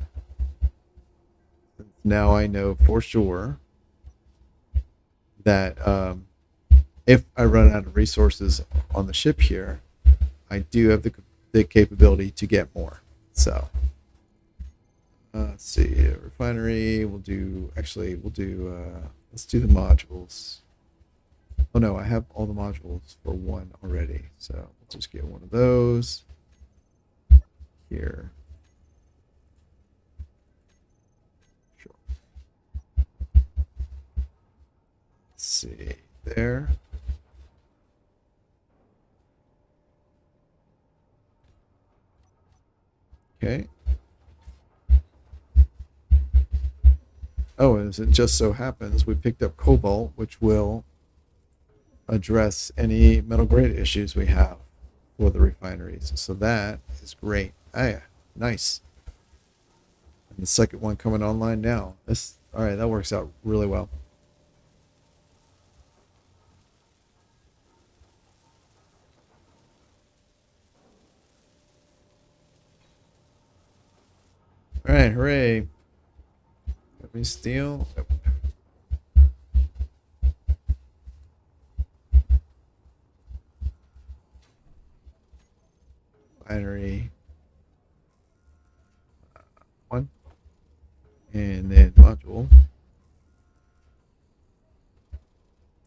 S1: Now I know for sure that if I run out of resources on the ship here, I do have the capability to get more. So let's see, refinery. Let's do the modules. Oh no, I have all the modules for one already. So we'll just get one of those here. Sure. Let's see there. Okay. Oh, as it just so happens, we picked up Cobalt, which will address any metal grade issues we have for the refineries. So that is great. Ah, yeah, nice. And the second one coming online now. All right, that works out really well. All right, hooray. Let me steal. Binary. One. And then module.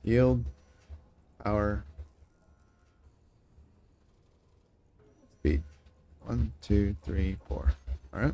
S1: Yield. Power. Speed. 1, 2, 3, 4. All right.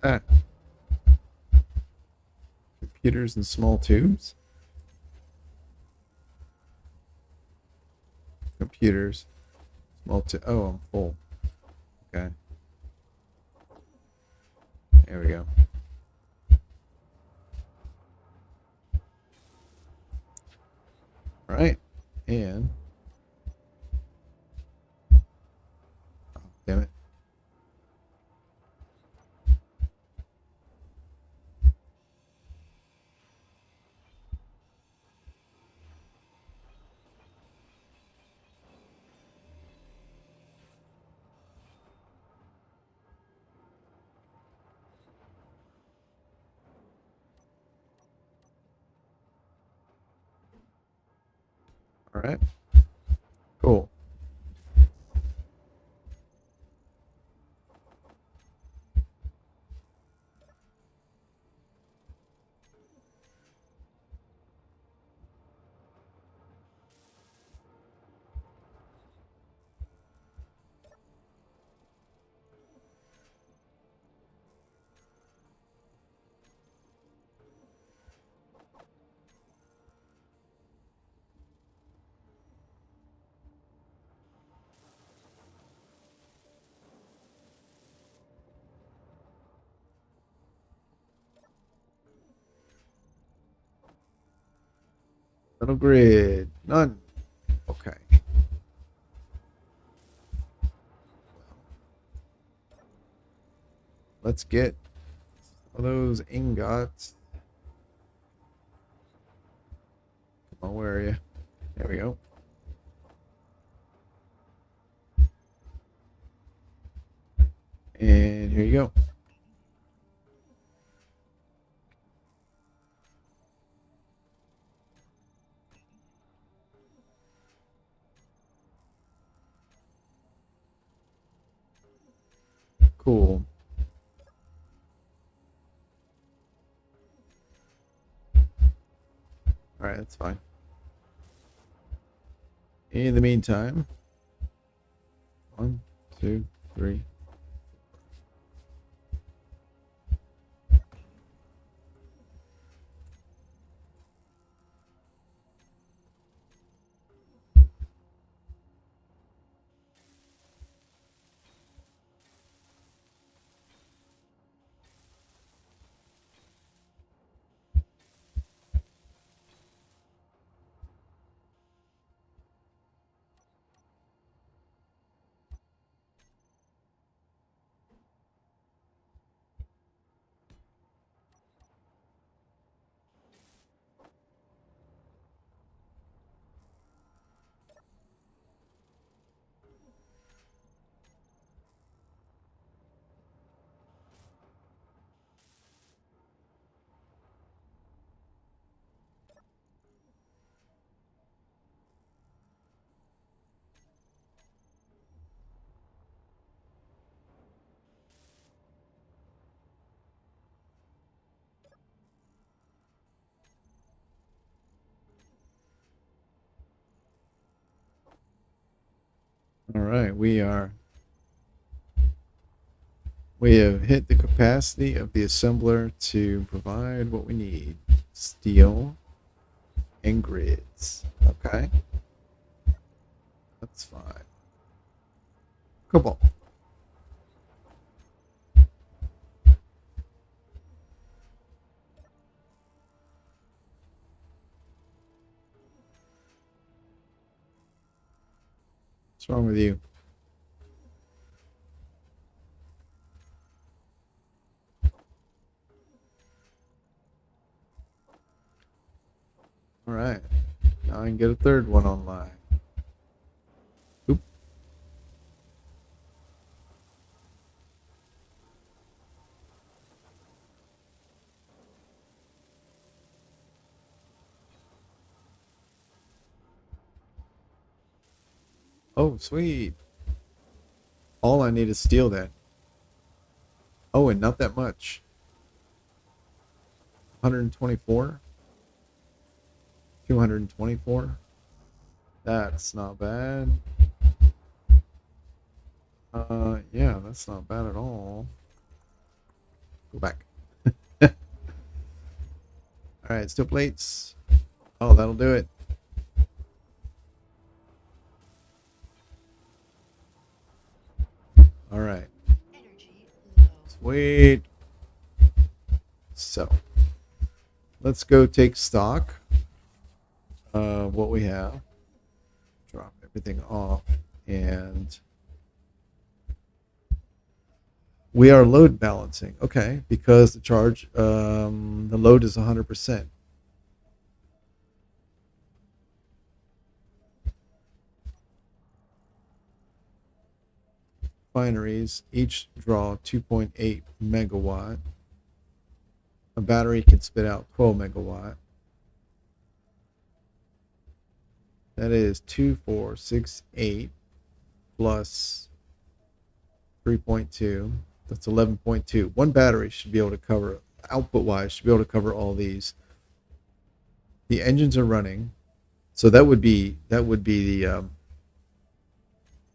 S1: Ah, computers and small tubes. Computers. Small tube. Oh, I'm full. Okay. There we go. All right. And. Oh, damn it. All right. Cool. Little grid. None. Okay. Let's get all those ingots. Come on, where are you? There we go. And here you go. Cool. All right, that's fine. In the meantime, 1, 2, 3. All right, we have hit the capacity of the assembler to provide what we need: steel and grids. Okay, that's fine. Cobalt. What's wrong with you? All right, now I can get a third one online. Oop. Oh, sweet. All I need is steel then. Oh, and not that much. 124. 224. That's not bad. Yeah, that's not bad at all. Go back. All right, steel plates. Oh, that'll do it. All right.
S2: Energy low.
S1: Sweet. So, let's go take stock of what we have. Drop everything off. And we are load balancing. Okay, because the load is 100%. Refineries each draw 2.8 megawatt. A battery can spit out 12 megawatt. That is 2468 plus 3.2. That's 11.2. One battery should be able to cover, output wise, should be able to cover all these. The engines are running, so that would be the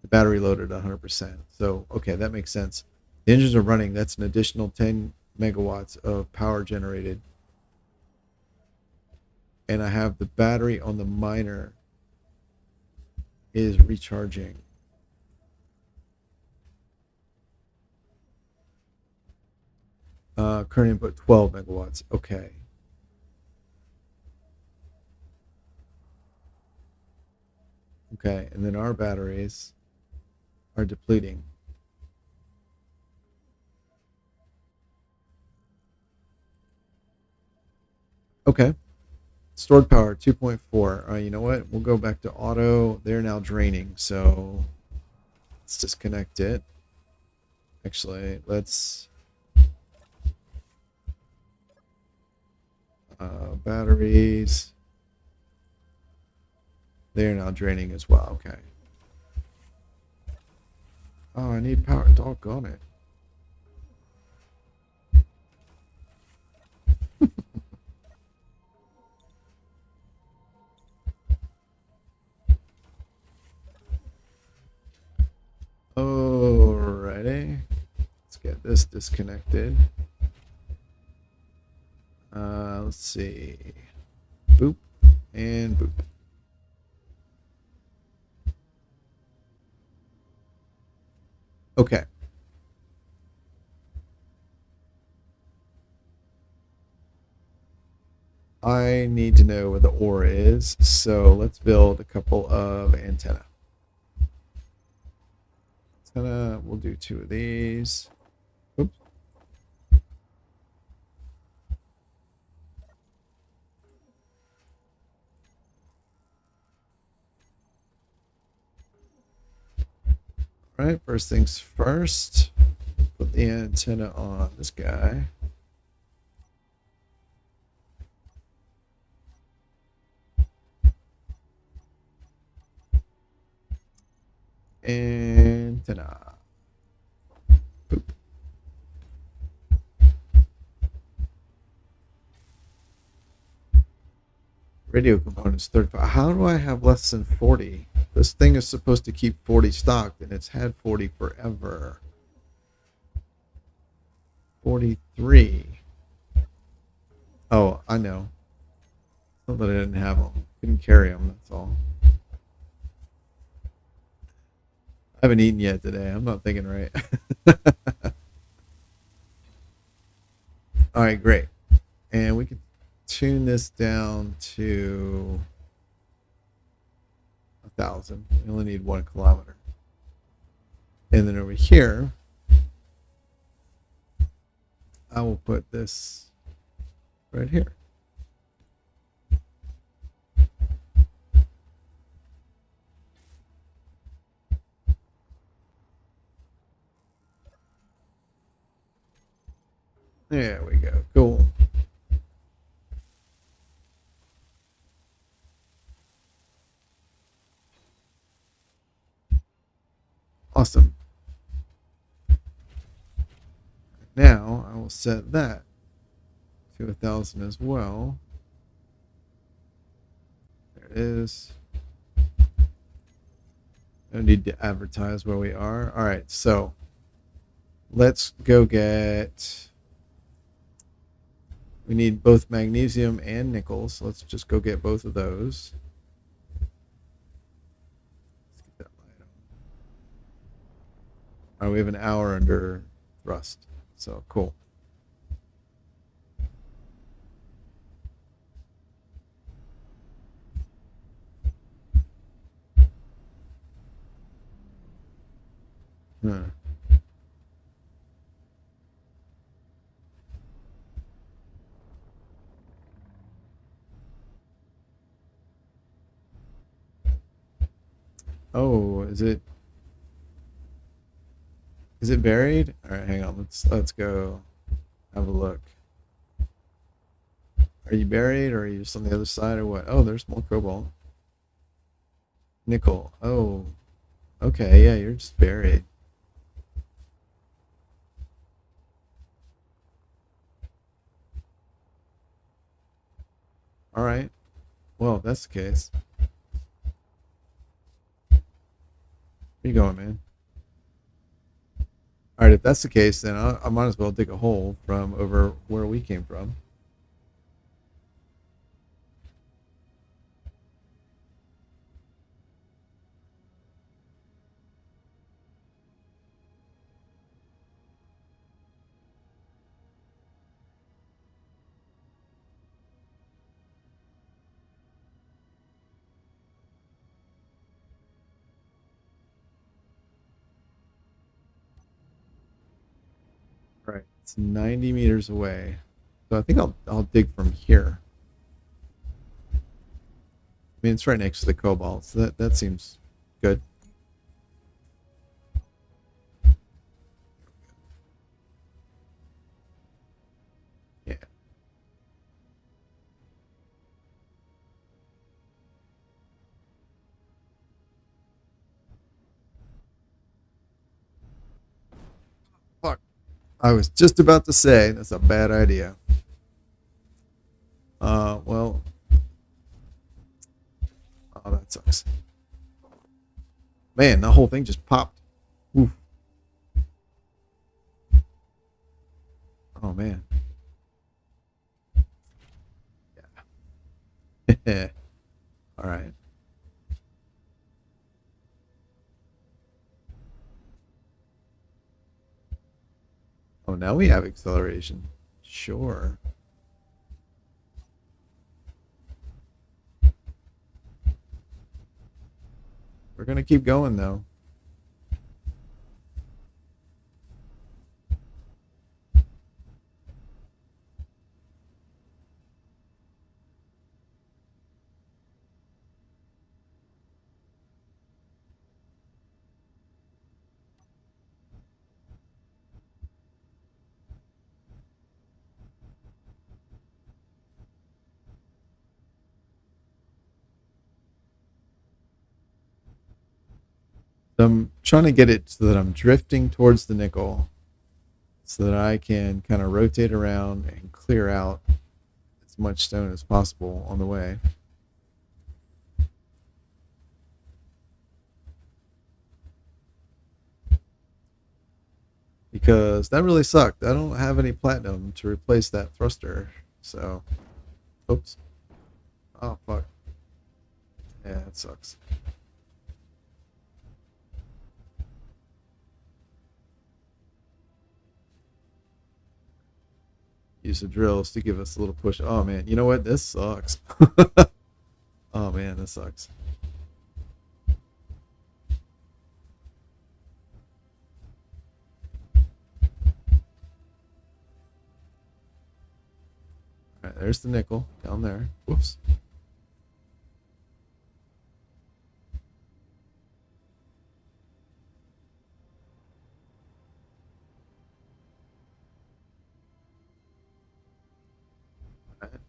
S1: battery loaded 100%. So okay, that makes sense. The engines are running. That's an additional 10 megawatts of power generated, and I have the battery on the miner is recharging. Current input 12 megawatts. Okay. Okay, and then our batteries are depleting. Okay. Stored power 2.4. All right, you know what? We'll go back to auto. They're now draining, so let's disconnect it. Actually, let's batteries. They're now draining as well. Okay. Oh, I need power. Doggone it. get this disconnected. Let's see. Boop and boop. Okay. I need to know where the ore is, so let's build a couple of antenna. We'll do 2 of these. Oops. All right, first things first, put the antenna on this guy. Antenna. Boop. Radio components 35. How do I have less than 40? This thing is supposed to keep 40 stocked, and it's had 40 forever. 43. Oh, I know. Not that I didn't have them. Couldn't carry them, that's all. I haven't eaten yet today. I'm not thinking right. All right, great. And we can tune this down to 1,000. We only need 1 kilometer. And then over here, I will put this right here. There we go. Cool. Awesome. Now I will set that to 1,000 as well. There it is. No need to advertise where we are. All right, so let's go get. We need both magnesium and nickel, so let's just go get both of those. Let's get that light on. All right, we have an hour under thrust, so cool. Huh. Oh, is it buried? All right, hang on. Let's go have a look. Are you buried, or are you just on the other side, or what? Oh, there's more cobalt. Nickel. Oh, okay. Yeah, you're just buried. All right. Well, if that's the case, where you going, man? All right, if that's the case, then I might as well dig a hole from over where we came from. All right, it's 90 meters away, so I think I'll dig from here. I mean, it's right next to the cobalt, so that seems good. Yeah. Fuck. I was just about to say that's a bad idea. Well, oh, that sucks. Man, the whole thing just popped. Oof. man. Yeah. All right. Oh, now we have acceleration. Sure. We're gonna keep going though. So I'm trying to get it so that I'm drifting towards the nickel so that I can kind of rotate around and clear out as much stone as possible on the way. Because that really sucked. I don't have any platinum to replace that thruster. So, oops. Oh, fuck. Yeah, it sucks. Use the drills to give us a little push. Oh, man. You know what? This sucks. Oh, man. This sucks. All right, there's the nickel down there. Whoops. All right.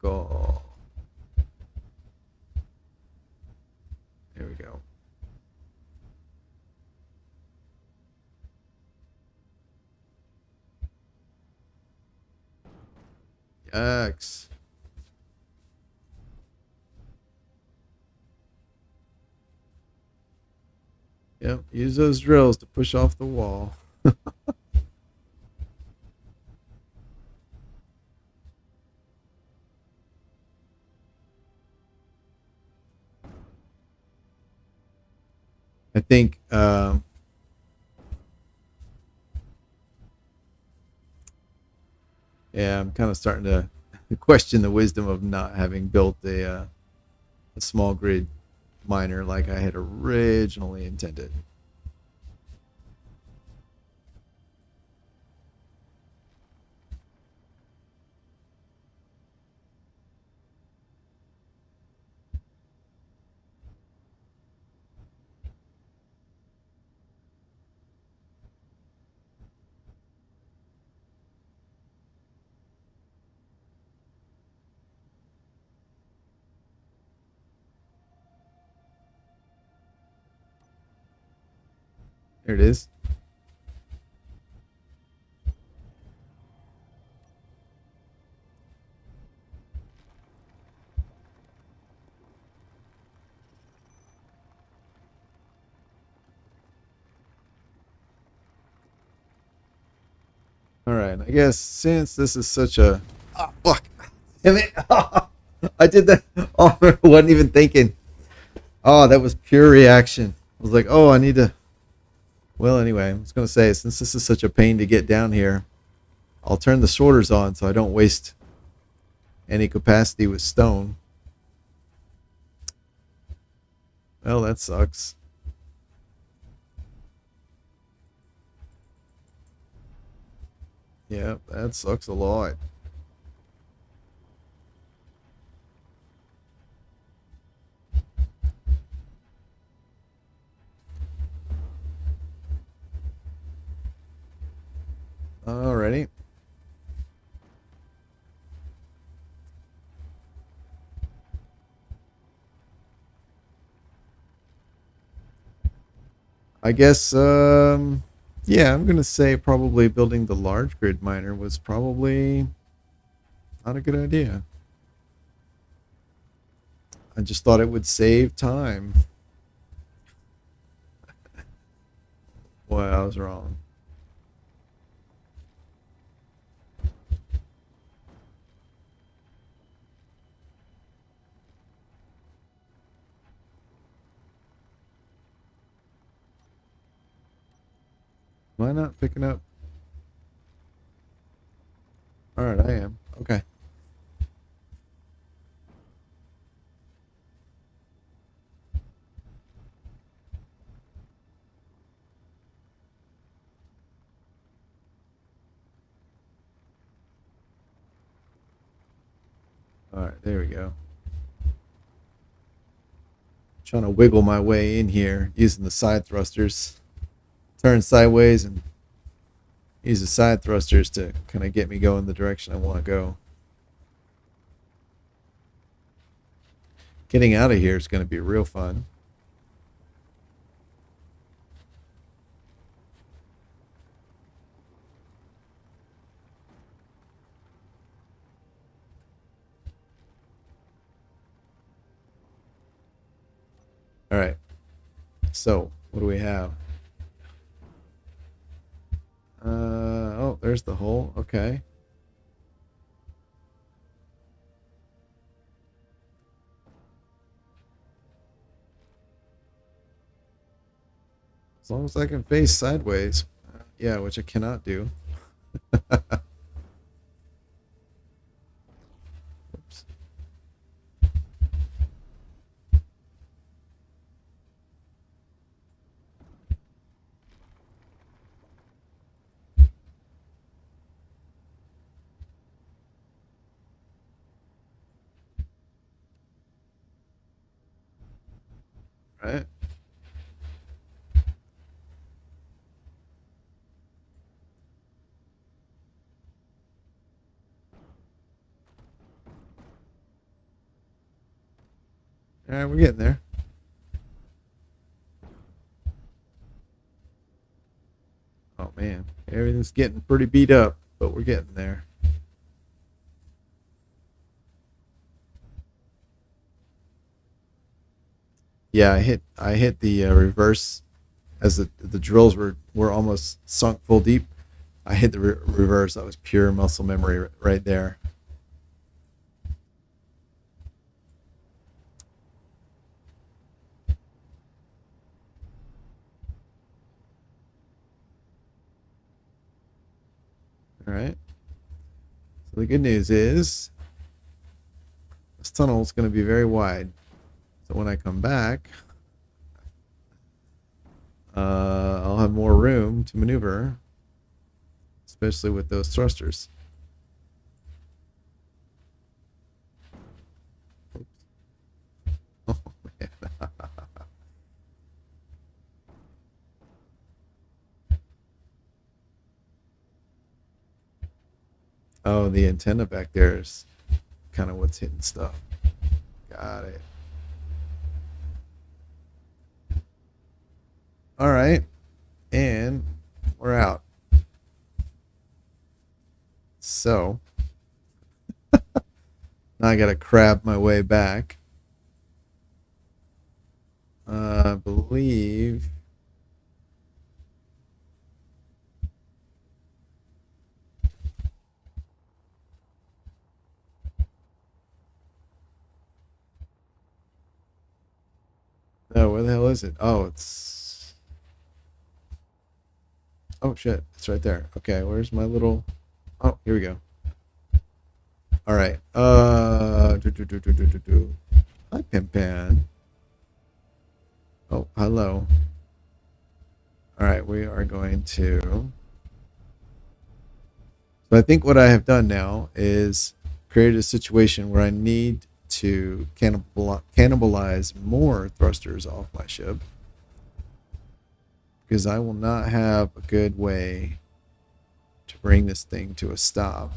S1: Go. There we go. Yikes. Yep, use those drills to push off the wall. I think yeah, I'm kind of starting to question the wisdom of not having built a small grid miner like I had originally intended. There it is. All right, I guess since this is such a oh fuck, damn it, I did that. Oh, I wasn't even thinking. Oh, that was pure reaction. I was like, oh, I need to. Well, anyway, I was gonna say since this is such a pain to get down here, I'll turn the sorters on so I don't waste any capacity with stone. Well, that sucks. Yeah, that sucks a lot. Alrighty. I guess, yeah, I'm gonna say probably building the large grid miner was probably not a good idea. I just thought it would save time. Well, I was wrong. Am I not picking up? All right, I am. Okay. All right, there we go. Trying to wiggle my way in here using the side thrusters. Turn sideways and use the side thrusters to kind of get me going the direction I want to go. Getting out of here is going to be real fun. All right. So, what do we have? Oh, there's the hole. Okay. As long as I can face sideways. Yeah, which I cannot do. Oops. Right. All right, we're getting there. Oh man, everything's getting pretty beat up, but we're getting there. Yeah, I hit the reverse as the drills were almost sunk full deep. I hit the reverse. That was pure muscle memory right there. All right. So the good news is this tunnel is going to be very wide. So when I come back, I'll have more room to maneuver, especially with those thrusters. Oh, man. Oh, the antenna back there is kind of what's hitting stuff. Got it. All right. And we're out. So now I got to crab my way back. I believe. No, where the hell is it? Oh, it's. Oh, shit. It's right there. Okay, where's my little. Oh, here we go. All right. Hi, Pimpan. Oh, hello. All right, we are going to. So I think what I have done now is create a situation where I need to cannibalize more thrusters off my ship because I will not have a good way to bring this thing to a stop.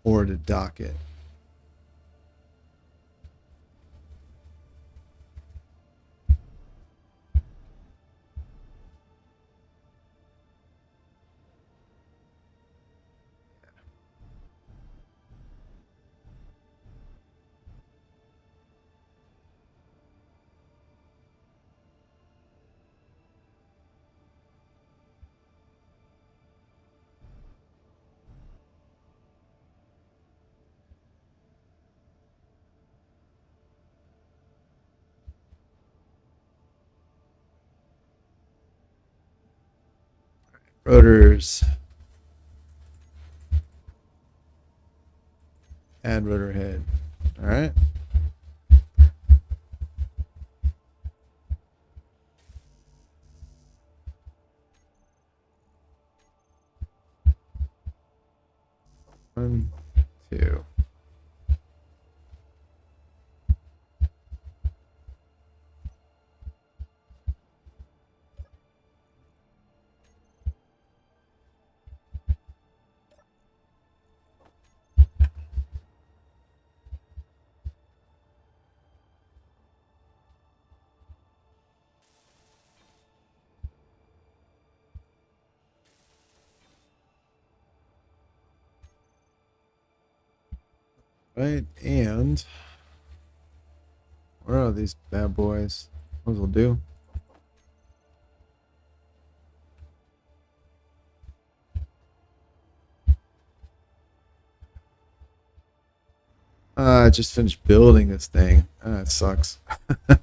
S1: Or to dock it. Rotors. Add rotor head. All right. One, two. Right, and where are these bad boys? What will do? I just finished building this thing. It sucks. I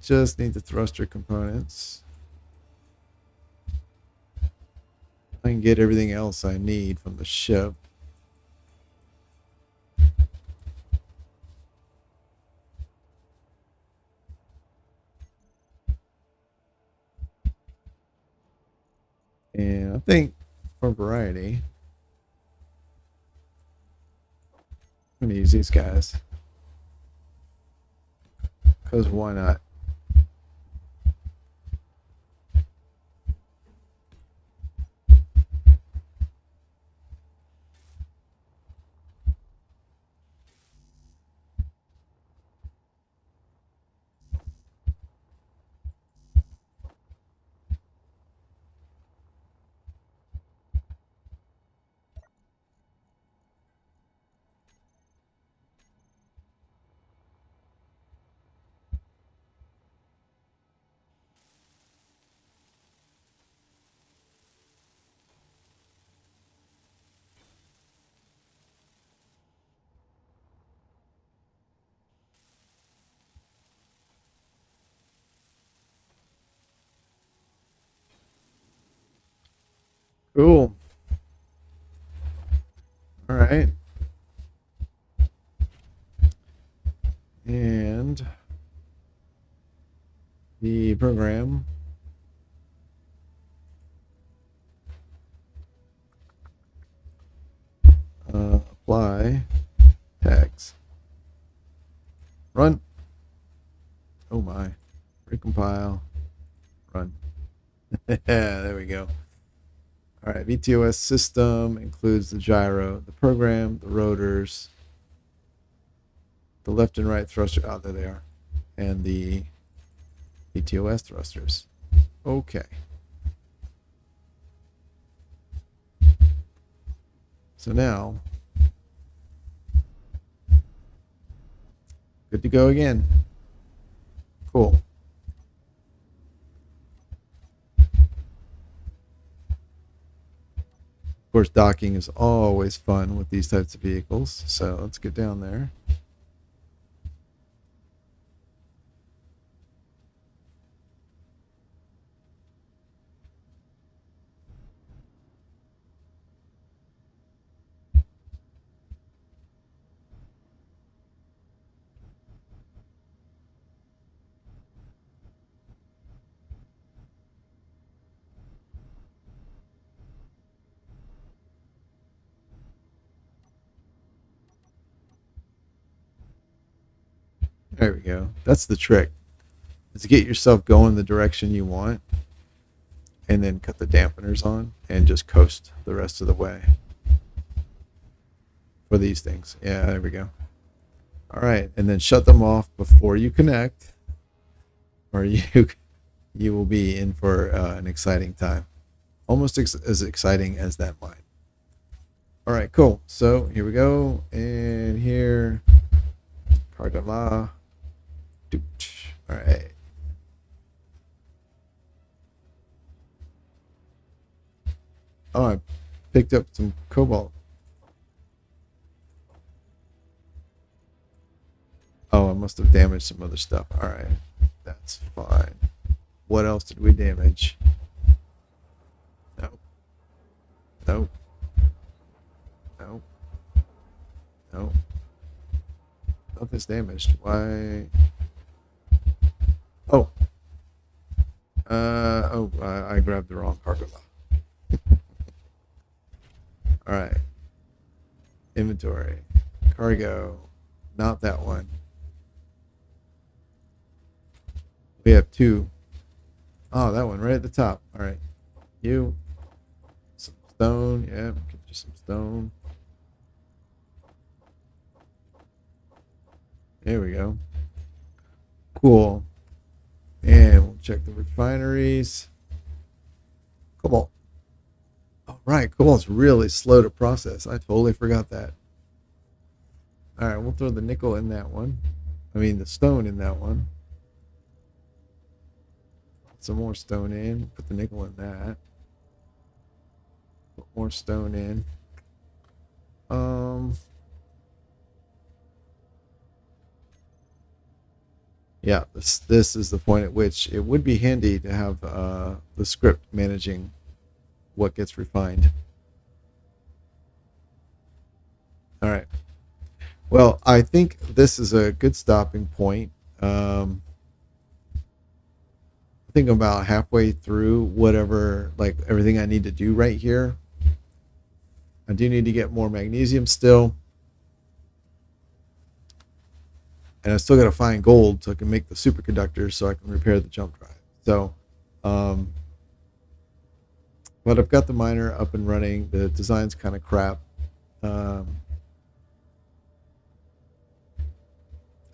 S1: just need the thruster components. I can get everything else I need from the ship. And I think for variety, I'm going to use these guys. Because why not? Cool. All right. And the program apply tags. Run. Oh my. Recompile. Run. There we go. All right. VTOS system includes the gyro, the program, the rotors, the left and right thruster. Oh, there they are. And the VTOS thrusters. Okay. So now, good to go again. Cool. Of course, docking is always fun with these types of vehicles. So let's get down there. There we go. That's the trick. Is to get yourself going the direction you want and then cut the dampeners on and just coast the rest of the way for these things. Yeah, there we go. All right, and then shut them off before you connect, or you will be in for an exciting time, almost as exciting as that mine. All right, cool. So here we go, and here, Cardala. All right. Oh, I picked up some cobalt. Oh, I must have damaged some other stuff. All right, that's fine. What else did we damage? No. No. No. No. Nothing's damaged. Why? Oh. I grabbed the wrong cargo. All right. Inventory. Cargo. Not that one. We have two. Oh, that one right at the top. All right. You. Some stone. Yeah, get you some stone. There we go. Cool. And we'll check the refineries. Cobalt. All right. Cobalt's really slow to process. I totally forgot that. All right. We'll throw the nickel in that one. I mean, the stone in that one. Some more stone in. Put the nickel in that. Put more stone in. Yeah, this is the point at which it would be handy to have the script managing what gets refined. All right. Well, I think this is a good stopping point. I think I'm about halfway through whatever, like everything I need to do right here. I do need to get more magnesium still. And I still got to find gold so I can make the superconductors so I can repair the jump drive. So, but I've got the miner up and running. The design's kind of crap. I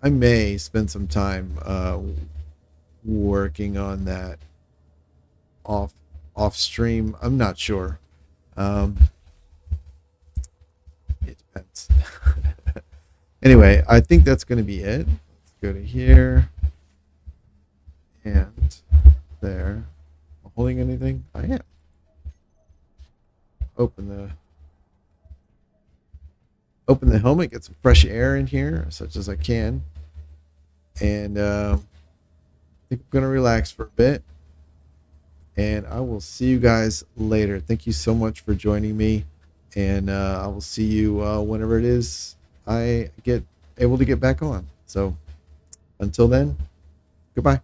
S1: may spend some time working on that off stream. I'm not sure. It depends. Anyway, I think that's going to be it. Let's go to here and there. Am I holding anything? I am. Open the helmet, get some fresh air in here, such as I can. And I think I'm going to relax for a bit. And I will see you guys later. Thank you so much for joining me. And I will see you whenever it is I get able to get back on. So until then, goodbye.